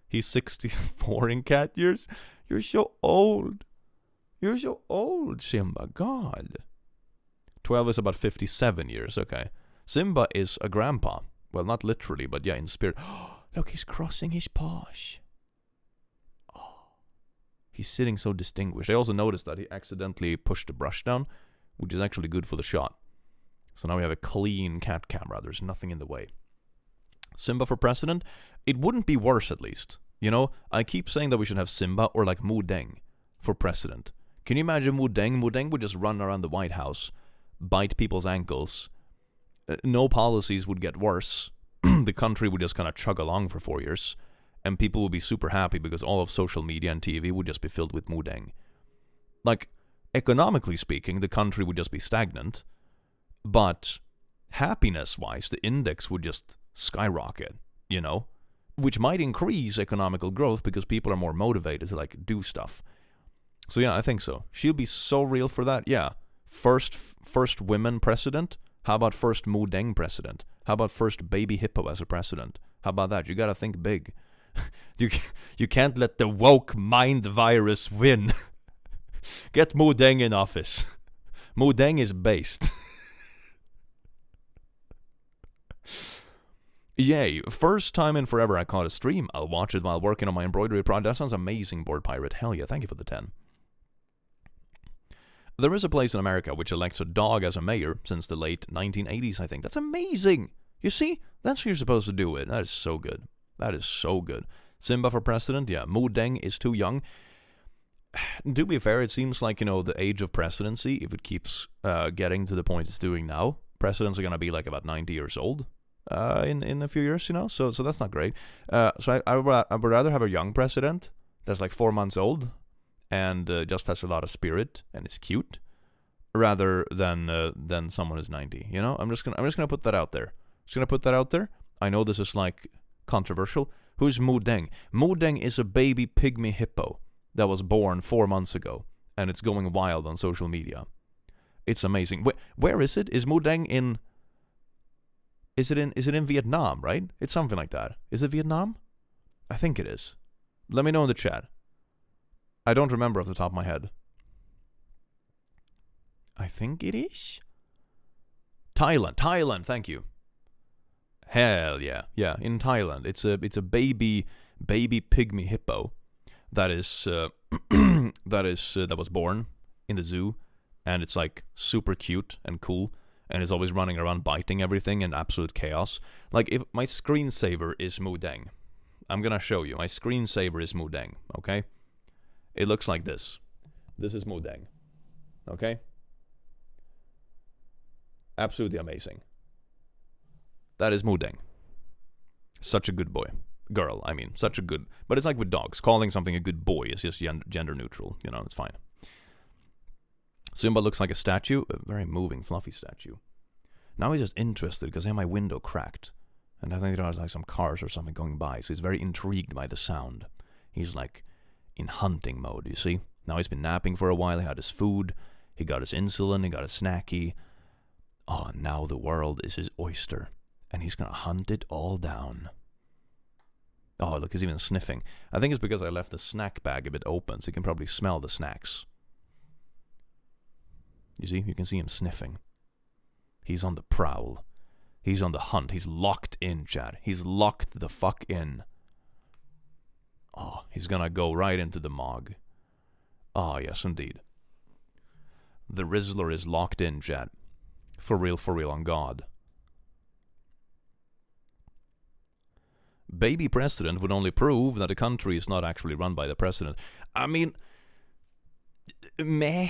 He's 64 in cat years? You're so old. You're so old, Simba. God. 12 is about 57 years. Okay. Simba is a grandpa. Well, not literally, but yeah, in spirit. Look, he's crossing his paws. He's sitting so distinguished. I also noticed that he accidentally pushed the brush down, which is actually good for the shot. So now we have a clean cat camera. There's nothing in the way. Simba for president? It wouldn't be worse, at least. You know, I keep saying that we should have Simba or like Mu Deng for president. Can you imagine Mu Deng? Mu Deng would just run around the White House, bite people's ankles. No policies would get worse. The country would just kind of chug along for 4 years. And people would be super happy because all of social media and TV would just be filled with Mu Deng. Like, economically speaking, the country would just be stagnant. But happiness-wise, the index would just skyrocket, you know? Which might increase economical growth because people are more motivated to, like, do stuff. So yeah, I think so. She'll be so real for that. Yeah. First women president? How about first Mu Deng president? How about first baby hippo as a president? How about that? You gotta think big. You can't let the woke mind virus win. Get Mu Deng in office. Mu Deng is based. Yay, first time in forever I caught a stream. I'll watch it while working on my embroidery project. That sounds amazing, Board Pirate. Hell yeah, thank you for the 10. There is a place in America which elects a dog as a mayor since the late 1980s, I think. That's amazing. You see? That's how you're supposed to do it. That is so good. That is so good. Simba for president? Yeah. Mu Deng is too young. to be fair, it seems like, the age of presidency, if it keeps getting to the point it's doing now, presidents are going to be like about 90 years old in a few years, so that's not great. So I would rather have a young president that's like 4 months old and just has a lot of spirit and is cute, rather than someone who's 90. I'm just gonna put that out there. I know this is like controversial. Who's Mu Deng? Mu Deng is a baby pygmy hippo that was born 4 months ago, and it's going wild on social media. It's amazing. Where is it? Is Mu Deng in? Is it in Vietnam? Right? It's something like that. Is it Vietnam? I think it is. Let me know in the chat. I don't remember off the top of my head. I think it is Thailand. Thank you. Hell yeah, in Thailand. It's a baby pygmy hippo that was born in the zoo, and it's like super cute and cool, and it's always running around biting everything in absolute chaos. Like, if my screensaver is Mu Deng, I'm gonna show you. My screensaver is Mu Deng, okay? It looks like this. This is Mu Deng, okay? Absolutely amazing. That is Mu Deng. Such a good boy. Girl, I mean, such a good... But it's like with dogs. Calling something a good boy is just gender neutral. It's fine. Simba looks like a statue. A very moving, fluffy statue. Now he's just interested because I have my window cracked. And I think there was like some cars or something going by. So he's very intrigued by the sound. He's like in hunting mode, you see? Now he's been napping for a while. He had his food. He got his insulin. He got his snacky. Oh, now the world is his oyster. And he's gonna hunt it all down. Oh, look, he's even sniffing. I think it's because I left the snack bag a bit open, so you can probably smell the snacks. You see? You can see him sniffing. He's on the prowl. He's on the hunt. He's locked in, Chad. He's locked the fuck in. Oh, he's gonna go right into the mog. Oh, yes, indeed. The Rizzler is locked in, Chad. For real, on God. Baby president would only prove that the country is not actually run by the president. I mean, meh.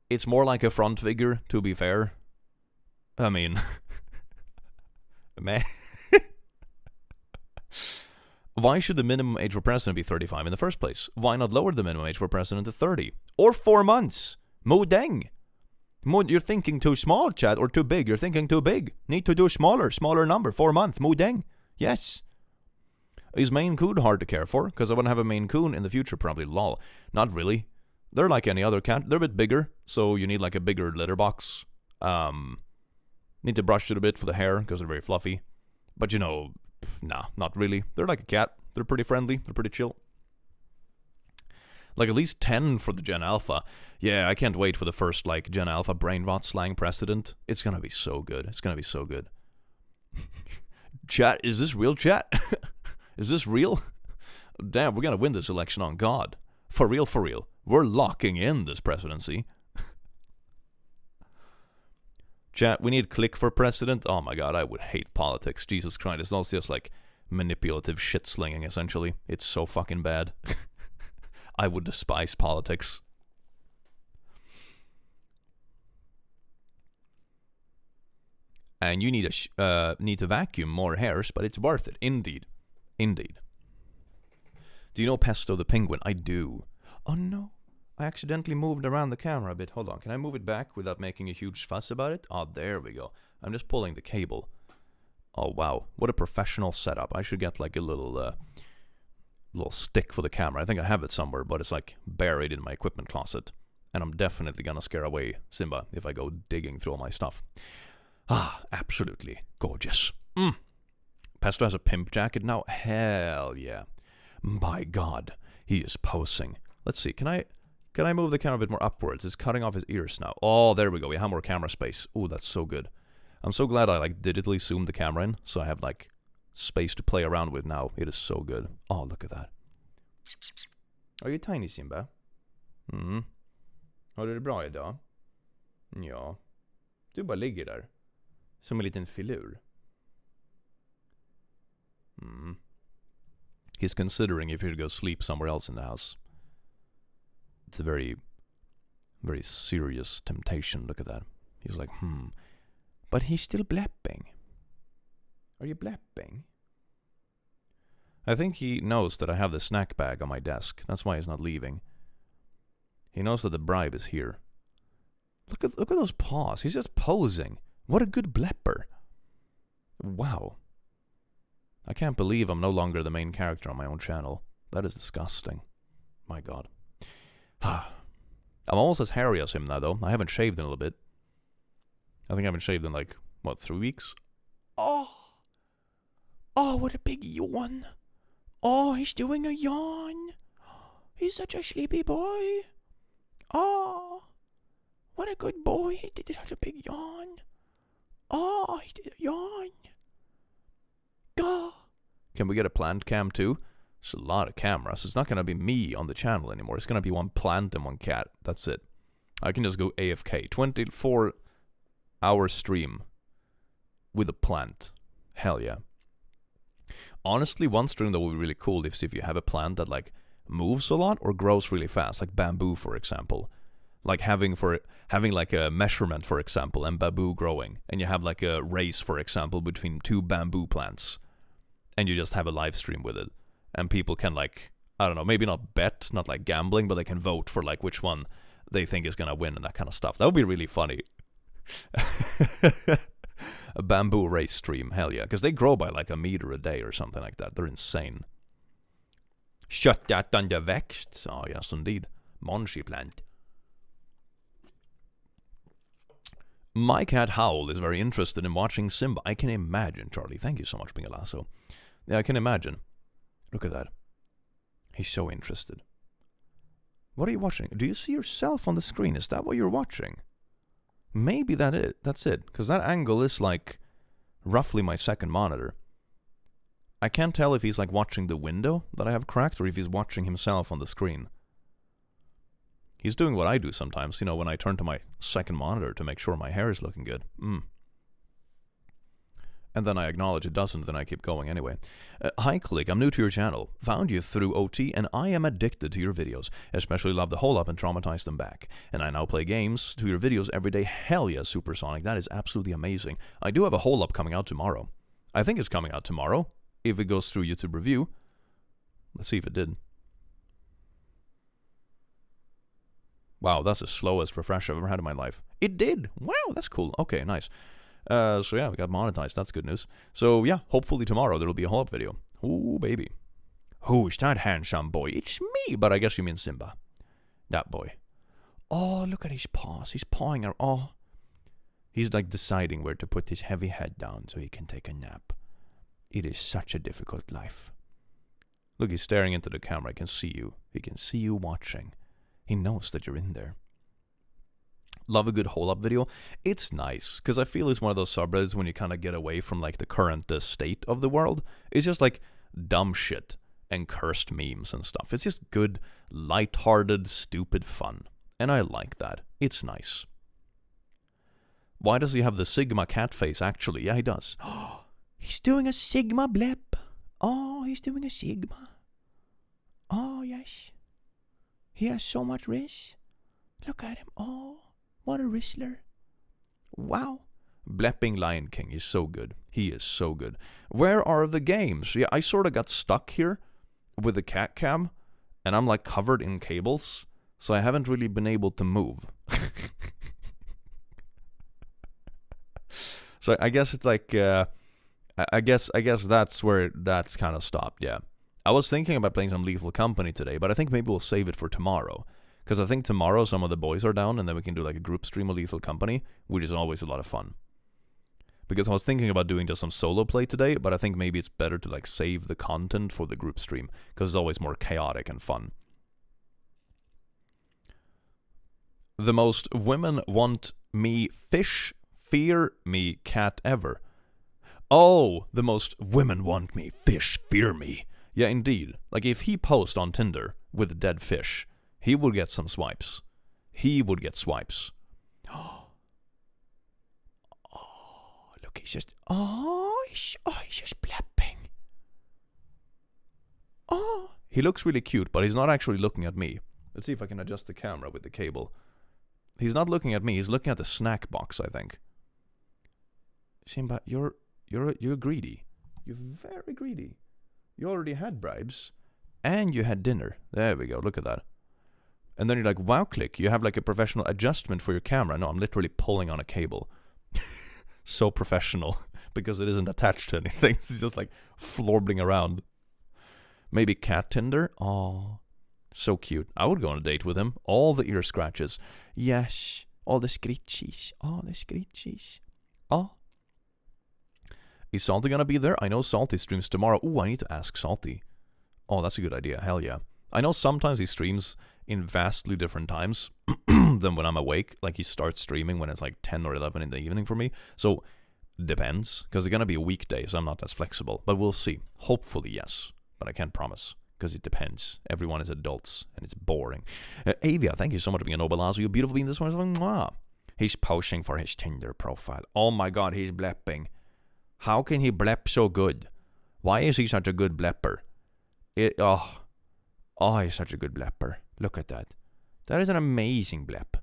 It's more like a front figure, to be fair. I mean, meh. Why should the minimum age for president be 35 in the first place? Why not lower the minimum age for president to 30? Or 4 months? Mu Deng. You're thinking too small, Chad, or too big. You're thinking too big. Need to do smaller number. 4 months. Mu Deng. Yes. Is Maine Coon hard to care for? Because I want to have a Maine Coon in the future, probably. Lol. Not really. They're like any other cat. They're a bit bigger, so you need like a bigger litter box. Need to brush it a bit for the hair, because they're very fluffy. But nah, not really. They're like a cat. They're pretty friendly. They're pretty chill. Like at least 10 for the Gen Alpha. Yeah, I can't wait for the first like Gen Alpha brain rot slang precedent. It's gonna be so good. It's gonna be so good. Chat, is this real, chat? Is this real? Damn, we're gonna win this election on God. For real. We're locking in this presidency. Chat, we need click for president. Oh my God, I would hate politics. Jesus Christ, it's not just like manipulative shit slinging, essentially. It's so fucking bad. I would despise politics. And you need to vacuum more hairs, but it's worth it. Indeed. Do you know Pesto the Penguin? I do. Oh no. I accidentally moved around the camera a bit. Hold on. Can I move it back without making a huge fuss about it? Oh, there we go. I'm just pulling the cable. Oh, wow. What a professional setup. I should get like a little stick for the camera. I think I have it somewhere, but it's like buried in my equipment closet. And I'm definitely gonna scare away Simba if I go digging through all my stuff. Ah, absolutely gorgeous. Pesto has a pimp jacket now. Hell yeah. My God, he is posing. Let's see, can I move the camera a bit more upwards? It's cutting off his ears now. Oh, there we go. We have more camera space. Oh, that's so good. I'm so glad I like digitally zoomed the camera in, so I have like space to play around with now. It is so good. Oh, look at that. Are you tiny, Simba? Har du det bra idag? Ja. Du bara ligger där. Som en liten filur. He's considering if he should go sleep somewhere else in the house. It's a very, very serious temptation. Look at that. He's like, but he's still blepping. Are you blepping? I think he knows that I have the snack bag on my desk. That's why he's not leaving. He knows that the bribe is here. Look at those paws. He's just posing. What a good blepper. Wow. I can't believe I'm no longer the main character on my own channel. That is disgusting. My god. I'm almost as hairy as him now, though. I haven't shaved in a little bit. I think I haven't shaved in, like, what, 3 weeks? Oh, what a big yawn. Oh, he's doing a yawn. He's such a sleepy boy. Oh, what a good boy. He did such a big yawn. Oh, he did a yawn. Oh. Can we get a plant cam too? It's a lot of cameras. It's not going to be me on the channel anymore. It's going to be one plant and one cat. That's it. I can just go AFK. 24-hour stream with a plant. Hell yeah. Honestly, one stream that would be really cool is if you have a plant that like moves a lot or grows really fast, like bamboo, for example. Like having like a measurement, for example, and bamboo growing, and you have like a race, for example, between 2 bamboo plants, and you just have a live stream with it, and people can like, I don't know, maybe not bet, not like gambling, but they can vote for like which one they think is gonna win and that kind of stuff. That would be really funny. A bamboo race stream, hell yeah, because they grow by like 1 meter a day or something like that. They're insane. Köttet under växt. Oh yes, indeed. Monchi plant. My cat Howl is very interested in watching Simba. I can imagine, Charlie. Thank you so much, Pingalasso. Yeah, I can imagine. Look at that. He's so interested. What are you watching? Do you see yourself on the screen? Is that what you're watching? Maybe that's it. Because that angle is like roughly my second monitor. I can't tell if he's like watching the window that I have cracked or if he's watching himself on the screen. He's doing what I do sometimes, you know, when I turn to my second monitor to make sure my hair is looking good. And then I acknowledge it doesn't, then I keep going anyway. Hi Click, I'm new to your channel. Found you through OT and I am addicted to your videos. Especially love the hole up and traumatize them back. And I now play games to your videos every day. Hell yeah, Supersonic, that is absolutely amazing. I do have a hole up coming out tomorrow. I think it's coming out tomorrow, if it goes through YouTube review. Let's see if it did. Wow, that's the slowest refresh I've ever had in my life. It did! Wow, that's cool. Okay, nice. So yeah, we got monetized. That's good news. So yeah, hopefully tomorrow there will be a whole-up video. Ooh, baby. Who's that handsome boy? It's me, but I guess you mean Simba. That boy. Oh, look at his paws. He's pawing her. Oh. He's like deciding where to put his heavy head down so he can take a nap. It is such a difficult life. Look, he's staring into the camera. I can see you. He can see you watching. He knows that you're in there. Love a good hole-up video. It's nice, because I feel it's one of those subreddits when you kind of get away from like the current state of the world. It's just like dumb shit and cursed memes and stuff. It's just good, light-hearted, stupid fun. And I like that. It's nice. Why does he have the Sigma cat face, actually? Yeah, he does. He's doing a Sigma blep. Oh, he's doing a Sigma. Oh, yes. He has so much wrist. Look at him. Oh, what a wrestler. Wow. Blepping Lion King is so good. He is so good. Where are the games? Yeah, I sort of got stuck here with the cat cam, and I'm like covered in cables, so I haven't really been able to move. So I guess it's like, I guess that's where that's kind of stopped, yeah. I was thinking about playing some Lethal Company today, but I think maybe we'll save it for tomorrow. Because I think tomorrow some of the boys are down, and then we can do like a group stream of Lethal Company, which is always a lot of fun. Because I was thinking about doing just some solo play today, but I think maybe it's better to like save the content for the group stream, because it's always more chaotic and fun. The most women want me fish, fear me cat ever. Oh, the most women want me fish, fear me. Yeah, indeed. Like, if he posts on Tinder with a dead fish, he would get some swipes. He would get swipes. Oh, look, he's just... he's just blapping. Oh, he looks really cute, but he's not actually looking at me. Let's see if I can adjust the camera with the cable. He's not looking at me. He's looking at the snack box, I think. Simba, you're greedy. You're very greedy. You already had bribes. And you had dinner. There we go. Look at that. And then you're like, wow, click. You have like a professional adjustment for your camera. No, I'm literally pulling on a cable. So professional. Because it isn't attached to anything. It's just like florbling around. Maybe cat Tinder? Oh, so cute. I would go on a date with him. All the ear scratches. Yes. All the screeches. Oh, the screeches. Oh. Is Salty gonna be there? I know Salty streams tomorrow. Ooh, I need to ask Salty. Oh, that's a good idea. Hell yeah. I know sometimes he streams in vastly different times than when I'm awake. Like he starts streaming when it's like 10 or 11 in the evening for me. So, depends. Because it's gonna be a weekday, so I'm not as flexible. But we'll see. Hopefully, yes. But I can't promise. Because it depends. Everyone is adults, and it's boring. Avia, thank you so much for being a noble Lazo. You're beautiful being this one. Mwah. He's posing for his Tinder profile. Oh my god, he's blepping. How can he blep so good? Why is he such a good blepper? He's such a good blepper. Look at that. That is an amazing blep.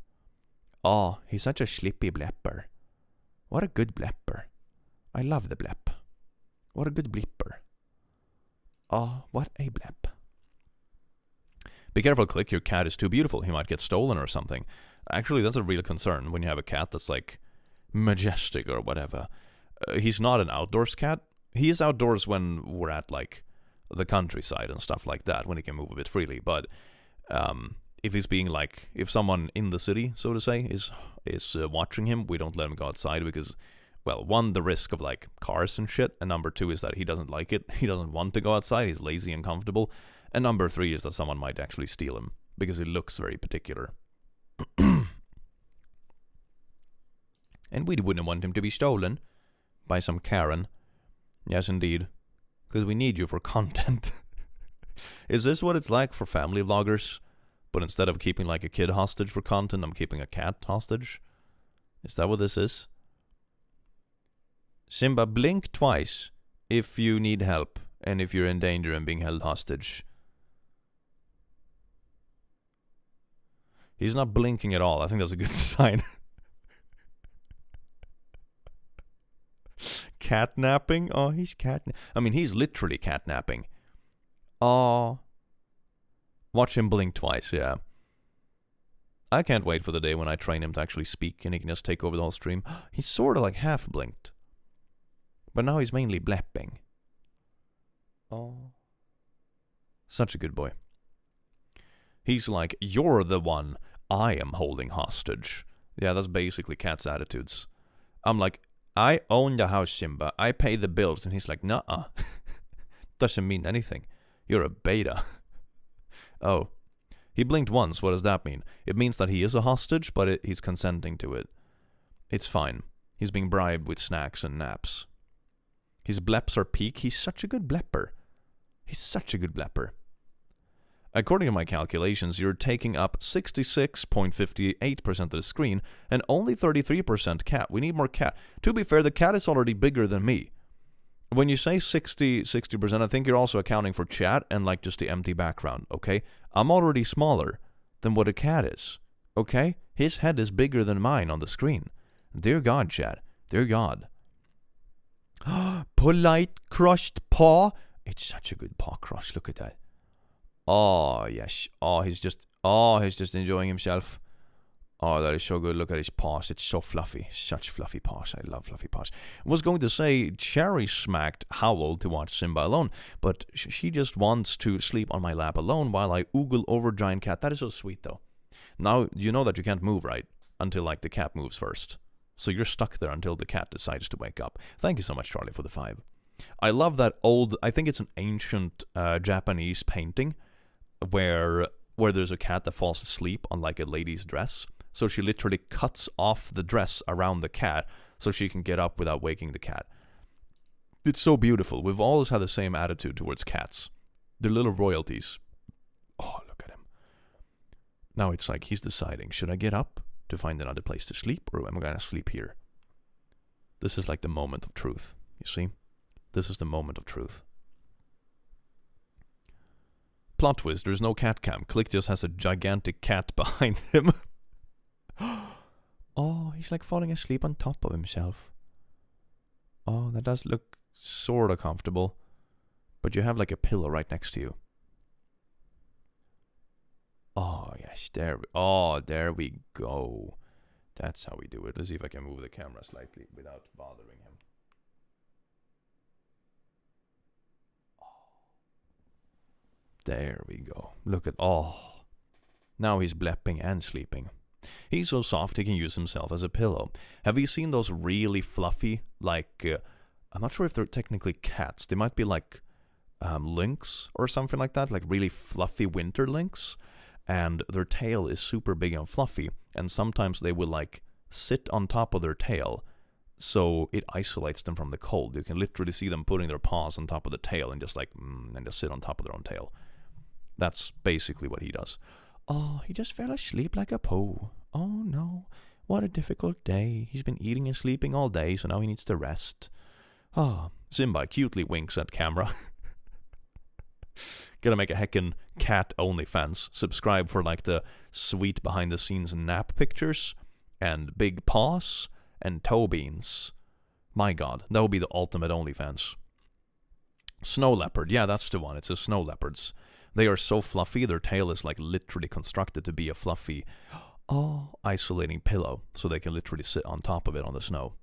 Oh, he's such a slippy blepper. What a good blepper. I love the blep. What a good blipper. Oh, what a blep. Be careful, Click. Your cat is too beautiful. He might get stolen or something. Actually, that's a real concern when you have a cat that's like majestic or whatever. He's not an outdoors cat. He is outdoors when we're at like the countryside and stuff like that, when he can move a bit freely. But if he's being like, if someone in the city, so to say, is watching him, we don't let him go outside because, well, one, the risk of like cars and shit, and number two is that he doesn't like it. He doesn't want to go outside. He's lazy and comfortable. And number three is that someone might actually steal him because he looks very particular. And we wouldn't want him to be stolen by some Karen. Yes, indeed. Because we need you for content. Is this what it's like for family vloggers? But instead of keeping like a kid hostage for content, I'm keeping a cat hostage? Is that what this is? Simba, blink twice if you need help and if you're in danger and being held hostage. He's not blinking at all. I think that's a good sign. Catnapping? Oh, he's I mean, he's literally catnapping. Oh. Watch him blink twice, yeah. I can't wait for the day when I train him to actually speak and he can just take over the whole stream. He's sort of like half blinked. But now he's mainly blepping. Oh. Such a good boy. He's like, you're the one I am holding hostage. Yeah, that's basically Cat's attitudes. I'm like, I own the house, Simba. I pay the bills. And he's like, nuh-uh. Doesn't mean anything. You're a beta. Oh. He blinked once. What does that mean? It means that he is a hostage, but he's consenting to it. It's fine. He's being bribed with snacks and naps. His bleps are peak. He's such a good blepper. He's such a good blepper. According to my calculations, you're taking up 66.58% of the screen and only 33% cat. We need more cat. To be fair, the cat is already bigger than me. When you say 60%, I think you're also accounting for chat and like just the empty background, okay? I'm already smaller than what a cat is, okay? His head is bigger than mine on the screen. Dear God, chat. Dear God. Polite crushed paw. It's such a good paw crush. Look at that. Oh, yes. Oh, he's just enjoying himself. Oh, that is so good. Look at his paws. It's so fluffy. Such fluffy paws. I love fluffy paws. I was going to say Cherry smacked Howl to watch Simba alone, but she just wants to sleep on my lap alone while I oogle over giant cat. That is so sweet, though. Now, you know that you can't move, right? Until, like, the cat moves first. So you're stuck there until the cat decides to wake up. Thank you so much, Charlie, for the 5. I love that old, I think it's an ancient Japanese painting where there's a cat that falls asleep on like a lady's dress. So she literally cuts off the dress around the cat so she can get up without waking the cat. It's so beautiful. We've always had the same attitude towards cats. They're little royalties. Oh, look at him. Now it's like he's deciding, should I get up to find another place to sleep or am I going to sleep here? This is like the moment of truth. You see? This is the moment of truth. Plot twist, there's no cat cam. Click just has a gigantic cat behind him. Oh, he's like falling asleep on top of himself. Oh, that does look sort of comfortable. But you have like a pillow right next to you. Oh, yes, there we go. That's how we do it. Let's see if I can move the camera slightly without bothering him. There we go. Look at, now he's blepping and sleeping. He's so soft he can use himself as a pillow. Have you seen those really fluffy, like, I'm not sure if they're technically cats. They might be like lynx or something like that, like really fluffy winter lynx. And their tail is super big and fluffy. And sometimes they will like sit on top of their tail. So it isolates them from the cold. You can literally see them putting their paws on top of the tail and just like, and just sit on top of their own tail. That's basically what he does. Oh, he just fell asleep like a poo. Oh no, what a difficult day. He's been eating and sleeping all day, so now he needs to rest. Oh, Simba cutely winks at camera. Gonna make a heckin' cat OnlyFans. Subscribe for like the sweet behind the scenes nap pictures and big paws and toe beans. My god, that would be the ultimate OnlyFans. Snow leopard, yeah, that's the one. It's the snow leopards. They are so fluffy, their tail is like literally constructed to be a fluffy, isolating pillow, so they can literally sit on top of it on the snow.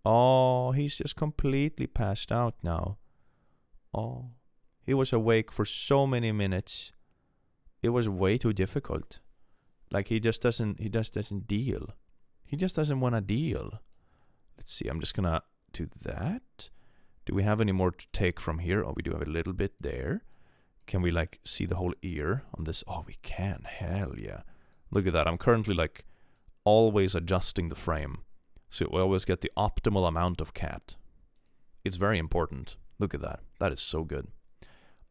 Oh, he's just completely passed out now. Oh, he was awake for so many minutes. It was way too difficult. Like he just doesn't deal. He just doesn't want to deal. Let's see, I'm just gonna do that. Do we have any more to take from here? Oh, we do have a little bit there. Can we like see the whole ear on this? Oh, we can. Hell yeah. Look at that. I'm currently like always adjusting the frame. So we always get the optimal amount of cat. It's very important. Look at that. That is so good.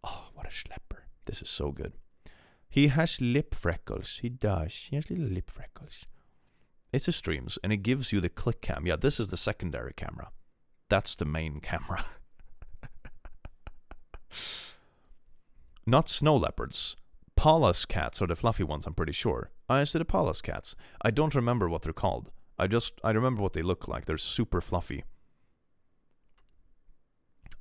Oh, what a schlepper. This is so good. He has lip freckles. He does. He has little lip freckles. It's a streams, and it gives you the click cam. Yeah, this is the secondary camera. That's the main camera. Not snow leopards. Pallas cats are the fluffy ones, I'm pretty sure. I said the Pallas cats. I don't remember what they're called. I remember what they look like. They're super fluffy.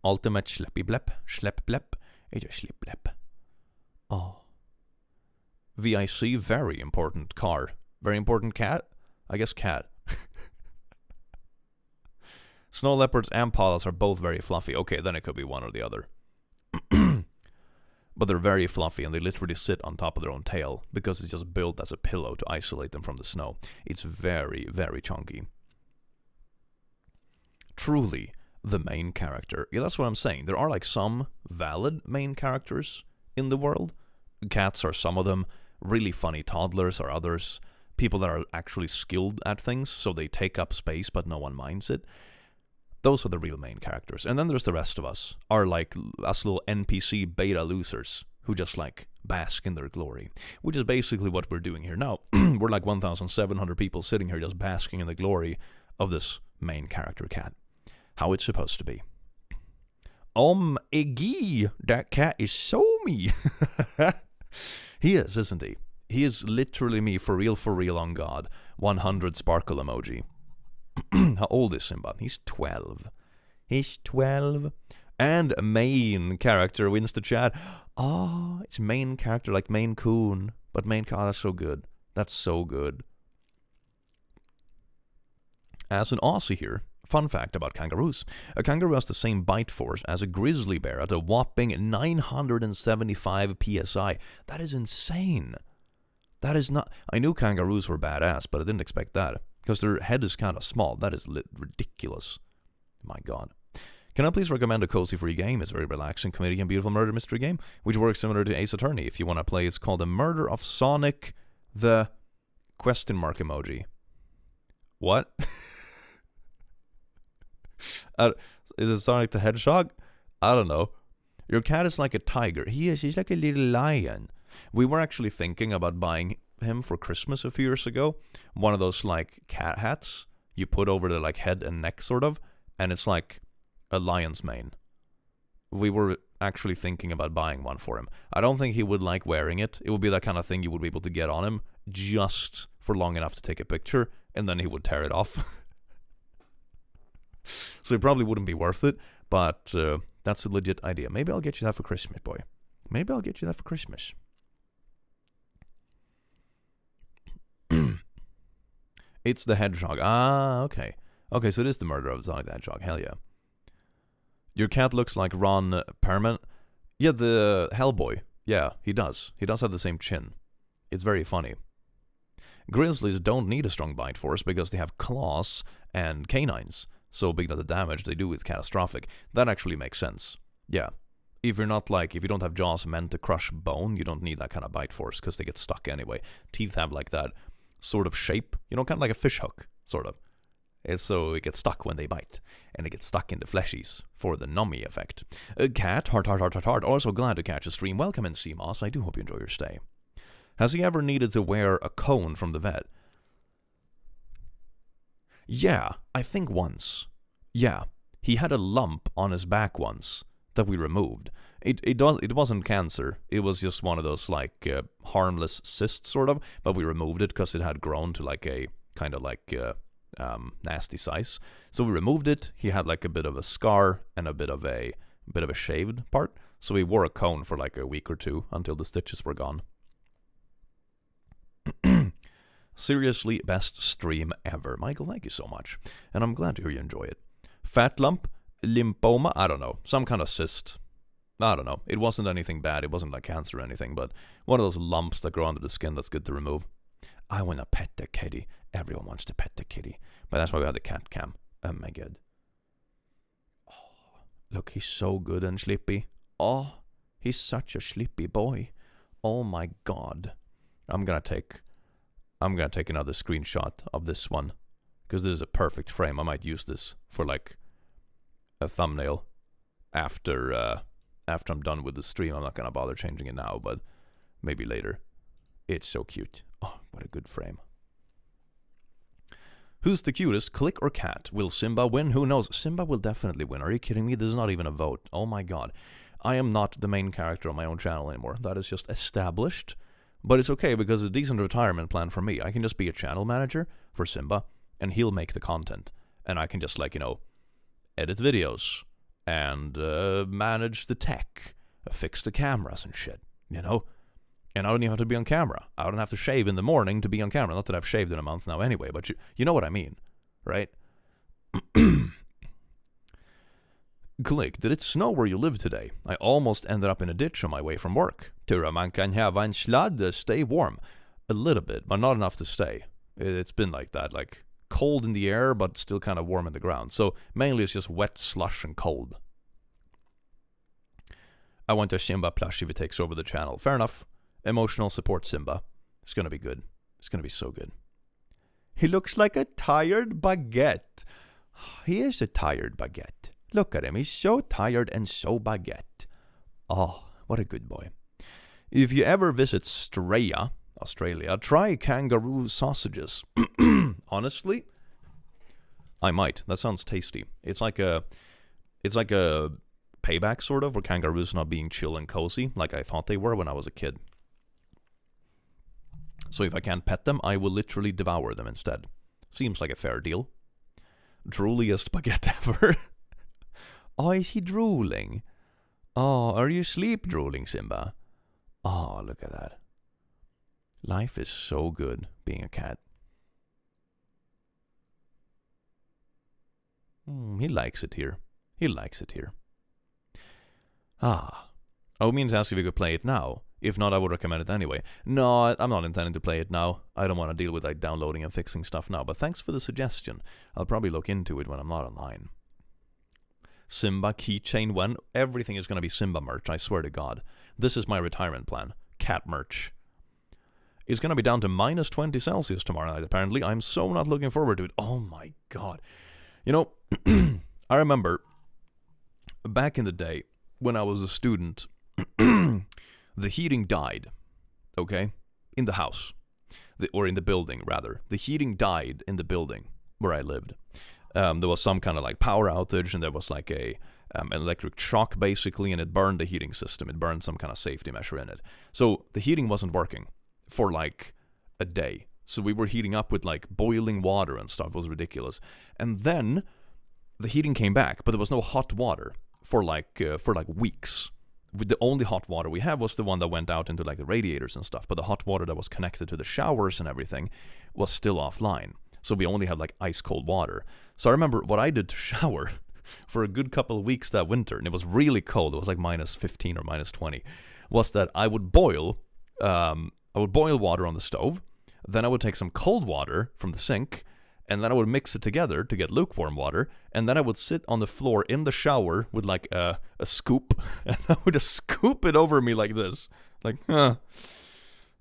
Ultimate schleppy blep. Schlepp blep. It is schlepp blep. Oh. VIC, very important car. Very important cat? I guess cat. Snow leopards and Pallas are both very fluffy. Okay, then it could be one or the other. But they're very fluffy and they literally sit on top of their own tail because it's just built as a pillow to isolate them from the snow. It's very, very chunky. Truly the main character. Yeah, that's what I'm saying. There are like some valid main characters in the world. Cats are some of them. Really funny toddlers are others. People that are actually skilled at things, so they take up space but no one minds it. Those are the real main characters. And then there's the rest of us, are like us little NPC beta losers who just like bask in their glory, which is basically what we're doing here now. We're like 1,700 people sitting here just basking in the glory of this main character cat. How it's supposed to be. Iggy, that cat is so me. He is, isn't he? He is literally me for real on God. 100 sparkle emoji. How old is Simba? He's 12. He's 12. And main character wins the chat. Oh, it's main character like Maine Coon. But main character, that's so good. That's so good. As an Aussie here, fun fact about kangaroos. A kangaroo has the same bite force as a grizzly bear at a whopping 975 psi. That is insane. That is not... I knew kangaroos were badass, but I didn't expect that. Because their head is kind of small. That is ridiculous. My god. Can I please recommend a cozy free game? It's a very relaxing, comedic, and beautiful murder mystery game, which works similar to Ace Attorney. If you want to play, it's called The Murder of Sonic the... question mark emoji. What? Is it Sonic the Hedgehog? I don't know. Your cat is like a tiger. He's like a little lion. We were actually thinking about buying him for Christmas a few years ago. One of those like cat hats you put over the like head and neck sort of, and it's like a lion's mane. We were actually thinking about buying one for him. I don't think he would like wearing it. It would be that kind of thing you would be able to get on him just for long enough to take a picture, and then he would tear it off. So it probably wouldn't be worth it, but that's a legit idea. Maybe I'll get you that for Christmas, boy. Maybe I'll get you that for Christmas. It's the hedgehog. Ah, okay. Okay, so it is the murder of Sonic the Hedgehog. Hell yeah. Your cat looks like Ron Perlman. Yeah, the Hellboy. Yeah, he does. He does have the same chin. It's very funny. Grizzlies don't need a strong bite force because they have claws and canines. So big that the damage they do is catastrophic. That actually makes sense. Yeah. If you don't have jaws meant to crush bone, you don't need that kind of bite force because they get stuck anyway. Teeth have like that sort of shape, kind of like a fish hook, sort of. And so it gets stuck when they bite, and it gets stuck in the fleshies for the nummy effect. Cat, heart, also glad to catch a stream. Welcome in, Seamoss. I do hope you enjoy your stay. Has he ever needed to wear a cone from the vet? Yeah, I think once. Yeah, he had a lump on his back once that we removed. It wasn't cancer. It was just one of those harmless cysts sort of, but we removed it because it had grown to like a kind of nasty size. So we removed it. He had like a bit of a scar and a bit of a shaved part. So he wore a cone for like a week or two until the stitches were gone. Seriously, best stream ever. Michael, thank you so much. And I'm glad to hear you enjoy it. Fat lump, lymphoma, I don't know. Some kind of cyst. I don't know. It wasn't anything bad. It wasn't like cancer or anything, but one of those lumps that grow under the skin that's good to remove. I want to pet the kitty. Everyone wants to pet the kitty. But that's why we had the cat cam. Oh my god. Oh, look, he's so good and sleepy. Oh, he's such a sleepy boy. Oh my god. I'm gonna take another screenshot of this one, because this is a perfect frame. I might use this for like a thumbnail after I'm done with the stream. I'm not gonna bother changing it now, but maybe later. It's so cute. Oh, what a good frame. Who's the cutest, Click or Cat? Will Simba win? Who knows? Simba will definitely win. Are you kidding me? This is not even a vote. Oh my god. I am not the main character on my own channel anymore. That is just established. But it's okay because it's a decent retirement plan for me. I can just be a channel manager for Simba, and he'll make the content. And I can just edit videos and manage the tech, fix the cameras and shit, And I don't even have to be on camera. I don't have to shave in the morning to be on camera. Not that I've shaved in a month now anyway, but you know what I mean, right? Click, did it snow where you live today? I almost ended up in a ditch on my way from work. Tur man kan have en sladd, stay warm. A little bit, but not enough to stay. It's been like that, like cold in the air, but still kind of warm in the ground. So mainly it's just wet, slush, and cold. I want a Simba plushie if it takes over the channel. Fair enough. Emotional support Simba. It's gonna be good. It's gonna be so good. He looks like a tired baguette. He is a tired baguette. Look at him. He's so tired and so baguette. Oh, what a good boy. If you ever visit Australia, try kangaroo sausages. Honestly, I might. That sounds tasty. It's like a payback sort of for kangaroos not being chill and cozy like I thought they were when I was a kid. So if I can't pet them, I will literally devour them instead. Seems like a fair deal. Drooliest baguette ever. Oh, is he drooling? Oh, are you sleep drooling, Simba? Oh, look at that. Life is so good being a cat. He likes it here. He likes it here. Ah. I would mean to ask if you could play it now. If not, I would recommend it anyway. No, I'm not intending to play it now. I don't want to deal with downloading and fixing stuff now, but thanks for the suggestion. I'll probably look into it when I'm not online. Simba keychain when? Everything is going to be Simba merch, I swear to God. This is my retirement plan. Cat merch. It's going to be down to minus 20 Celsius tomorrow night, apparently. I'm so not looking forward to it. Oh my God. I remember back in the day when I was a student, the heating died, okay? In the house. Or in the building, rather. The heating died in the building where I lived. There was some kind of power outage, and there was an electric shock basically, and it burned the heating system. It burned some kind of safety measure in it. So the heating wasn't working for like a day. So we were heating up with like boiling water and stuff. It was ridiculous. And then the heating came back, but there was no hot water for like weeks. The only hot water we have was the one that went out into like the radiators and stuff, but the hot water that was connected to the showers and everything was still offline. So we only had like ice cold water. So I remember what I did to shower for a good couple of weeks that winter, and it was really cold. It was like minus 15 or minus 20. Was that I would boil water on the stove, then I would take some cold water from the sink, and then I would mix it together to get lukewarm water, and then I would sit on the floor in the shower with like a scoop, and I would just scoop it over me like this. Like,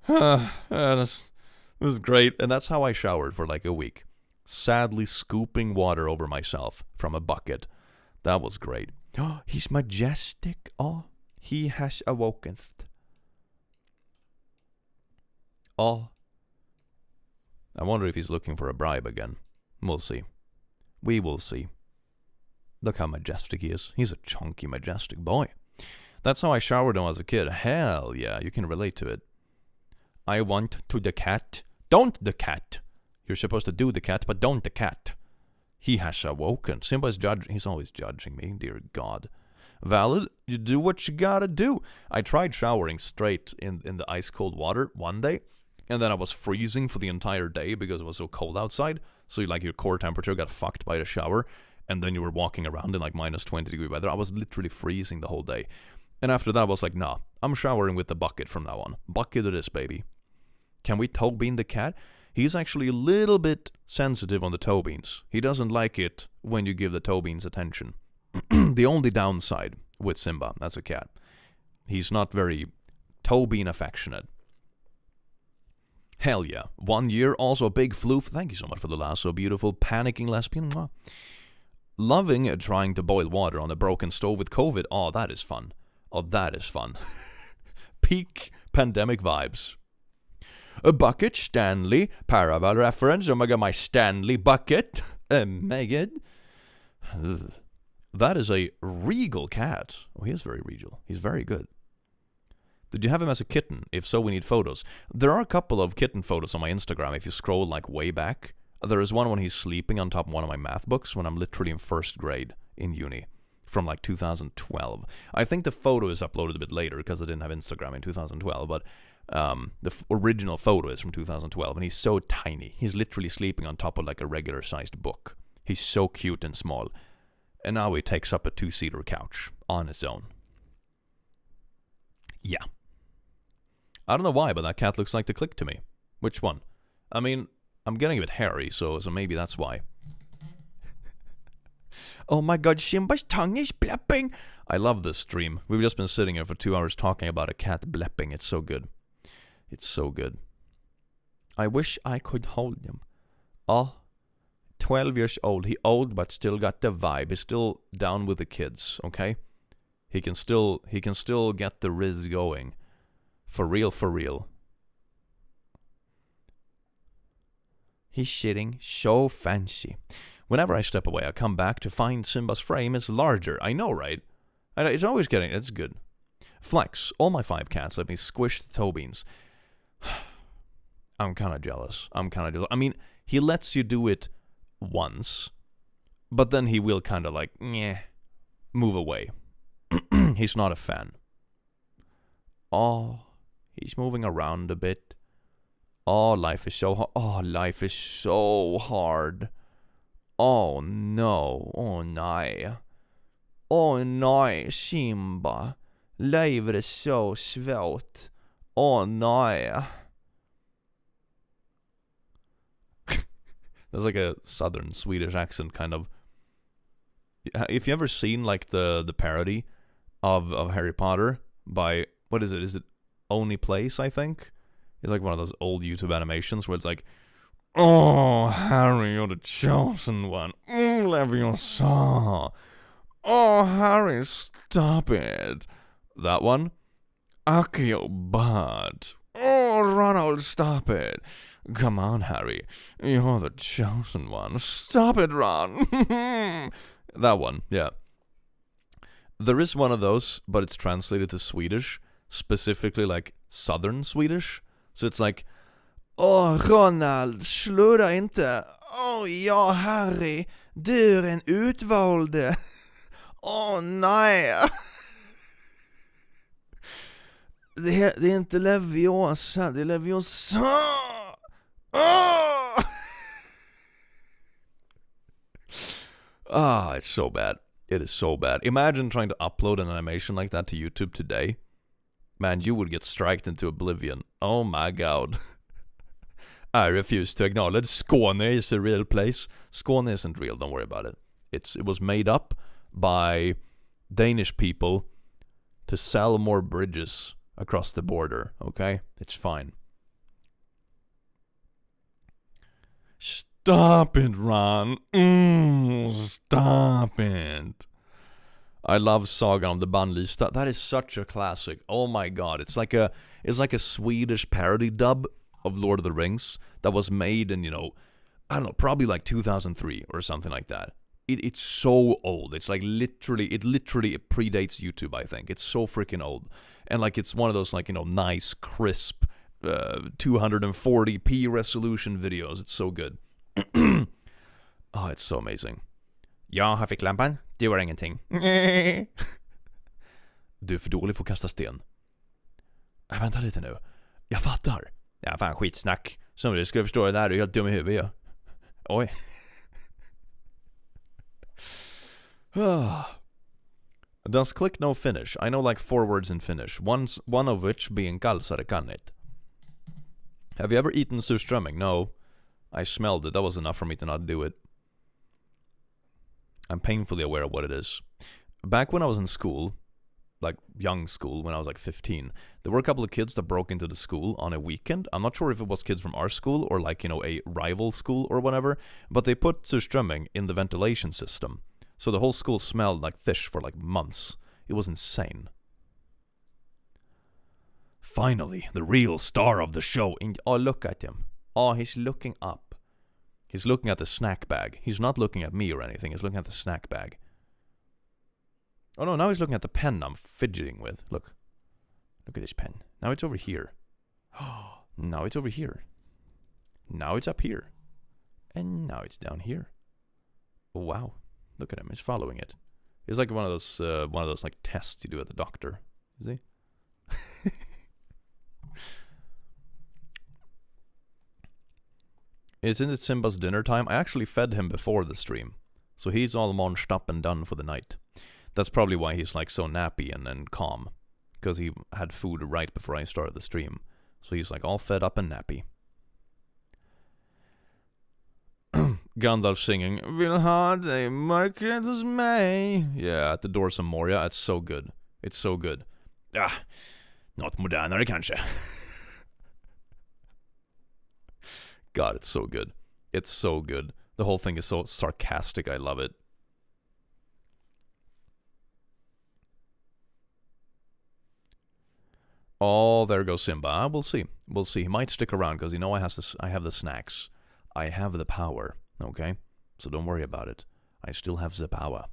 this is great. And that's how I showered for like a week. Sadly scooping water over myself from a bucket. That was great. Oh, he's majestic. Oh, he has awoken. Oh. I wonder if he's looking for a bribe again. We'll see. We will see. Look how majestic he is. He's a chunky, majestic boy. That's how I showered when I was a kid. Hell yeah, you can relate to it. I want to the cat. Don't the cat. You're supposed to do the cat, but don't the cat. He has awoken. Simba's judging. He's always judging me, dear God. Valid, you do what you gotta do. I tried showering straight in the ice cold water one day, and then I was freezing for the entire day because it was so cold outside. So like your core temperature got fucked by the shower, and then you were walking around in like minus 20 degree weather. I was literally freezing the whole day. And after that I was like, nah, I'm showering with the bucket from now on. Bucket it is, baby. Can we toe bean the cat? He's actually a little bit sensitive on the toe beans. He doesn't like it when you give the toe beans attention. The only downside with Simba, that's a cat, he's not very toe bean affectionate. Hell yeah. 1 year, also a big floof. Thank you so much for the lasso, beautiful panicking lesbian. Mwah. Loving trying to boil water on a broken stove with COVID. Oh, that is fun. Oh, that is fun. Peak pandemic vibes. A bucket, Stanley. Paraval reference. Oh my god, my Stanley bucket. Megan. That is a regal cat. Oh, he is very regal. He's very good. Did you have him as a kitten? If so, we need photos. There are a couple of kitten photos on my Instagram if you scroll like way back. There is one when he's sleeping on top of one of my math books when I'm literally in first grade in uni from like 2012. I think the photo is uploaded a bit later because I didn't have Instagram in 2012, but the original photo is from 2012 and he's so tiny. He's literally sleeping on top of like a regular sized book. He's so cute and small. And now he takes up a 2-seater couch on his own. Yeah. I don't know why, but that cat looks like the click to me. Which one? I mean, I'm getting a bit hairy, so maybe that's why. Oh my god, Simba's tongue is blepping. I love this stream. We've just been sitting here for 2 hours talking about a cat blepping. It's so good. It's so good. I wish I could hold him. Oh, 12 years old. He old, but still got the vibe. He's still down with the kids, okay? He can still get the riz going. For real, for real. He's shitting so fancy. Whenever I step away, I come back to find Simba's frame is larger. I know, right? It's always getting... It's good. Flex. All my 5 cats let me squish the toe beans. I'm kind of jealous. I mean, he lets you do it once, but then he will kind of like, move away. He's not a fan. Oh, he's moving around a bit. Oh, life is so hard. Oh, life is so hard. Oh, no. Oh, nej. Oh, nej, Simba. Livet är så svårt. Oh, nej. That's like a southern Swedish accent, kind of. If you ever seen like the parody of Harry Potter by, what is it? Is it Only Place, I think? It's like one of those old YouTube animations where it's like, oh, Harry, you're the chosen one. Leviosa. Oh, Harry, stop it. That one. Accio bad. Oh, Ronald, stop it. Come on, Harry. You're the chosen one. Stop it, Ron. That one, yeah. There is one of those, but it's translated to Swedish, specifically like southern Swedish. So it's like, åh Ronald, slurra inte. Åh ja Harry, du är en utvalde. Åh nej. Det är inte Leviosa, det är Leviosa. It's so bad. It is so bad. Imagine trying to upload an animation like that to YouTube today. Man, you would get striked into oblivion. Oh my god. I refuse to acknowledge Skåne is a real place. Skåne isn't real, don't worry about it. It was made up by Danish people to sell more bridges across the border, okay? It's fine. Stop it, Ron. Stop it. I love Sagan om the Bannlysta. That is such a classic. Oh my god. It's like a Swedish parody dub of Lord of the Rings that was made in, I don't know, probably like 2003 or something like that. It's so old. It's like it predates YouTube, I think. It's so freaking old. And like it's one of those like, nice, crisp 240p resolution videos. It's so good. Oh, it's so amazing. Ja, här fick lampan. Det var ingenting. Du är för dålig för att kasta sten. Vänta lite nu. Jag fattar. Ja, fan skitsnack. Som du skulle förstå det där, du är helt dum i huvudet. Oj. Does click no Finnish? I know like 4 words in Finnish. One of which being kalsare kannit. Have you ever eaten surströmming? No. I smelled it. That was enough for me to not do it. I'm painfully aware of what it is. Back when I was in school, like young school, when I was like 15, there were a couple of kids that broke into the school on a weekend. I'm not sure if it was kids from our school or like, a rival school or whatever, but they put surströmming in the ventilation system. So the whole school smelled like fish for like months. It was insane. Finally, the real star of the show. Oh, look at him. Oh, he's looking up. He's looking at the snack bag. He's not looking at me or anything. He's looking at the snack bag. Oh no, now he's looking at the pen I'm fidgeting with. Look. Look at this pen. Now it's over here. Oh, now it's over here. Now it's up here. And now it's down here. Oh, wow. Look at him. He's following it. It's like one of those like tests you do at the doctor. Is he? Isn't it Simba's dinner time? I actually fed him before the stream. So he's all munched up and done for the night. That's probably why he's like so nappy and calm. Because he had food right before I started the stream. So he's like all fed up and nappy. Gandalf singing, Vill ha dig mörkret hos mig. Yeah, at the Doors of Moria. It's so good. It's so good. Något modernare kanske. God, it's so good. It's so good. The whole thing is so sarcastic. I love it. Oh, there goes Simba. We'll see. We'll see. He might stick around because I have the snacks. I have the power. Okay? So don't worry about it. I still have the power.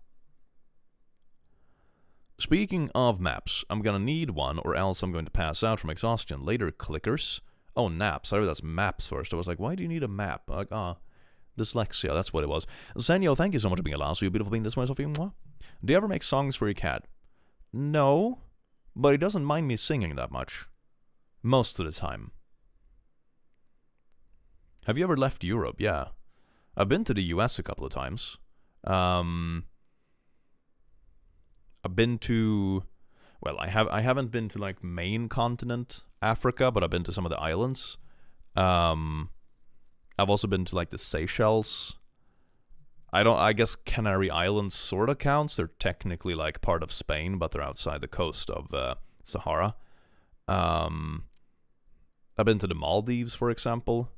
Speaking of maps, I'm gonna need one or else I'm going to pass out from exhaustion. Later, clickers. Oh, naps. I heard that's maps first. I was like, why do you need a map? Like, dyslexia. That's what it was. Senyo, thank you so much for being alive. So you beautiful being this way, Sophie. Mwah. Do you ever make songs for your cat? No. But he doesn't mind me singing that much. Most of the time. Have you ever left Europe? Yeah. I've been to the US a couple of times. I've been to... Well, I haven't been to like main continent Africa, but I've been to some of the islands. I've also been to like the Seychelles. I guess Canary Islands sort of counts. They're technically like part of Spain, but they're outside the coast of Sahara. I've been to the Maldives, for example.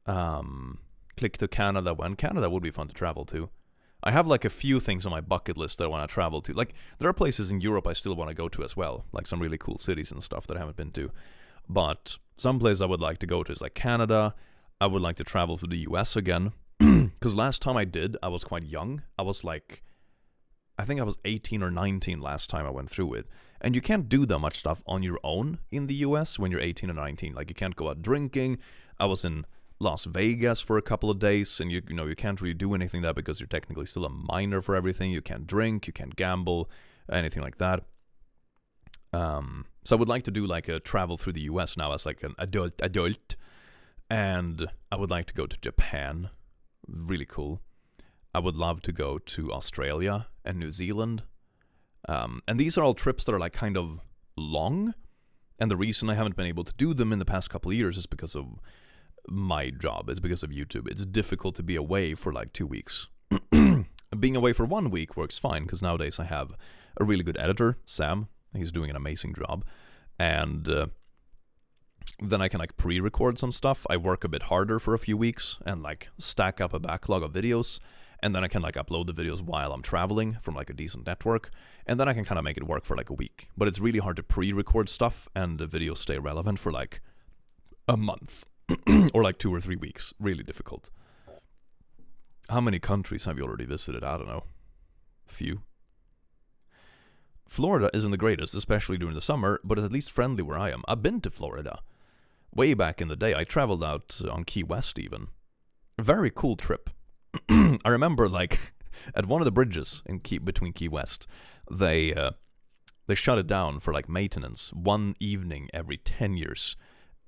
Click to Canada when Canada would be fun to travel to. I have like a few things on my bucket list that I want to travel to. Like, there are places in Europe I still want to go to as well. Like some really cool cities and stuff that I haven't been to. But some place I would like to go to is like Canada. I would like to travel to the US again. Because last time I did, I was quite young. I was like I think I was 18 or 19 last time I went through it. And you can't do that much stuff on your own in the US when you're 18 or 19. Like, you can't go out drinking. I was in Las Vegas for a couple of days, and you can't really do anything there because you're technically still a minor for everything. You can't drink, you can't gamble, anything like that. So I would like to do like a travel through the US now as like an adult, and I would like to go to Japan. Really cool. I would love to go to Australia and New Zealand. And these are all trips that are like kind of long, and the reason I haven't been able to do them in the past couple of years is because of my job. It's because of YouTube. It's difficult to be away for like 2 weeks. Being away for 1 week works fine, because nowadays I have a really good editor, Sam. He's doing an amazing job. And then I can like pre-record some stuff. I work a bit harder for a few weeks and like stack up a backlog of videos. And then I can like upload the videos while I'm traveling from like a decent network. And then I can kind of make it work for like a week. But it's really hard to pre-record stuff and the videos stay relevant for like a month. Or like 2 or 3 weeks. Really difficult. How many countries have you already visited? I don't know. A few. Florida isn't the greatest, especially during the summer, but it's at least friendly where I am. I've been to Florida. Way back in the day, I traveled out on Key West even. A very cool trip. I remember, like, at one of the bridges between Key West, they shut it down for, like, maintenance one evening every 10 years.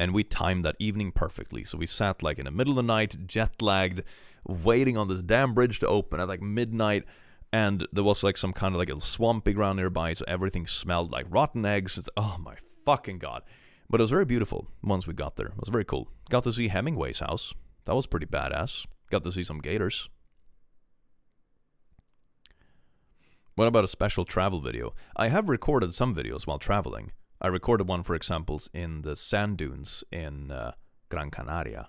And we timed that evening perfectly. So we sat, like, in the middle of the night, jet-lagged, waiting on this damn bridge to open at, like, midnight. And there was like some kind of like a swampy ground nearby, so everything smelled like rotten eggs. Oh my fucking god. But it was very beautiful once we got there. It was very cool. Got to see Hemingway's house. That was pretty badass. Got to see some gators. What about a special travel video? I have recorded some videos while traveling. I recorded one, for example, in the sand dunes in Gran Canaria,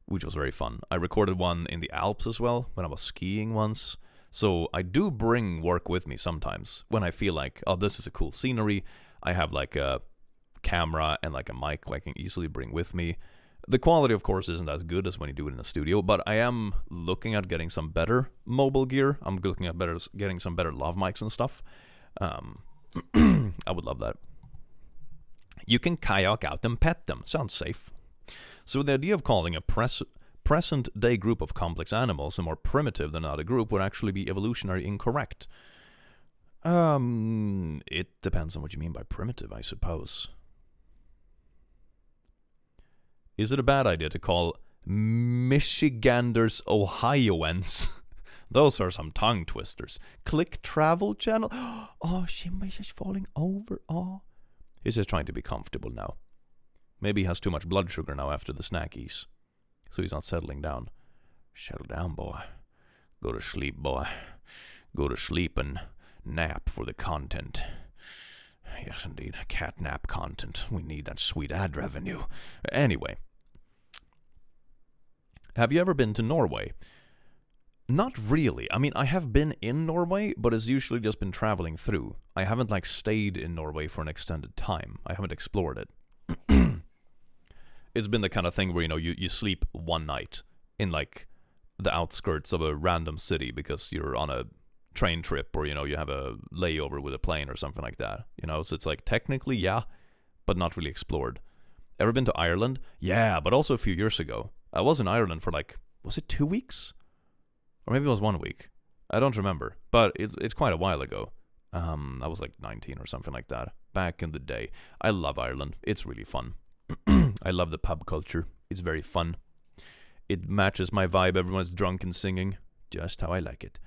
which was very fun. I recorded one in the Alps as well, when I was skiing once. So I do bring work with me sometimes when I feel like, oh, this is a cool scenery. I have like a camera and like a mic I can easily bring with me. The quality, of course, isn't as good as when you do it in the studio, but I am looking at getting some better mobile gear. I'm looking at getting some better lav mics and stuff. I would love that. You can kayak out and pet them. Sounds safe. So the idea of calling a present-day group of complex animals and more primitive than another group would actually be evolutionary incorrect. It depends on what you mean by primitive, I suppose. Is it a bad idea to call Michiganders Ohioans? Those are some tongue twisters. Click travel channel? Oh, Simba's just falling over. Oh. He's just trying to be comfortable now. Maybe he has too much blood sugar now after the snackies. So he's not settling down. Settle down, boy. Go to sleep, boy. Go to sleep and nap for the content. Yes, indeed. Cat nap content. We need that sweet ad revenue. Anyway. Have you ever been to Norway? Not really. I mean, I have been in Norway, but it's usually just been traveling through. I haven't, like, stayed in Norway for an extended time. I haven't explored it. It's been the kind of thing where, you know, you sleep one night in, like, the outskirts of a random city because you're on a train trip or, you know, you have a layover with a plane or something like that. You know, so it's like, technically, yeah, but not really explored. Ever been to Ireland? Yeah, but also a few years ago. I was in Ireland for, like, was it 2 weeks? Or maybe it was 1 week. I don't remember, but it's quite a while ago. I was, like, 19 or something like that. Back in the day. I love Ireland. It's really fun. I love the pub culture. It's very fun. It matches my vibe. Everyone's drunk and singing. Just how I like it.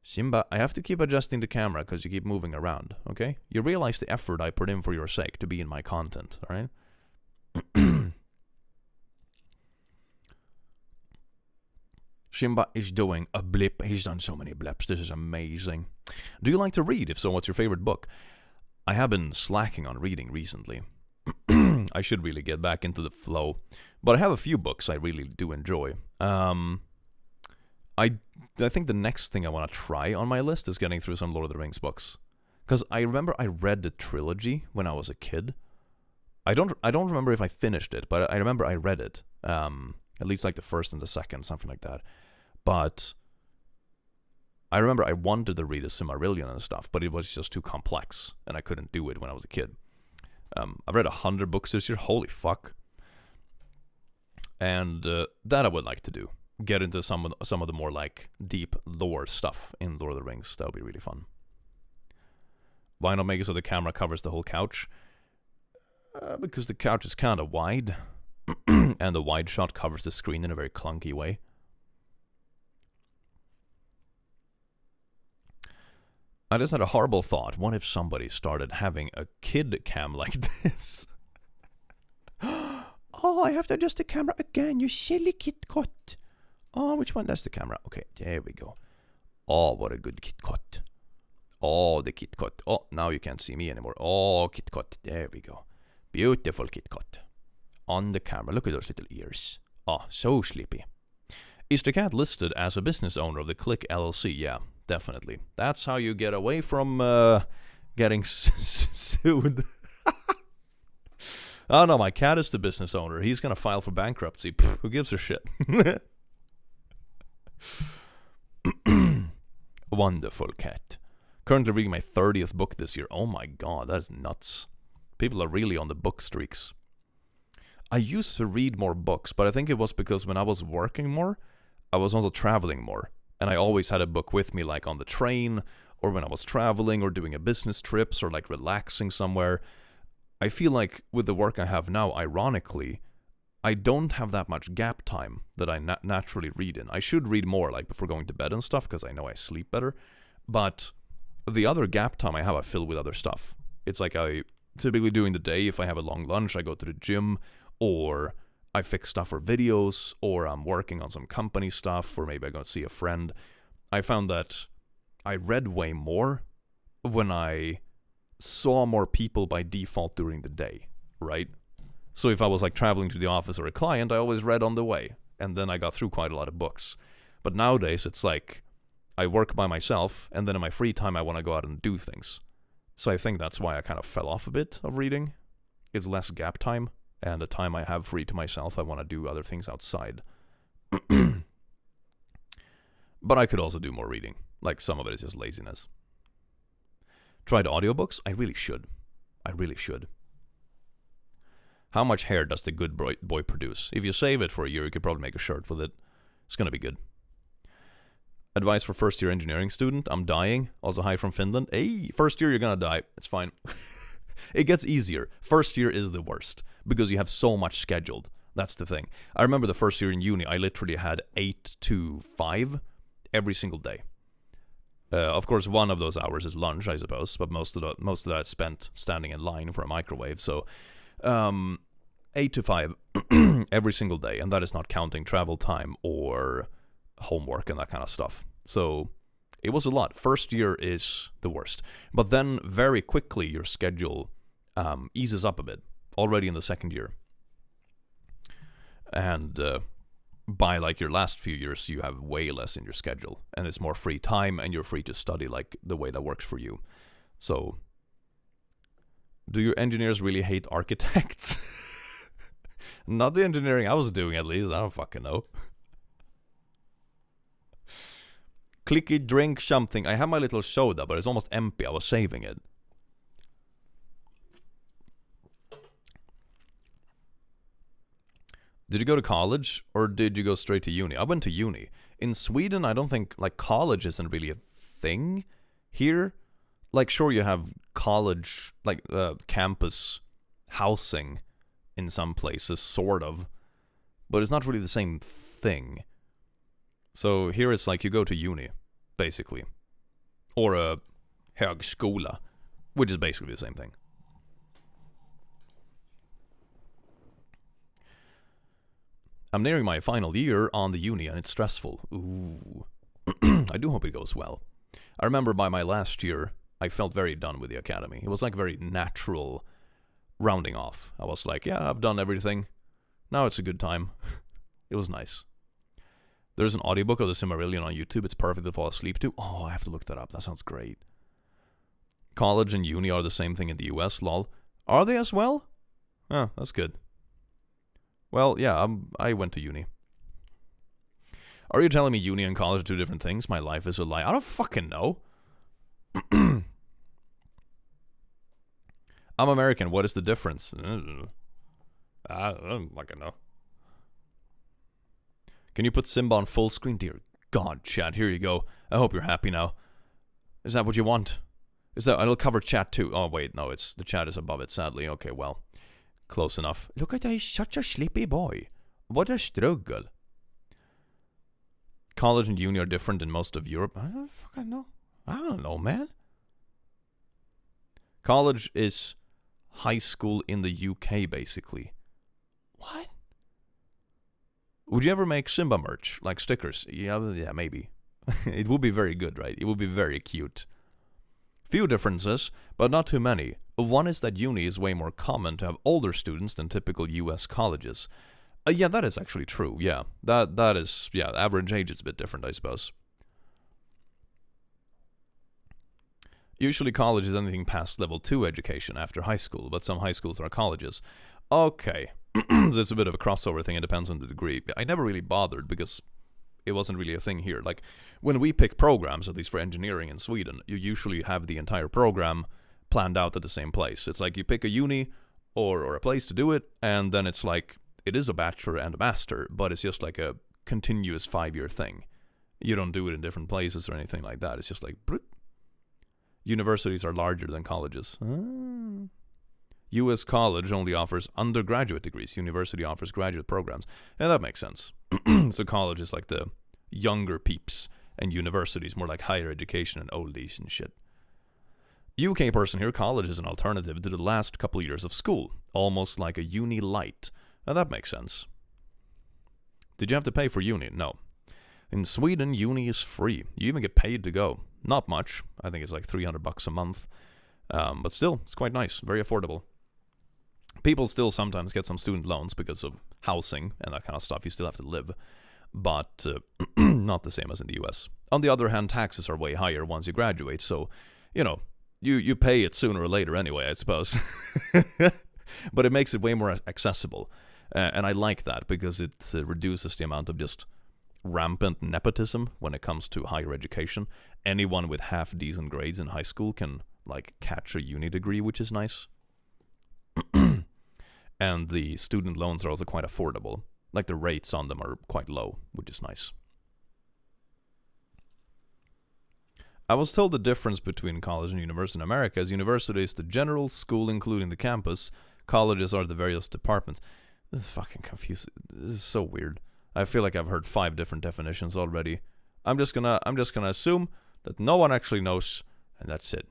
Simba, I have to keep adjusting the camera because you keep moving around, okay? You realize the effort I put in for your sake to be in my content, alright? Simba is doing a blip. He's done so many blips. This is amazing. Do you like to read? If so, what's your favorite book? I have been slacking on reading recently. I should really get back into the flow. But I have a few books I really do enjoy. I think the next thing I want to try on my list is getting through some Lord of the Rings books. Because I remember I read the trilogy when I was a kid. I don't remember if I finished it, but I remember I read it. At least like the first and the second, something like that. But I remember I wanted to read the Silmarillion and stuff, but it was just too complex, and I couldn't do it when I was a kid. I've read 100 books this year, holy fuck. And that I would like to do. Get into some of the more like deep lore stuff in Lord of the Rings. That would be really fun. Why not make it so the camera covers the whole couch? Because the couch is kind of wide, and the wide shot covers the screen in a very clunky way. I just had a horrible thought. What if somebody started having a kid cam like this? Oh, I have to adjust the camera again, you silly KitKat. Oh, which one? That's the camera. Okay, there we go. Oh, what a good KitKat. Oh, the KitKat. Oh, now you can't see me anymore. Oh, KitKat. There we go. Beautiful KitKat. On the camera. Look at those little ears. Oh, so sleepy. Is the cat listed as a business owner of the Click LLC? Yeah, definitely. That's how you get away from getting sued. Oh no, my cat is the business owner. He's gonna file for bankruptcy. Pfft, who gives a shit? Wonderful cat. Currently reading my 30th book this year. Oh my god, that is nuts. People are really on the book streaks. I used to read more books, but I think it was because when I was working more, I was also traveling more. And I always had a book with me, like on the train, or when I was traveling, or doing a business trips, or like relaxing somewhere. I feel like with the work I have now, ironically, I don't have that much gap time that I naturally read in. I should read more, like before going to bed and stuff, because I know I sleep better. But the other gap time I have, I fill with other stuff. It's like I typically during the day, if I have a long lunch, I go to the gym, or I fix stuff for videos, or I'm working on some company stuff, or maybe I go see a friend. I found that I read way more when I saw more people by default during the day, right? So if I was like traveling to the office or a client, I always read on the way, and then I got through quite a lot of books. But nowadays it's like I work by myself, and then in my free time I want to go out and do things. So I think that's why I kind of fell off a bit of reading. It's less gap time, and the time I have free to myself, I want to do other things outside. But I could also do more reading. Like some of it is just laziness. Tried audiobooks? I really should. How much hair does the good boy produce? If you save it for a year, you could probably make a shirt with it. It's gonna be good. Advice for first year engineering student. I'm dying. Also hi from Finland. Hey, first year you're gonna die. It's fine. It gets easier. First year is the worst because you have so much scheduled. That's the thing. I remember the first year in uni, I literally had 8 to 5 every single day. Of course, one of those hours is lunch, I suppose, but most of that is spent standing in line for a microwave. So, 8 to 5 every single day, and that is not counting travel time or homework and that kind of stuff. So, it was a lot. First year is the worst, but then very quickly your schedule eases up a bit already in the second year, and by like your last few years, you have way less in your schedule, and it's more free time, and you're free to study like the way that works for you. So, do your engineers really hate architects? Not the engineering I was doing, at least. I don't fucking know. Clicky, drink something. I have my little soda, but it's almost empty. I was saving it. Did you go to college, or did you go straight to uni? I went to uni. In Sweden, I don't think, like, college isn't really a thing here. Like, sure, you have college, like, campus housing in some places, sort of. But it's not really the same thing. So here it's like you go to uni, basically. Or a högskola, which is basically the same thing. I'm nearing my final year on the uni, and it's stressful. Ooh. I do hope it goes well. I remember by my last year, I felt very done with the academy. It was like very natural rounding off. I was like, yeah, I've done everything. Now it's a good time. It was nice. There's an audiobook of the Silmarillion on YouTube. It's perfect to fall asleep to. Oh, I have to look that up. That sounds great. College and uni are the same thing in the US, lol. Are they as well? Oh, that's good. Well, yeah, I went to uni. Are you telling me uni and college are two different things? My life is a lie. I don't fucking know. I'm American. What is the difference? I don't fucking know. Can you put Simba on full screen? Dear God, chat. Here you go. I hope you're happy now. Is that what you want? Is that... It'll cover chat too. Oh, wait. No, it's... The chat is above it, sadly. Okay, well. Close enough. Look at that. He's such a sleepy boy. What a struggle. College and uni are different in most of Europe. I don't fucking know. I don't know, man. College is high school in the UK, basically. What? Would you ever make Simba merch? Like stickers? Yeah, maybe. It would be very good, right? It would be very cute. Few differences, but not too many. One is that uni is way more common to have older students than typical US colleges. Yeah, that is actually true, yeah. That is, yeah, average age is a bit different, I suppose. Usually college is anything past level 2 education after high school, but some high schools are colleges. Okay, so it's a bit of a crossover thing, it depends on the degree. I never really bothered because it wasn't really a thing here. Like, when we pick programs, at least for engineering in Sweden, you usually have the entire program planned out at the same place. It's like you pick a uni or a place to do it, and then it's like, it is a bachelor and a master, but it's just like a continuous 5-year thing. You don't do it in different places or anything like that. It's just like, bloop. Universities are larger than colleges. US college only offers undergraduate degrees. University offers graduate programs. And that makes sense. So college is like the younger peeps, and university is more like higher education and oldies and shit. UK person here, college is an alternative to the last couple years of school. Almost like a uni light. Now that makes sense. Did you have to pay for uni? No. In Sweden, uni is free. You even get paid to go. Not much. I think it's like $300 a month. But still, it's quite nice. Very affordable. People still sometimes get some student loans because of housing and that kind of stuff. You still have to live. But not the same as in the US. On the other hand, taxes are way higher once you graduate. So, you know, you pay it sooner or later anyway, I suppose. But it makes it way more accessible. And I like that because it reduces the amount of just rampant nepotism when it comes to higher education. Anyone with half decent grades in high school can like catch a uni degree, which is nice. And the student loans are also quite affordable. Like the rates on them are quite low, which is nice. I was told the difference between college and university in America is university is the general school including the campus. Colleges are the various departments. This is fucking confusing. This is so weird. I feel like I've heard 5 different definitions already. I'm just gonna assume that no one actually knows, and that's it.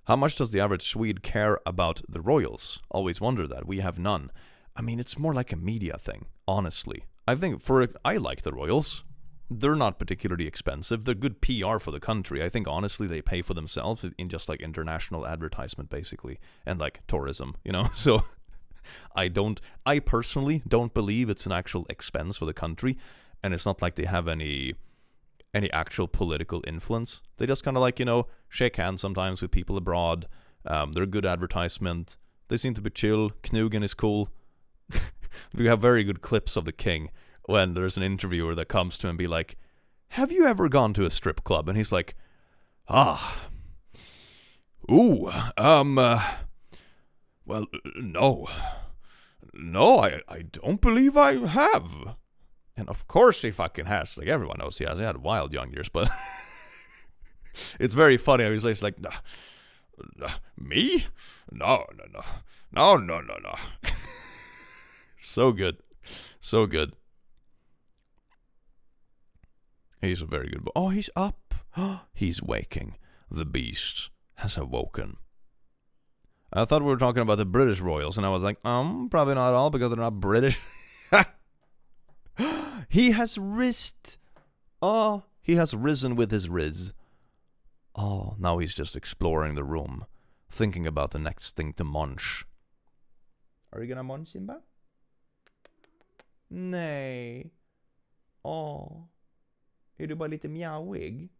How much does the average Swede care about the royals? Always wonder that. We have none. I mean, it's more like a media thing, honestly. I like the royals. They're not particularly expensive. They're good PR for the country. I think, honestly, they pay for themselves in just, like, international advertisement, basically. And, like, tourism, you know? So, I personally don't believe it's an actual expense for the country. And it's not like they have any actual political influence. They just kind of, like, you know, shake hands sometimes with people abroad. They're a good advertisement. They seem to be chill. Knugen is cool. We have very good clips of the king when there's an interviewer that comes to him and be like, have you ever gone to a strip club? And he's like, well, no. No, I don't believe I have. And of course he fucking has. Like, everyone knows he has. He had wild young years, but it's very funny how he's like, me? No. So good. So good. He's a very good boy. Oh, he's up. He's waking. The beast has awoken. I thought we were talking about the British royals, and I was like, probably not all because they're not British. He has risen. Oh, he has risen with his riz. Oh, now he's just exploring the room, thinking about the next thing to munch. Are you gonna munch, Simba? Nej. Åh. Är du bara lite mjauig?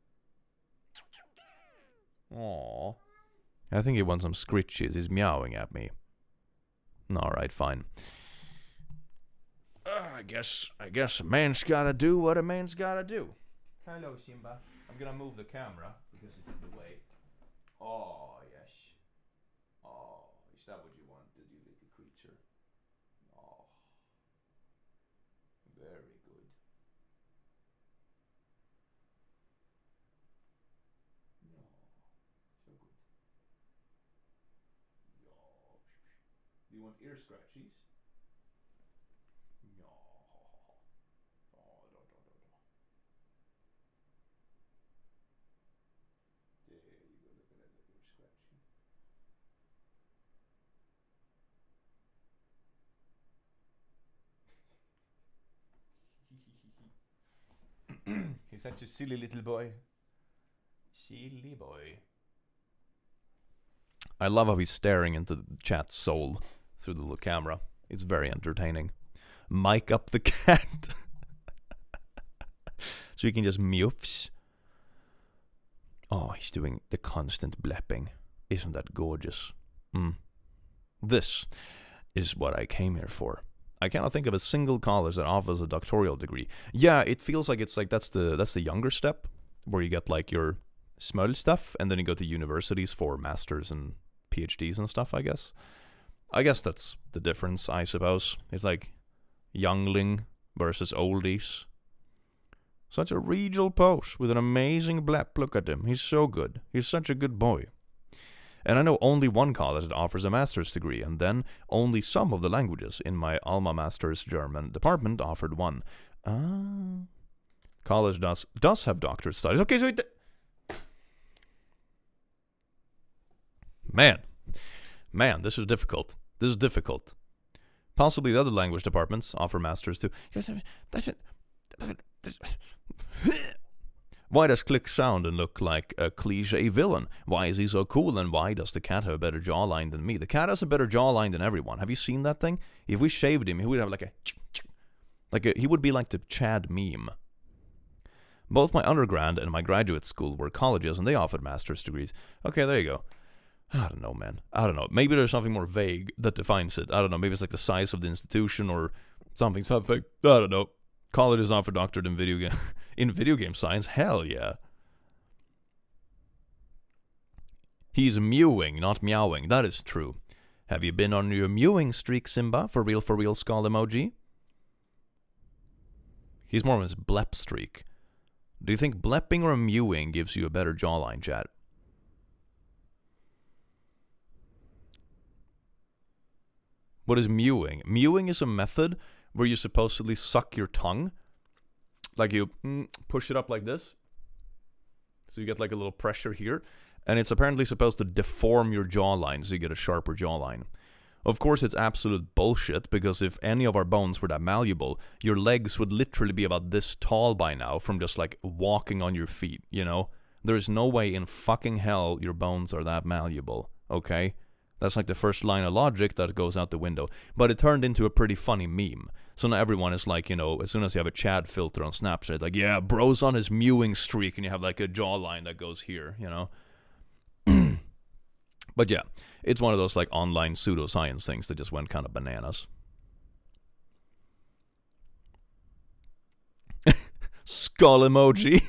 Åh. I think he wants some scritches. He's meowing at me. Alright, fine. I guess a man's gotta do what a man's gotta do. Hello, Simba. I'm gonna move the camera because it's in the way. Oh, yes. Oh, is that what you wanted, you little creature? Oh, very good. No, so good. No. Do you want ear scratchies? No. Oh, no. There you go, look at that ear scratchy. He's such a silly little boy. Silly boy. I love how he's staring into the chat's soul through the little camera. It's very entertaining. Mic up the cat. So you can just mufs. Oh, he's doing the constant blepping. Isn't that gorgeous? This is what I came here for. I cannot think of a single college that offers a doctoral degree. Yeah, it feels like it's like that's the younger step, where you get like your small stuff, and then you go to universities for masters and PhDs and stuff, I guess. I guess that's the difference, I suppose. It's like youngling versus oldies. Such a regional post with an amazing blep. Look at him. He's so good. He's such a good boy. And I know only one college that offers a master's degree, and then only some of the languages in my alma mater's German department offered one. College does have doctorate studies. Okay, so Man, this is difficult. This is difficult. Possibly the other language departments offer masters too. Why does Click sound and look like a cliche villain? Why is he so cool, and why does the cat have a better jawline than me? The cat has a better jawline than everyone. Have you seen that thing? If we shaved him, he would have he would be like the Chad meme. Both my undergrad and my graduate school were colleges, and they offered master's degrees. Okay, there you go. I don't know, man. I don't know. Maybe there's something more vague that defines it. I don't know. Maybe it's like the size of the institution or something. I don't know. Colleges offer doctorate in video game science. Hell yeah. He's mewing, not meowing. That is true. Have you been on your mewing streak, Simba? For real, skull emoji? He's more on his blep streak. Do you think blepping or mewing gives you a better jawline, chat? What is mewing? Mewing is a method where you supposedly suck your tongue. Like you push it up like this. So you get like a little pressure here. And it's apparently supposed to deform your jawline so you get a sharper jawline. Of course, it's absolute bullshit, because if any of our bones were that malleable, your legs would literally be about this tall by now from just like walking on your feet, you know? There's no way in fucking hell your bones are that malleable, okay? That's like the first line of logic that goes out the window. But it turned into a pretty funny meme. So now everyone is like, you know, as soon as you have a Chad filter on Snapchat, like, yeah, bro's on his mewing streak, and you have like a jawline that goes here, you know? But yeah, it's one of those like online pseudoscience things that just went kind of bananas. Skull emoji.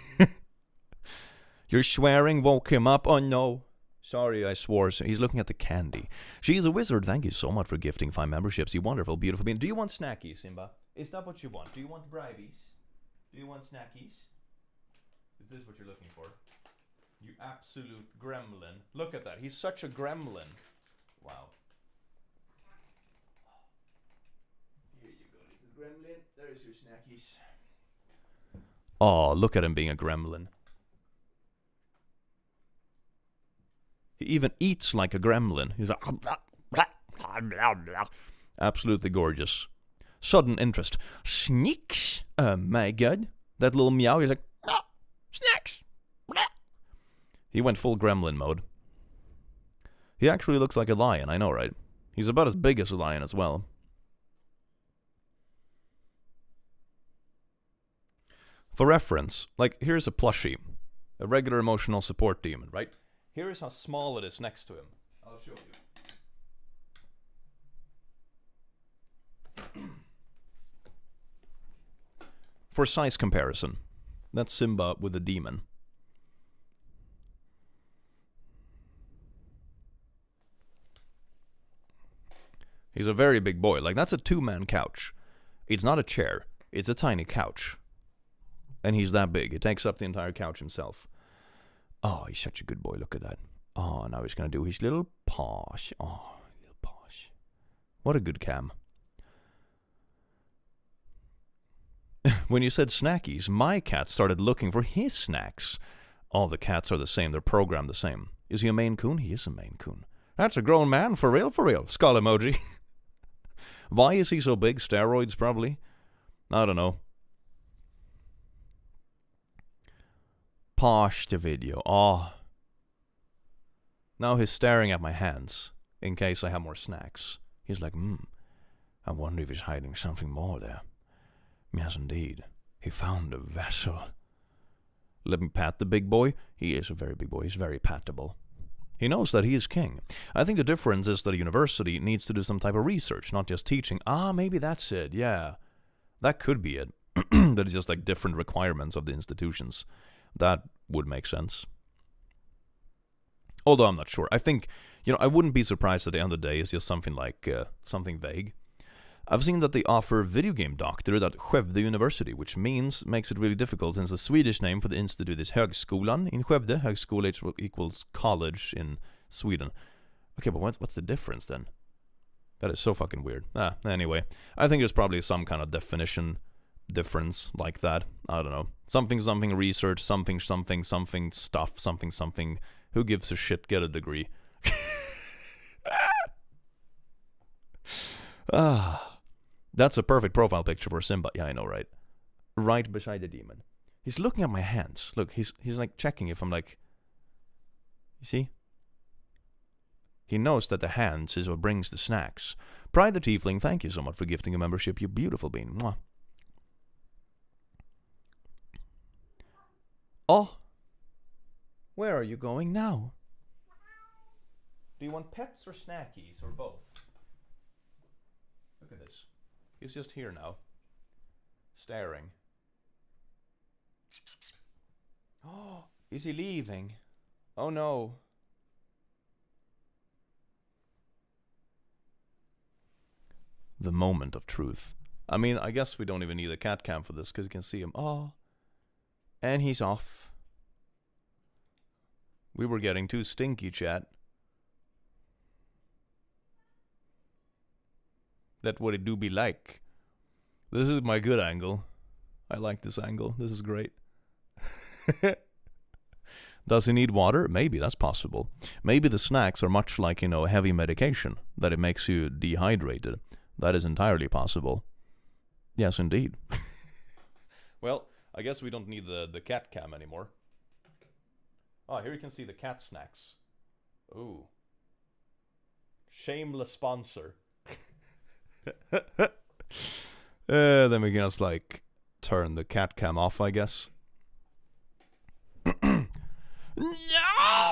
Your swearing woke him up. Oh no. Sorry, I swore. He's looking at the candy. She's a wizard. Thank you so much for gifting 5 memberships. You wonderful, beautiful being. Do you want snackies, Simba? Is that what you want? Do you want bribies? Do you want snackies? Is this what you're looking for? You absolute gremlin. Look at that. He's such a gremlin. Wow. Here you go, little gremlin. There's your snackies. Oh, look at him being a gremlin. He even eats like a gremlin. He's like... Absolutely gorgeous. Sudden interest. Sneaks? Oh my god. That little meow, he's like... Snacks! He went full gremlin mode. He actually looks like a lion, I know, right? He's about as big as a lion as well. For reference, like, here's a plushie. A regular emotional support demon, right? Here is how small it is next to him. I'll show you. For size comparison, that's Simba with a demon. He's a very big boy. Like, that's a 2-man couch. It's not a chair. It's a tiny couch. And he's that big. It takes up the entire couch himself. Oh, he's such a good boy. Look at that. Oh, now he's going to do his little paws. Oh, little paws. What a good cam. When you said snackies, my cat started looking for his snacks. All the cats are the same. They're programmed the same. Is he a Maine Coon? He is a Maine Coon. That's a grown man, for real, for real. Skull emoji. Why is he so big? Steroids, probably. I don't know. Pause the video. Oh. Now he's staring at my hands, in case I have more snacks. He's like, I wonder if he's hiding something more there. Yes, indeed. He found a vessel. Let me pat the big boy. He is a very big boy. He's very patable. He knows that he is king. I think the difference is that a university needs to do some type of research, not just teaching. Maybe that's it. Yeah. That could be it. That is just like different requirements of the institutions. That would make sense. Although I'm not sure. I think, I wouldn't be surprised at the end of the day it's just something like, something vague. I've seen that they offer video game doctor at Skövde University, which makes it really difficult since the Swedish name for the institute is Högskolan in Skövde. Högskola equals college in Sweden. Okay, but what's the difference then? That is so fucking weird. Anyway, I think there's probably some kind of definition difference like that. I don't know. Something research, something stuff, something. Who gives a shit? Get a degree. That's a perfect profile picture for Simba. Yeah, I know, right? Right beside the demon. He's looking at my hands. Look, he's like checking if I'm like... You see? He knows that the hands is what brings the snacks. Pride the Tiefling, thank you so much for gifting a membership, you beautiful bean. Mwah. Oh! Where are you going now? Do you want pets or snackies or both? Look at this. He's just here now. Staring. Oh, is he leaving? Oh no. The moment of truth. I mean, I guess we don't even need a cat cam for this because you can see him. Oh. And he's off. We were getting too stinky, chat. That what it do be like. This is my good angle. I like this angle. This is great. Does he need water? Maybe, that's possible. Maybe the snacks are much like, heavy medication, that it makes you dehydrated. That is entirely possible. Yes, indeed. Well, I guess we don't need the cat cam anymore. Oh, here you can see the cat snacks. Ooh. Shameless sponsor. Then we can just turn the cat cam off, I guess. No!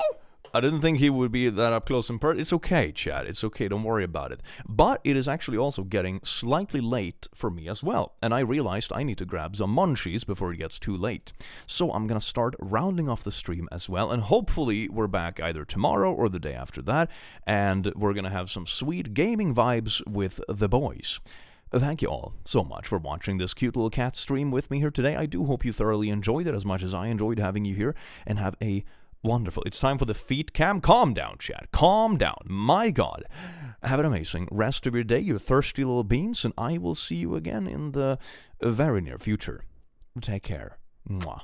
I didn't think he would be that up close and personal. It's okay, chat. It's okay. Don't worry about it. But it is actually also getting slightly late for me as well. And I realized I need to grab some munchies before it gets too late. So I'm going to start rounding off the stream as well. And hopefully we're back either tomorrow or the day after that. And we're going to have some sweet gaming vibes with the boys. Thank you all so much for watching this cute little cat stream with me here today. I do hope you thoroughly enjoyed it as much as I enjoyed having you here, and have a wonderful... It's time for the feet cam. Calm down, chat. Calm down. My God. Have an amazing rest of your day, you thirsty little beans, and I will see you again in the very near future. Take care. Mwah.